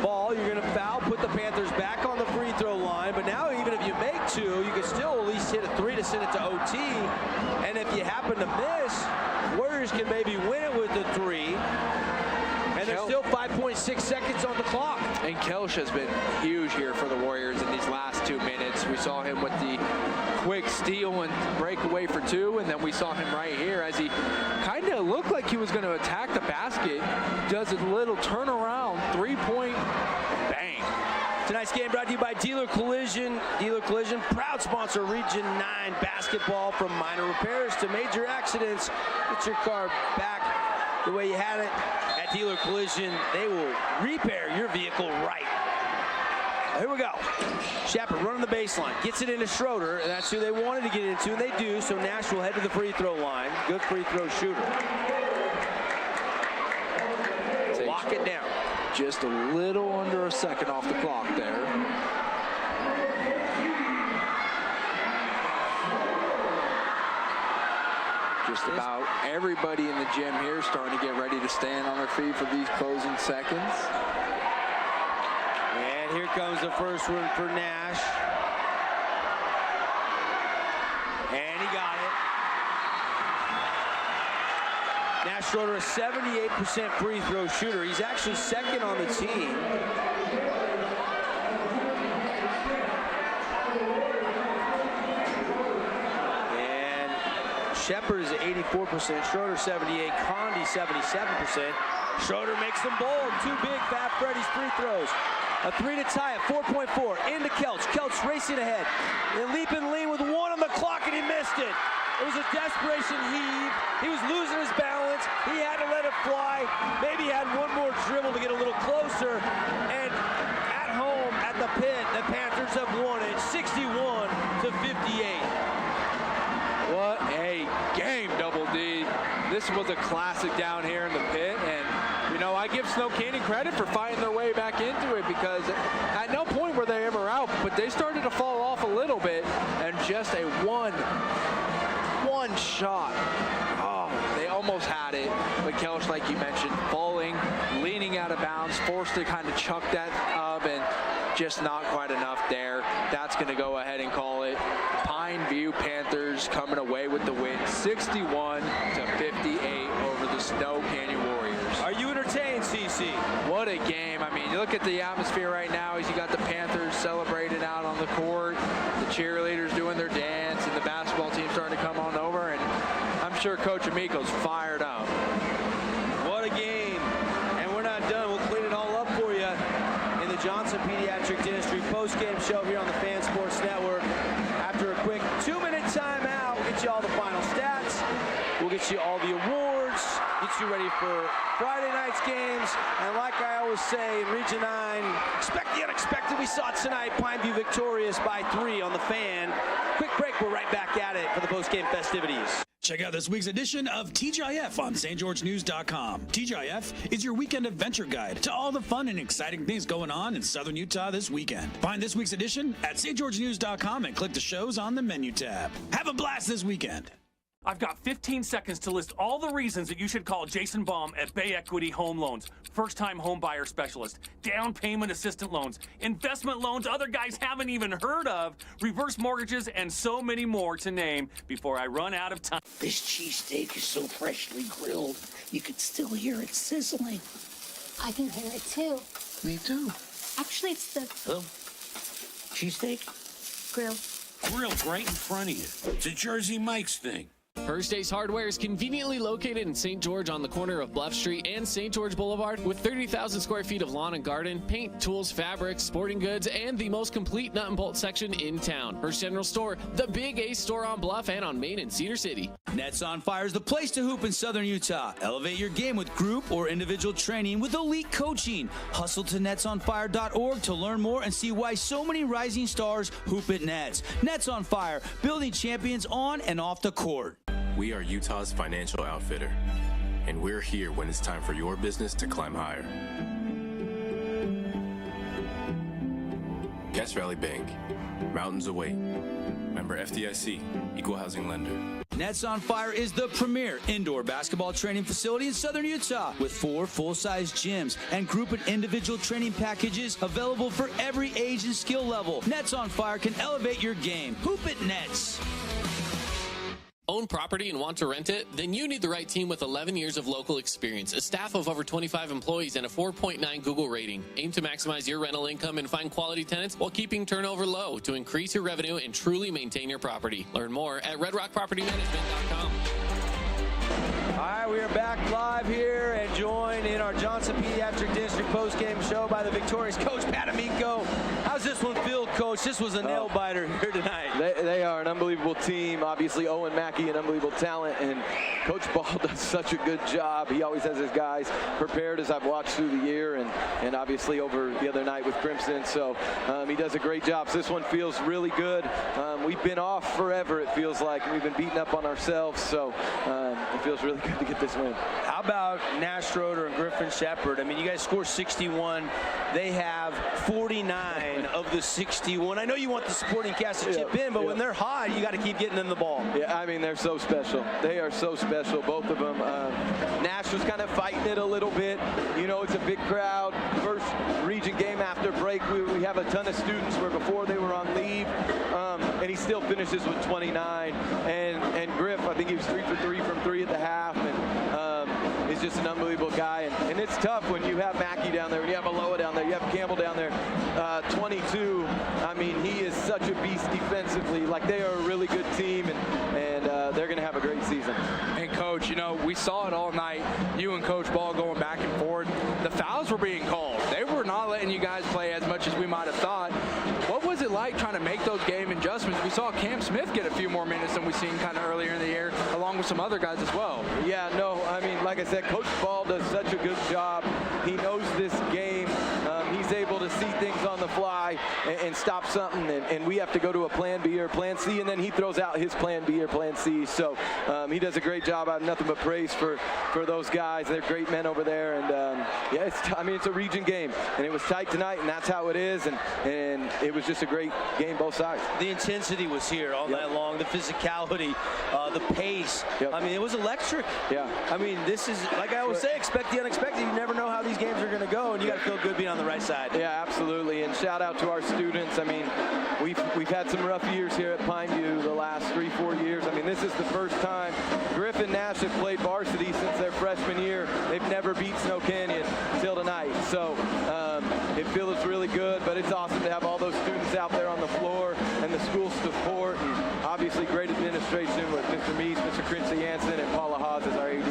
Speaker 2: Ball. You're going to foul, put the Panthers back on the free throw line. But now, even if you make 2, you can still at least hit a 3 to send it to OT. And if you happen to miss, Warriors can maybe win it with the 3. And there's still 5.6 seconds on the clock.
Speaker 3: And Kelch has been huge here for the Warriors in these last 2 minutes. We saw him with the quick steal and breakaway for 2, and then we saw him right here as he kind of looked like he was going to attack the basket. Does a little turnaround, 3-point bang.
Speaker 2: Tonight's game brought to you by Dealer Collision. Dealer Collision, proud sponsor of Region 9 basketball. From minor repairs to major accidents, get your car back the way you had it. At Dealer Collision, they will repair your vehicle right. Here we go. Shepard running the baseline, gets it into Schroeder, and that's who they wanted to get into, and they do. So Nash will head to the free throw line. Good free throw shooter. Lock it down.
Speaker 3: Just a little under a second off the clock there. Just about everybody in the gym here starting to get ready to stand on their feet for these closing seconds.
Speaker 2: And here comes the first one for Nash. And he got it. Nash Schroeder, a 78% free throw shooter. He's actually second on the team. And Shepard is 84%, Schroeder 78, Condi 77%. Schroeder makes them bold. 2 big Fat Freddy's free throws. A 3 to tie it, 4.4. Into Kelch. Kelch racing ahead. And leap and lean with 1 on the clock, and he missed it. It was a desperation heave. He was losing his balance. He had to let it fly. Maybe he had one more dribble to get a little closer. And at home at the pit, the Panthers have won it 61 to 58.
Speaker 3: What a game, Double D. This was a classic down here in the pit, and you know, I give Snow Canyon credit for fighting their way back into it, because at no point were they ever out, but they started to fall off a little bit, and just a one shot. Oh, they almost had it, but Kelch, like you mentioned, falling, leaning out of bounds, forced to kind of chuck that up, and just not quite enough there. That's going to go ahead and call it. Pineview Panthers coming away with the win, 61 to 58 over the Snow Canyon Warriors.
Speaker 2: Are you entertained, CC?
Speaker 3: What a game. I mean, you look at the atmosphere right now as you got the Panthers celebrating out on the court, the cheerleaders doing their dance, and the basketball team starting to come on over, and I'm sure Coach Amico's fired up.
Speaker 2: What a game. And we're not done. We'll clean it all up for you in the Johnson Pediatric Dentistry post Postgame show here on the Fan Sports Network. After a quick 2-minute timeout, we'll get you all the final stats. We'll get you all the awards, get you ready for Friday night's games. And like I always say in Region 9, expect the unexpected. We saw it tonight. Pineview victorious by 3 on the Fan. Quick break. We're right back at it for the postgame festivities.
Speaker 7: Check out this week's edition of TGIF on stgeorgenews.com. TGIF is your weekend adventure guide to all the fun and exciting things going on in Southern Utah this weekend. Find this week's edition at stgeorgenews.com and click the shows on the menu tab. Have a blast this weekend.
Speaker 11: I've got 15 seconds to list all the reasons that you should call Jason Baum at Bay Equity Home Loans. First-time home buyer specialist, down payment assistant loans, investment loans other guys haven't even heard of, reverse mortgages, and so many more to name before I run out of time.
Speaker 12: This cheesesteak is so freshly grilled, you could still hear it sizzling.
Speaker 21: I can hear it too.
Speaker 12: Me too.
Speaker 21: Actually, it's the
Speaker 12: Hello? Cheesesteak?
Speaker 21: grill.
Speaker 22: Grilled right in front of you. It's a Jersey Mike's thing.
Speaker 4: First Ace Hardware is conveniently located in St. George on the corner of Bluff Street and St. George Boulevard with 30,000 square feet of lawn and garden, paint, tools, fabrics, sporting goods, and the most complete nut and bolt section in town. First General Store, the Big Ace store on Bluff and on Main in Cedar City.
Speaker 14: Nets on Fire is the place to hoop in Southern Utah. Elevate your game with group or individual training with elite coaching. Hustle to netsonfire.org to learn more and see why so many rising stars hoop at Nets. Nets on Fire, building champions on and off the court.
Speaker 13: We are Utah's financial outfitter, and we're here when it's time for your business to climb higher. Cache Valley Bank, mountains await. Member FDIC, equal housing lender.
Speaker 14: Nets on Fire is the premier indoor basketball training facility in Southern Utah with 4 full-size gyms and group and individual training packages available for every age and skill level. Nets on Fire can elevate your game. Hoop it, Nets.
Speaker 4: Own property and want to rent it? Then you need the right team with 11 years of local experience, a staff of over 25 employees, and a 4.9 Google rating. Aim to maximize your rental income and find quality tenants while keeping turnover low to increase your revenue and truly maintain your property. Learn more at redrockpropertymanagement.com.
Speaker 2: All right, we are back live here and joined in our Johnson Pediatric District postgame show by the victorious Coach Pat Amico. How's this one feel, Coach? This was a nail-biter here tonight.
Speaker 23: They are an unbelievable team. Obviously, Owen Mackey, an unbelievable talent, and Coach Ball does such a good job. He always has his guys prepared, as I've watched through the year, and obviously over the other night with Crimson. So he does a great job. So this one feels really good. We've been off forever, it feels like. We've been beating up on ourselves, so it feels really good to get this win.
Speaker 2: How about Nash Schroeder and Griffin Shepard? I mean, you guys score 61. They have 49 of the 61. I know you want the supporting cast to chip in, but when they're hot, you got to keep getting them the ball.
Speaker 23: Yeah, I mean, they're so special. They are so special, both of them. Nash was kind of fighting it a little bit. You know, it's a big crowd. First region game after break, we have a ton of students where before they were on leave, and he still finishes with 29. And Griff, I think he was 3 for 3 from 3 at the half, and he's just an unbelievable guy. And it's tough when you have Mackey down there, when you have Aloha down there, you have Campbell down there. 22, I mean, he is such a beast defensively. Like, they are a really good team, and they're going to have a great season.
Speaker 3: And Coach, you know, we saw it all night. You and Coach Ball going back and forth. The fouls were being called. They were not letting you guys play as much as we might have thought. What was it like trying to make those game adjustments? We saw Cam Smith get a few more minutes than we've seen kind of earlier in the year, along with some other guys as well.
Speaker 23: Yeah, no, I mean, like I said, Coach Ball does such a good job. He knows this game. He's able to see things on the fly and stop something, and we have to go to a plan B or plan C, and then he throws out his plan B or plan C. So he does a great job. I have nothing but praise for those guys. They're great men over there, and yeah, I mean, it's a region game, and it was tight tonight, and that's how it is, and it was just a great game both sides.
Speaker 2: The intensity was here all night long, the physicality, the pace. I mean, it was electric.
Speaker 23: Yeah.
Speaker 2: I mean, this is, like I always say, expect the unexpected. You never know how these games are going to go, and you got to feel good being on the right side.
Speaker 23: Yeah, absolutely, and shout out to our students. I mean, we've had some rough years here at Pineview the last 3-4 years. I mean, this is the first time Griff and Nash have played varsity since their freshman year. They've never beat Snow Canyon till tonight. So it feels really good, but it's awesome to have all those students out there on the floor and the school support, and obviously great administration with Mr. Meese, Mr. Quincy Jansen, and Paula Haas as our AD.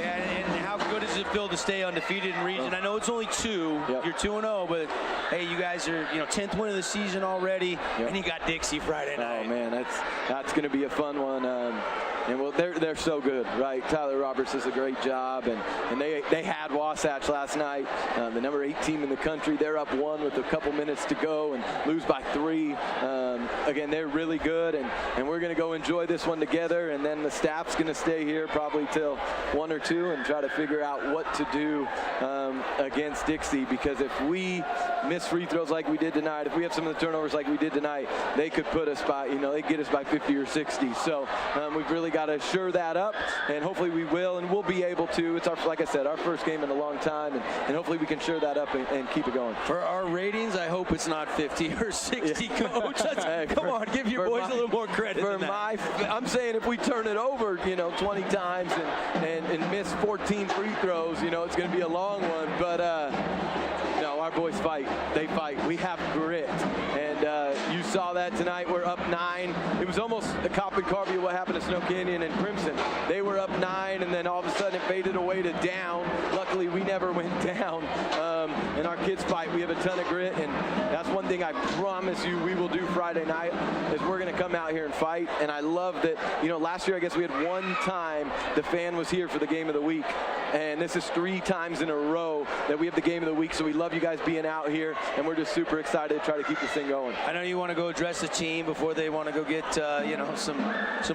Speaker 2: And how good does it feel Scoopsville to stay undefeated in region. I know it's only 2.
Speaker 23: Yep.
Speaker 2: You're 2-0, but hey, you guys are 10th win of the season already, and you got Dixie Friday night.
Speaker 23: Oh man, that's going to be a fun one. And well, they're so good, right? Tyler Roberts does a great job, and they had Wasatch last night, the number 8 team in the country. They're up 1 with a couple minutes to go and lose by 3. Again, they're really good, and we're going to go enjoy this one together, and then the staff's going to stay here probably till 1 or 2 and try to figure out what to do against Dixie, because if we miss free throws like we did tonight, if we have some of the turnovers like we did tonight, they could put us by, they get us by 50 or 60. So we've really got to shore that up, and hopefully we will, and we'll be able to. It's like I said, our first game in a long time, and hopefully we can shore that up and keep it going.
Speaker 2: For our ratings, I hope it's not 50 or 60, Coach. Come on, give your boys a little more credit.
Speaker 23: I'm saying if we turn it over, 20 times and miss 14 free throws, it's going to be a long one. But no, our boys fight. They fight. We have grit, and you saw that tonight. We're up 9. It was almost a cop and carby of what happened to Snow Canyon and Crimson. They were up 9, and then all of a sudden it faded away to down. Luckily, we never went down. And our kids fight. We have a ton of grit, and that's one thing I promise you we will do Friday night is we're going to come out here and fight. And I love that, last year I guess we had one time the fan was here for the game of the week, and this is 3 times in a row that we have the game of the week. So we love you guys being out here, and we're just super excited to try to keep this thing going.
Speaker 2: I know you want to go address the team before they want to go get some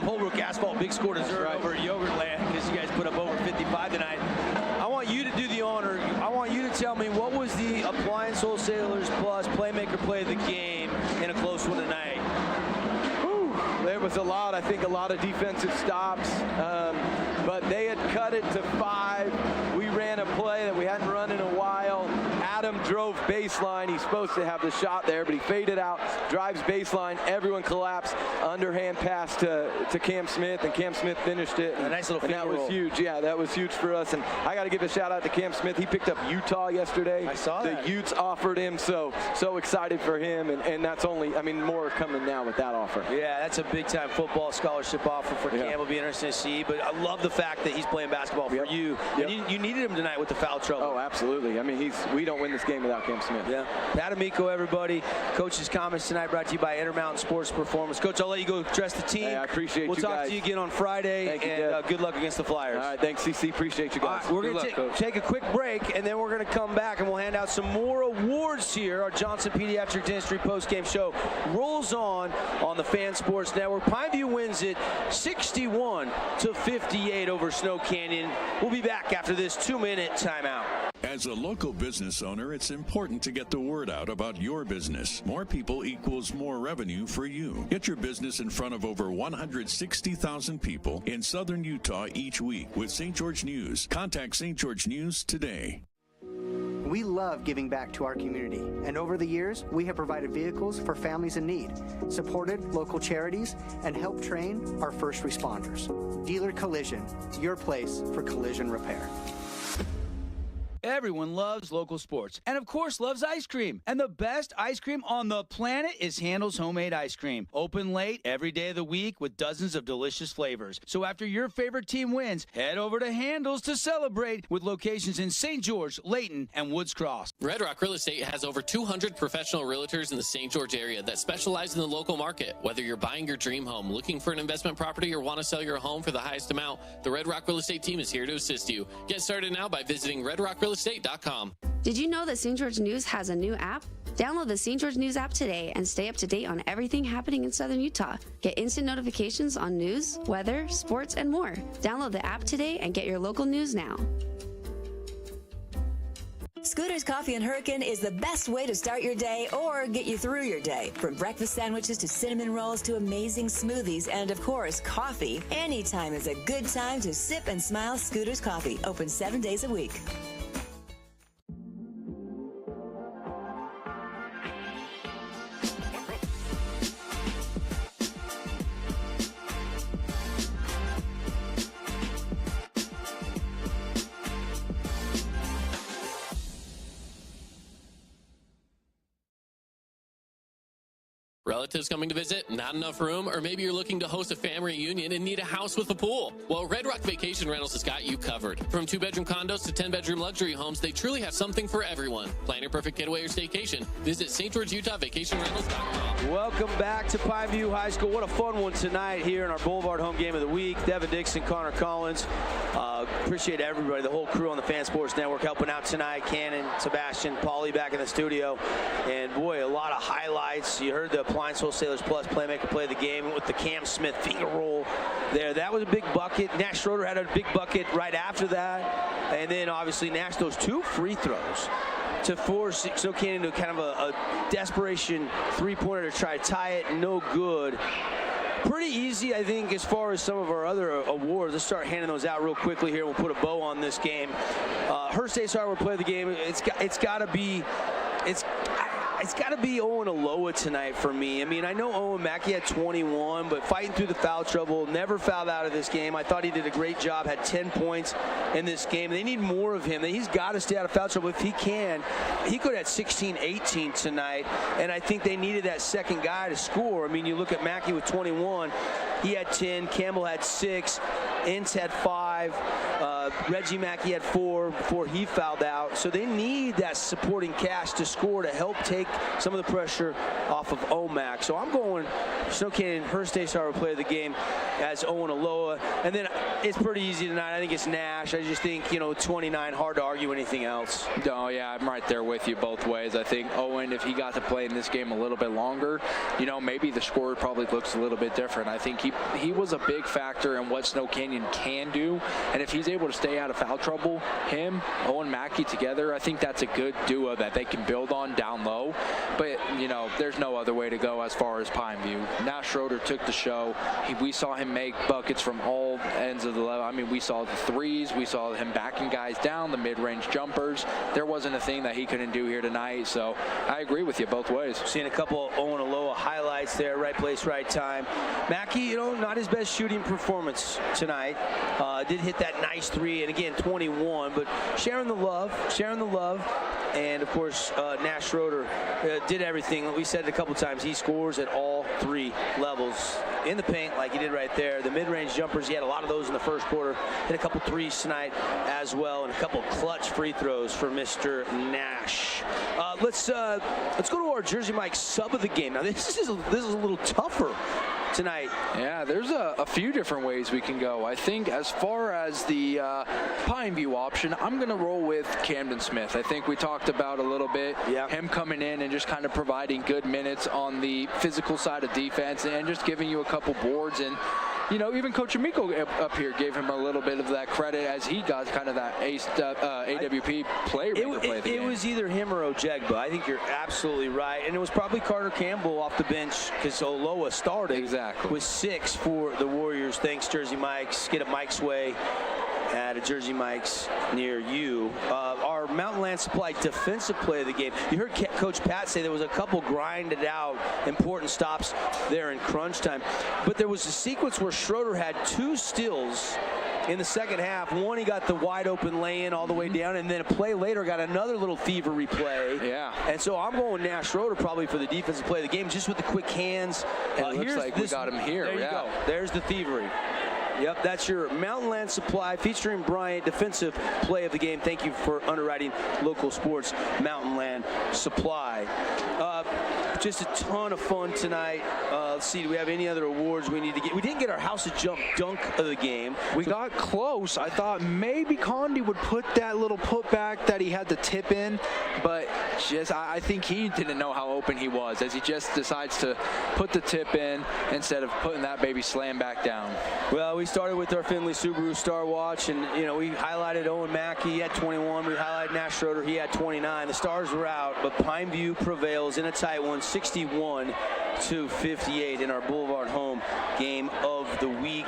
Speaker 2: Holbrook asphalt big score dessert over at Yogurtland, because you guys put up over 55 tonight. I want you to do the honor. I want you to tell me, what was the Appliance Wholesalers Plus Playmaker play of the game in a close one tonight?
Speaker 23: There was a lot. I think a lot of defensive stops, but they had cut it to 5. We ran a play that we hadn't run in a while. Adam drove baseline. He's supposed to have the shot there, but he faded out, drives baseline. Everyone collapsed. Underhand pass to Cam Smith, and Cam Smith finished it.
Speaker 2: A nice little
Speaker 23: and that was huge. Yeah, that was huge for us. And I got to give a shout out to Cam Smith. He picked up Utah yesterday.
Speaker 2: I saw that.
Speaker 23: The Utes offered him, so excited for him. And that's only, more coming now with that offer.
Speaker 2: Yeah, that's a big-time football scholarship offer for Cam. It'll be interesting to see. But I love the fact that he's playing basketball for you. And you needed him tonight with the foul trouble.
Speaker 23: Oh, absolutely. We don't win this game without Cam Smith.
Speaker 2: Yeah. Pat Amico, everybody. Coach's comments tonight brought to you by Intermountain Sports Performance. Coach, I'll let you go dress the team.
Speaker 23: Hey, I appreciate you guys.
Speaker 2: We'll talk to you again on Friday.
Speaker 23: Thank you,
Speaker 2: and good luck against the Flyers.
Speaker 23: All right, thanks, CC. Appreciate you guys.
Speaker 2: Right, we're going to take a quick break, and then we're going to come back, and we'll hand out some more awards here. Our Johnson Pediatric Dentistry postgame show rolls on the Fan Sports Network. Pineview wins it 61-58 over Snow Canyon. We'll be back after this 2-minute timeout.
Speaker 15: As a local business owner, it's important to get the word out about your business. More people equals more revenue for you. Get your business in front of over 160,000 people in southern Utah each week with St. George News. Contact St. George News today.
Speaker 16: We love giving back to our community, and over the years, we have provided vehicles for families in need, supported local charities, and helped train our first responders. Dealer Collision, your place for collision repair.
Speaker 14: Everyone loves local sports and, of course, loves ice cream. And the best ice cream on the planet is Handel's Homemade Ice Cream. Open late every day of the week with dozens of delicious flavors. So after your favorite team wins, head over to Handel's to celebrate with locations in St. George, Layton, and Woods Cross.
Speaker 4: Red Rock Real Estate has over 200 professional realtors in the St. George area that specialize in the local market. Whether you're buying your dream home, looking for an investment property, or want to sell your home for the highest amount, the Red Rock Real Estate team is here to assist you. Get started now by visiting redrockrealestate.com.
Speaker 18: Did you know that St. George News has a new app? Download the St. George News app today and stay up to date on everything happening in Southern Utah. Get instant notifications on news, weather, sports, and more. Download the app today and get your local news now.
Speaker 19: Scooter's Coffee and Hurricane is the best way to start your day or get you through your day. From breakfast sandwiches to cinnamon rolls to amazing smoothies and, of course, coffee. Anytime is a good time to sip and smile. Scooter's Coffee, open 7 days a week.
Speaker 4: Relatives coming to visit, not enough room, or maybe you're looking to host a family reunion and need a house with a pool? Well, Red Rock Vacation Rentals has got you covered. From 2-bedroom condos to 10-bedroom luxury homes, they truly have something for everyone. Plan your perfect getaway or staycation. Visit St. George, Utah, vacationrentals.com.
Speaker 2: Welcome back to Pineview High School. What a fun one tonight here in our Boulevard home game of the week. Devin Dixon, Connor Collins. Appreciate everybody, the whole crew on the Fan Sports Network helping out tonight. Cannon, Sebastian, Paulie back in the studio. And boy, a lot of highlights. You heard the Appliance Wholesalers Plus Playmaker play the game with the Cam Smith finger roll there. That was a big bucket. Nash Schroeder had a big bucket right after that. And then obviously Nash those 2 free throws to force SoCan into kind of a desperation three-pointer to try to tie it. No good. Pretty easy, I think, as far as some of our other awards. Let's start handing those out real quickly here. We'll put a bow on this game. Hearst Ace Hardware play of the game. It's got to be Owen Aloha tonight for me. I mean, I know Owen Mackey had 21, but fighting through the foul trouble, never fouled out of this game. I thought he did a great job, had 10 points in this game. They need more of him. He's got to stay out of foul trouble if he can. He could have had 16, 18 tonight, and I think they needed that second guy to score. I mean, you look at Mackey with 21. He had 10. Campbell had 6. Ince had 5. Reggie Mackey had 4 before he fouled out. So they need that supporting cast to score to help take some of the pressure off of OMAC. So I'm going SoCan Hearst Ace Hardware play of the game as Owen Aloha. And then it's pretty easy tonight. I think it's Nash. I just think, 29, hard to argue anything else.
Speaker 3: No, yeah, I'm right there with you both ways. I think Owen, if he got to play in this game a little bit longer, maybe the score probably looks a little bit different. I think he was a big factor in what Snow Canyon can do. And if he's able to stay out of foul trouble, him, Owen Mackey together, I think that's a good duo that they can build on down low. But, there's no other way to go as far as Pineview. Nash Schroeder took the show. We saw him make buckets from all ends of the level. I mean, we saw the threes. We saw him backing guys down, the mid-range jumpers. There wasn't a thing that he couldn't do here tonight. So I agree with you both ways.
Speaker 2: Seeing a couple Owen Aloha highlights there. Right place, right time. Mackey, not his best shooting performance tonight. Did hit that nice 3, and again, 21. But sharing the love. And, of course, Nash Schroeder did everything. We said it a couple times. He scores at all 3 levels in the paint like he did right there. The mid-range jumpers, he had a lot of those in the first quarter. Hit a couple threes tonight as well, and a couple clutch free throws for Mr. Nash. Let's go to our Jersey Mike sub of the game. Now, this is a little tougher tonight.
Speaker 3: Yeah, there's a few different ways we can go. I think as far as the Pineview option, I'm going to roll with Camden Smith. I think we talked about a little bit him coming in and just kind of providing good minutes on the physical side of defense and just giving you a couple boards. And even Coach Amico up here gave him a little bit of that credit as he got kind of that AWP playmaker play of the game.
Speaker 2: It was either him or Ojegba. I think you're absolutely right. And it was probably Carter Campbell off the bench because Oloa started with 6 for the Warriors. Thanks, Jersey Mike's. Get it Mike's way at a Jersey Mike's near you. Our Mountain Land Supply defensive play of the game. You heard Coach Pat say there was a couple grinded out important stops there in crunch time. But there was a sequence where Schroeder had 2 steals in the second half. One, he got the wide open lay-in all the way down, and then a play later got another little thievery play.
Speaker 3: Yeah.
Speaker 2: And so I'm going Nash Schroeder probably for the defensive play of the game, just with the quick hands.
Speaker 3: It looks like we got him here.
Speaker 2: There you go. There's the thievery. Yep, that's your Mountain Land Supply featuring Bryant defensive play of the game. Thank you for underwriting local sports, Mountain Land Supply. Just a ton of fun tonight. Let's see, do we have any other awards we need to get? We didn't get our House of Jump dunk of the game.
Speaker 3: We got close. I thought maybe Condi would put that little putback that he had to tip in, but I think he didn't know how open he was as he just decides to put the tip in instead of putting that baby slam back down.
Speaker 2: Well, we started with our Finley Subaru Star Watch, and we highlighted Owen Mackey. He had 21. We highlighted Nash Schroeder. He had 29. The Stars were out, but Pineview prevails in a tight one, 61-58 in our Boulevard home game of the week.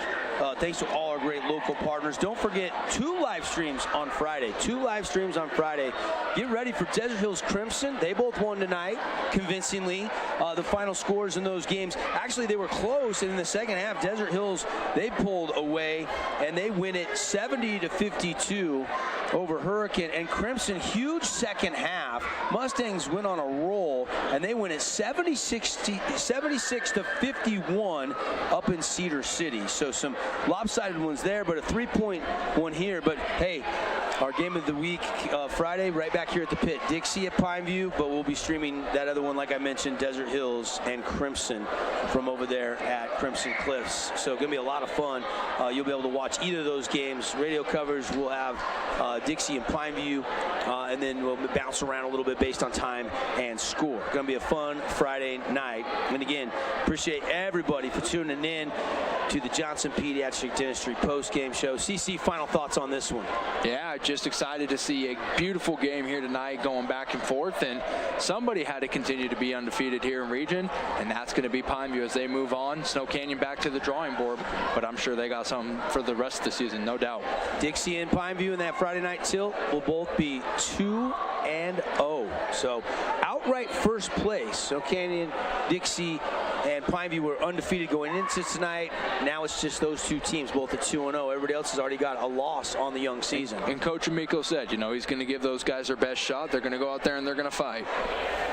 Speaker 2: Thanks to all our great local partners. Don't forget 2 live streams on Friday. 2 live streams on Friday. Get ready for Desert Hills Crimson. They both won tonight convincingly. The final scores in those games, actually they were close, and in the second half Desert Hills, they pulled away and they win it 70-52 over Hurricane, and Crimson, huge second half. Mustangs went on a roll, and they win at 76-51 up in Cedar City. So some lopsided ones there, but a 3-point one here. But hey, our game of the week Friday, right back here at the pit. Dixie at Pineview, but we'll be streaming that other one, like I mentioned, Desert Hills and Crimson from over there at Crimson Cliffs. So going to be a lot of fun. You'll be able to watch either of those games. Radio covers, we'll have Dixie and Pineview, and then we'll bounce around a little bit based on time and score. Going to be a fun Friday night. And again, appreciate everybody for tuning in to the Johnson Pediatric Dentistry post-game show. CC, final thoughts on this one?
Speaker 3: Yeah, just excited to see a beautiful game here tonight going back and forth, and somebody had to continue to be undefeated here in region, and that's going to be Pineview as they move on. Snow Canyon back to the drawing board, but I'm sure they got something for the rest of the season, no doubt.
Speaker 2: Dixie and Pineview in that Friday night tilt will both be 2-0. So outright first place. Snow Canyon, Dixie, and Pineview were undefeated going into tonight. Now it's just those two teams, both at 2-0. Everybody else has already got a loss on the young season.
Speaker 3: And Coach Amico said, he's going to give those guys their best shot. They're going to go out there and they're going to fight.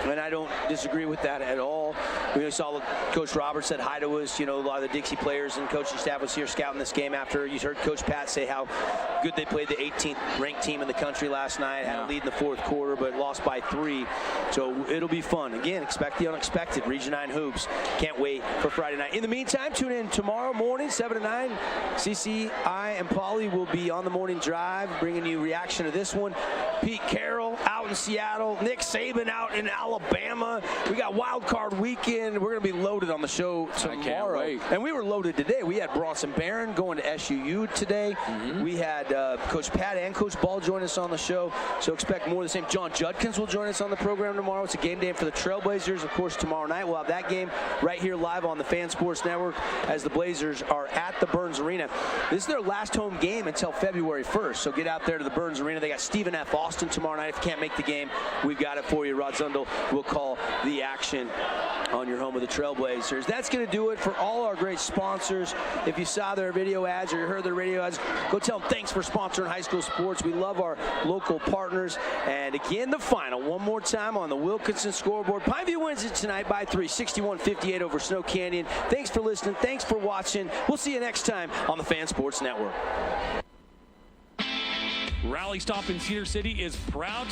Speaker 2: And I don't disagree with that at all. We saw Coach Roberts said hi to us. A lot of the Dixie players and coaching staff was here scouting this game after. You heard Coach Pat say how good they played the 18th ranked team in the country last night. Had a lead in the fourth quarter, but lost by 3. So it'll be fun. Again, expect the unexpected. Region 9 hoops. Can't wait for Friday night. In the meantime, tune in tomorrow morning, 7 to 9. CC, I, and Polly will be on the morning drive, bringing you reaction to this one. Pete Carroll out in Seattle. Nick Saban out in Alabama. We got wild card weekend. We're going to be loaded on the show tomorrow.
Speaker 3: I can't wait.
Speaker 2: And we were loaded today. We had Bronson Barron going to SUU today. We had Coach Pat and Coach Ball join us on the show. So expect more of the same. John Judkins will join us on the program tomorrow. It's a game day for the Trailblazers. Of course, tomorrow night we'll have that game right here live on the Fan Sports Network as the Blazers are at the Burns Arena. This is their last home game until February 1st. So get out there to the Burns Arena. They got Stephen F. Austin tomorrow night. If you can't make the game, we've got it for you. Rod Zundel will call the action on your home of the Trailblazers. That's going to do it for all our great sponsors. If you saw their video ads or you heard their radio ads, go tell them thanks for sponsoring high school sports. We love our local partners. And again, the final one more time on the Wilkinson scoreboard. Pineview wins it tonight by 3, 61-58 over Snow Canyon. Thanks for listening. Thanks for watching. We'll see you next time on the Fan Sports Network.
Speaker 11: Rally Stop in Cedar City is proud